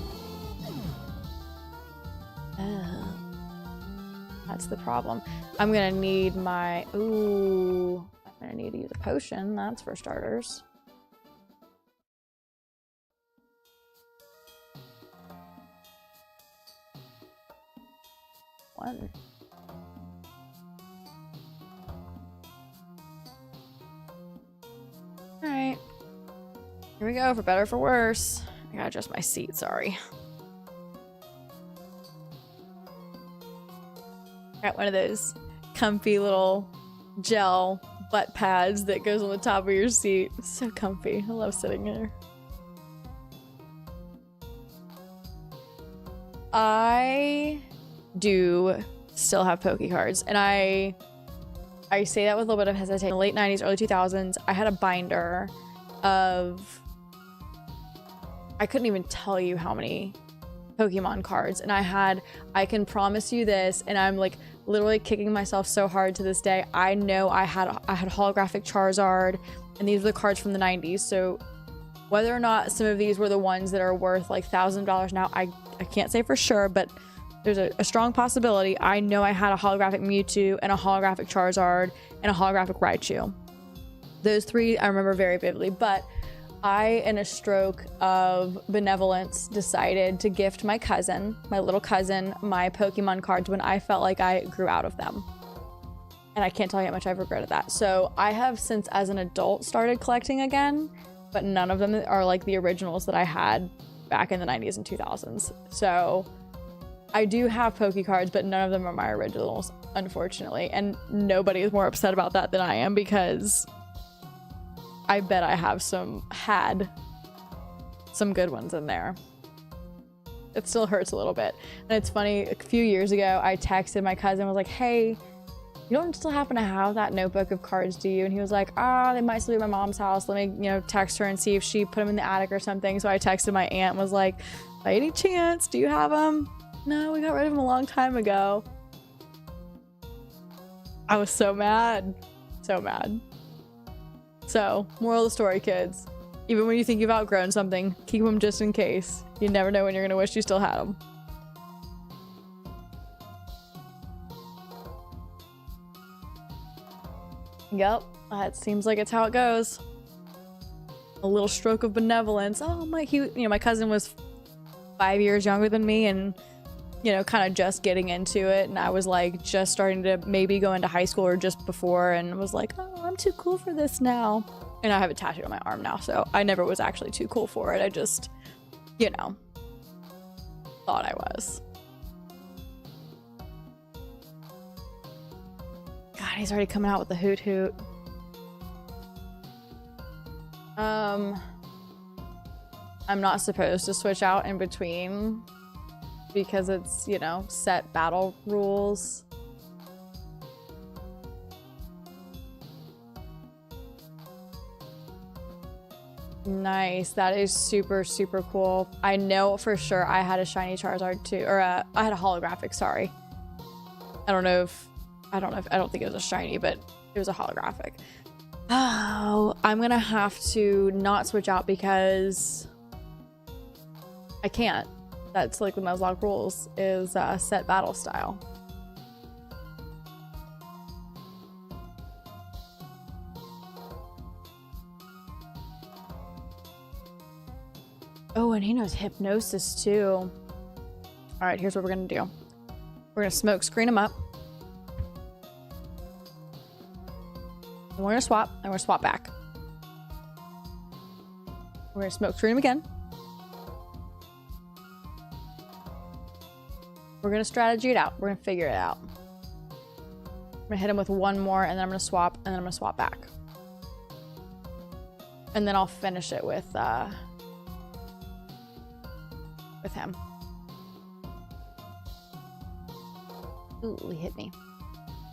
Oh. That's the problem. I'm gonna need my, ooh, I'm gonna need to use a potion, that's for starters. One. Alright. Here we go, for better or for worse. I gotta adjust my seat, sorry. Got one of those comfy little gel butt pads that goes on the top of your seat. It's so comfy. I love sitting there. I do still have Poke cards, and I say that with a little bit of hesitation. In the late 90s, early 2000s, I had a binder of, I couldn't even tell you how many Pokemon cards, and I can promise you this, and I'm like literally kicking myself so hard to this day. I know I had holographic Charizard, and these were the cards from the 90s, so whether or not some of these were the ones that are worth like $1,000 now, I can't say for sure, but there's a strong possibility. I know I had a holographic Mewtwo and a holographic Charizard and a holographic Raichu. Those three I remember very vividly, but I, in a stroke of benevolence, decided to gift my cousin, my little cousin, my Pokemon cards when I felt like I grew out of them. And I can't tell you how much I've regretted that. So I have since, as an adult, started collecting again, but none of them are like the originals that I had back in the 90s and 2000s. So I do have Poke cards, but none of them are my originals, unfortunately. And nobody is more upset about that than I am, because I bet I have had some good ones in there. It still hurts a little bit. And it's funny, a few years ago, I texted my cousin, was like, hey, you don't still happen to have that notebook of cards, do you? And he was like, they might still be at my mom's house. Let me, text her and see if she put them in the attic or something. So I texted my aunt and was like, by any chance, do you have them? No, we got rid of them a long time ago. I was so mad. So mad. So, moral of the story, kids. Even when you think you've outgrown something, keep them just in case. You never know when you're gonna wish you still had them. Yep, that seems like it's how it goes. A little stroke of benevolence. Oh, my cousin was 5 years younger than me, and kind of just getting into it, and I was like just starting to maybe go into high school or just before, and was like, oh, I'm too cool for this now. And I have it tattooed on my arm now, so I never was actually too cool for it. I just, thought I was. God, he's already coming out with the hoot hoot. I'm not supposed to switch out in between because it's, set battle rules. Nice. That is super, super cool. I know for sure I had a shiny Charizard too, or I had a holographic, sorry. I don't think it was a shiny, but it was a holographic. Oh, I'm gonna have to not switch out because I can't. That's like the Nuzlocke rules, is set battle style. Oh, and he knows hypnosis too. All right, here's what we're gonna do. We're gonna smoke screen him up. And we're gonna swap, and we're gonna swap back. We're gonna smoke screen him again. We're gonna strategy it out. We're gonna figure it out. I'm gonna hit him with one more, and then I'm gonna swap, and then I'm gonna swap back. And then I'll finish it with him. Ooh, he hit me.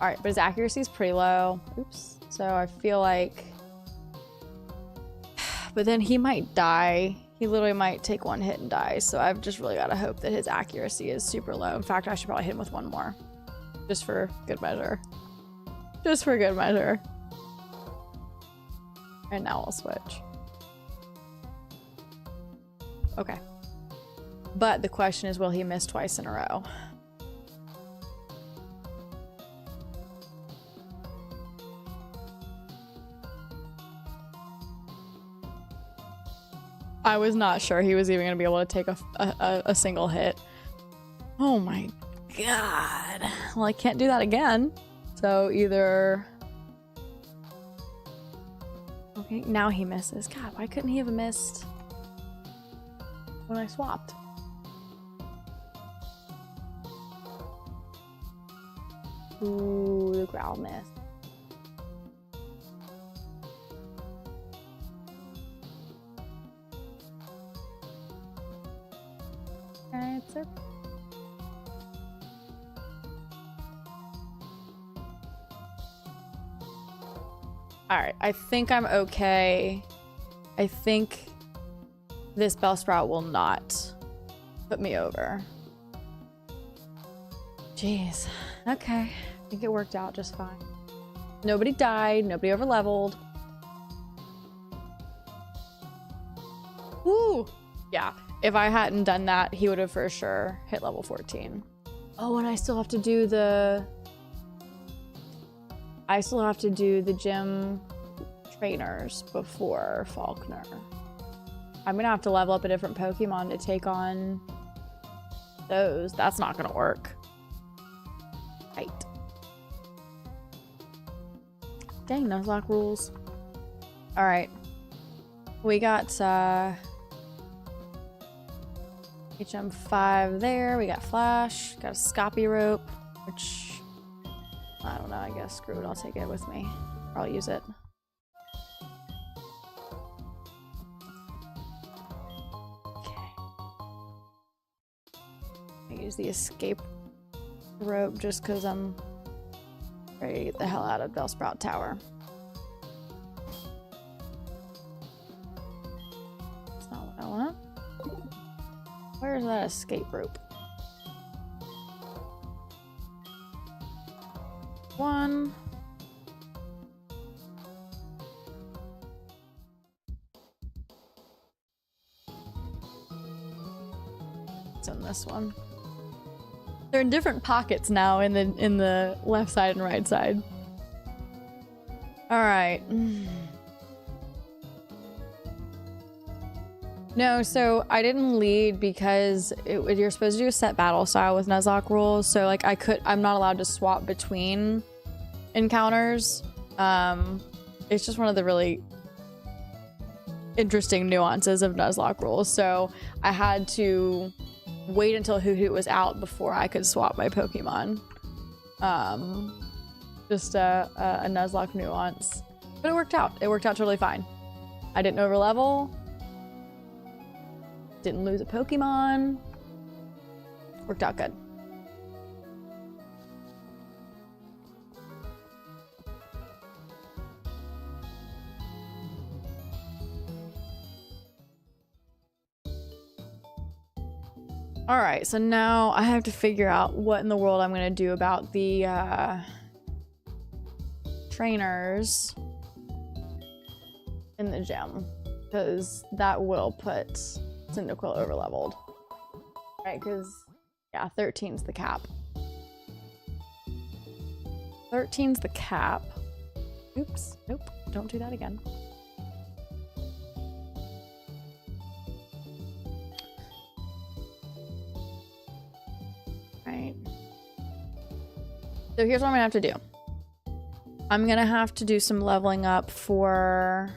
All right, but his accuracy is pretty low. Oops. So I feel like, but then he might die. He literally might take one hit and die. So I've just really got to hope that his accuracy is super low. In fact, I should probably hit him with one more, just for good measure. Just for good measure. And now I'll switch. Okay. But the question is, will he miss twice in a row? I was not sure he was even going to be able to take a single hit. Oh my god. Well, I can't do that again. So either... Okay, now he misses. God, why couldn't he have missed when I swapped? Ooh, the growl miss. It's okay. Alright, I think I'm okay. I think this Bellsprout will not put me over. Jeez. Okay. I think it worked out just fine. Nobody died. Nobody over leveled. Woo! Yeah. If I hadn't done that, he would have for sure hit level 14. Oh, and I still have to do the... gym trainers before Faulkner. I'm gonna have to level up a different Pokemon to take on those. That's not gonna work. Right. Dang, Nuzlocke rules. Alright. We got HM5 there. We got Flash. Got a Scoppy Rope, which I don't know. I guess screw it. I'll take it with me. Or I'll use it. Okay. I use the escape rope just because I'm ready to get the hell out of Bellsprout Tower. That's not what I want. Where's that escape rope? One. It's in this one. They're in different pockets now in the left side and right side. All right. No, so I didn't lead because you're supposed to do a set battle style with Nuzlocke rules. So like I'm not allowed to swap between encounters. It's just one of the really interesting nuances of Nuzlocke rules. So I had to wait until Hoot was out before I could swap my Pokemon. Just a Nuzlocke nuance. But it worked out. It worked out totally fine. I didn't overlevel. Didn't lose a Pokemon. Worked out good. All right, so now I have to figure out what in the world I'm gonna do about the trainers in the gym, because that will put Cyndaquil over leveled. Right, because yeah, 13's the cap. 13's the cap. Oops, nope, don't do that again. Right. So here's what I'm gonna have to do. I'm gonna have to do some leveling up for...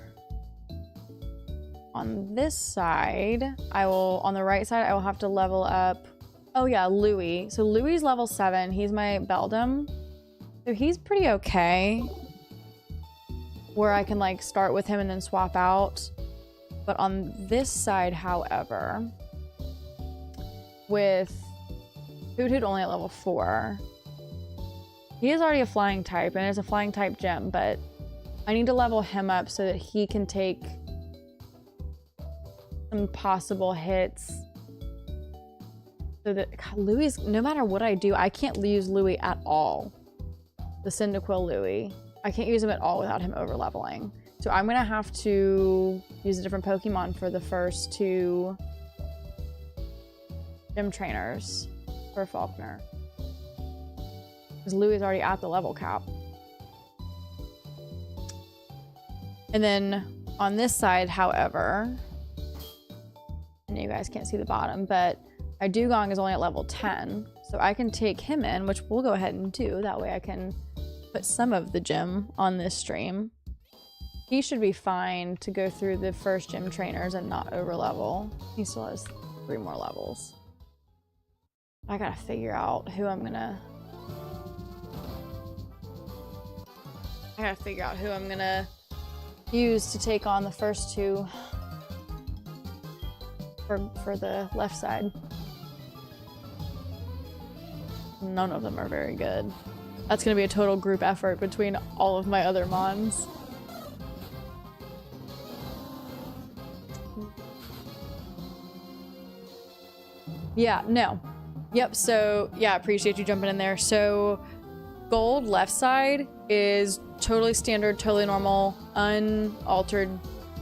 On this side, on the right side, I will have to level up... Oh yeah, Louis. So Louis level 7. He's my Beldum. So he's pretty okay. Where I can like start with him and then swap out. But on this side, however, with Hoot only at level 4, he is already a flying type, and it's a flying type gym, but I need to level him up so that he can take some possible hits. So that God, Louis, no matter what I do, I can't use Louis at all. The Cyndaquil Louis. I can't use him at all without him over leveling. So I'm gonna have to use a different Pokemon for the first 2 gym trainers for Faulkner. Because Louis is already at the level cap. And then on this side, however, I know you guys can't see the bottom, but my Dugong is only at level 10. So I can take him in, which we'll go ahead and do. That way I can put some of the gym on this stream. He should be fine to go through the first gym trainers and not over level. He still has 3 more levels. I gotta figure out who I'm gonna... use to take on the first 2 for the left side. None of them are very good. That's gonna be a total group effort between all of my other mons. Yeah, no. Yep, so yeah, appreciate you jumping in there. So gold left side is totally standard, totally normal, unaltered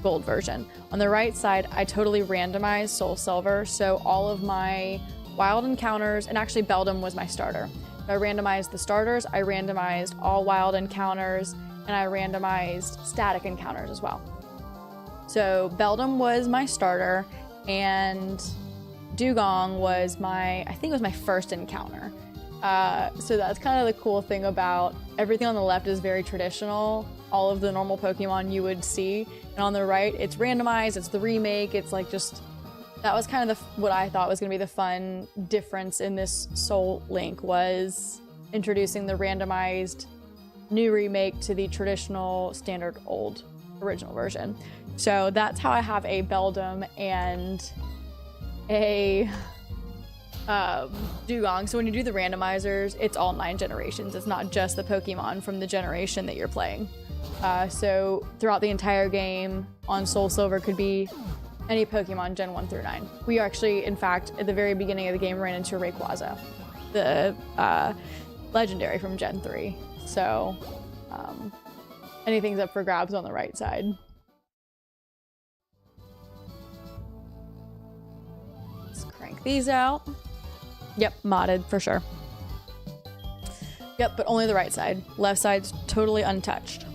gold version. On the right side, I totally randomized Soul Silver. So all of my wild encounters, and actually Beldum was my starter. So I randomized the starters, I randomized all wild encounters, and I randomized static encounters as well. So Beldum was my starter, and Dugong was my, I think it was my first encounter. So that's kind of the cool thing about everything on the left is very traditional. All of the normal Pokemon you would see. And on the right, it's randomized, it's the remake, it's like just, that was kind of what I thought was gonna be the fun difference in this Soul Link, was introducing the randomized new remake to the traditional standard old original version. So that's how I have a Beldum and a Dugong. So when you do the randomizers, it's all 9 generations. It's not just the Pokemon from the generation that you're playing. So throughout the entire game on Soul Silver could be any Pokemon Gen 1 through 9. We actually, in fact, at the very beginning of the game ran into Rayquaza, the legendary from Gen 3. So anything's up for grabs on the right side. Let's crank these out. Yep, modded for sure. Yep, but only the right side. Left side's totally untouched.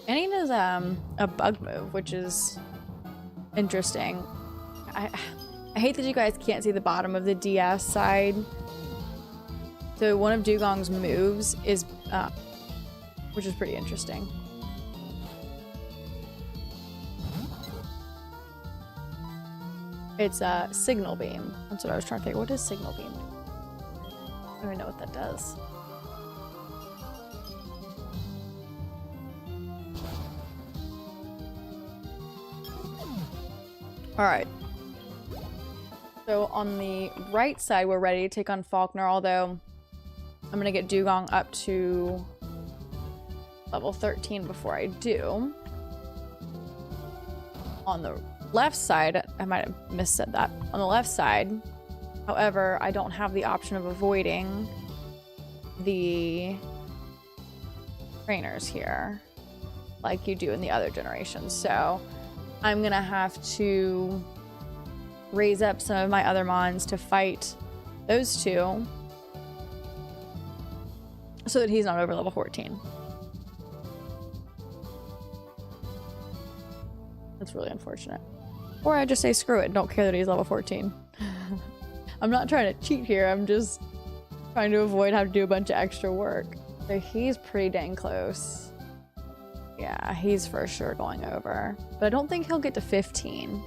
Annie does a bug move, which is interesting. I hate that you guys can't see the bottom of the DS side. So one of Dugong's moves is, which is pretty interesting. It's a Signal Beam. That's what I was trying to figure. What does Signal Beam do? I don't even know what that does. All right. So on the right side, we're ready to take on Faulkner, although I'm gonna get Dugong up to level 13 before I do. On the left side, I might have missaid that. On the left side, however, I don't have the option of avoiding the trainers here like you do in the other generations. So I'm gonna have to raise up some of my other mons to fight those 2 so that he's not over level 14. That's really unfortunate. Or I just say screw it, don't care that he's level 14. I'm not trying to cheat here, I'm just trying to avoid having to do a bunch of extra work. So he's pretty dang close. Yeah, he's for sure going over. But I don't think he'll get to 15.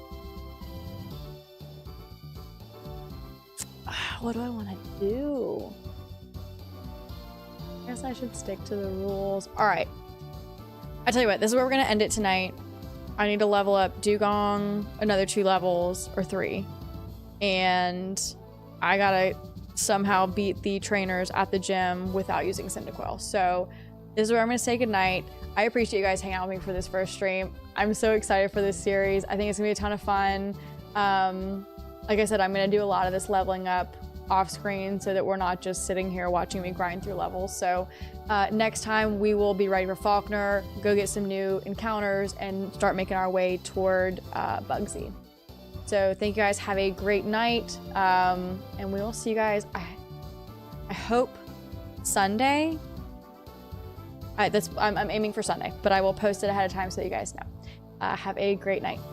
What do I want to do? I guess I should stick to the rules. All right. I tell you what, this is where we're going to end it tonight. I need to level up Dugong another 2 levels or 3. And I got to somehow beat the trainers at the gym without using Cyndaquil. So this is where I'm going to say goodnight. I appreciate you guys hanging out with me for this first stream. I'm so excited for this series. I think it's going to be a ton of fun. Like I said, I'm gonna do a lot of this leveling up off screen so that we're not just sitting here watching me grind through levels. So next time we will be ready for Faulkner, go get some new encounters, and start making our way toward Bugsy. So thank you guys, have a great night, and we will see you guys, I hope Sunday. I'm aiming for Sunday, but I will post it ahead of time so you guys know. Have a great night.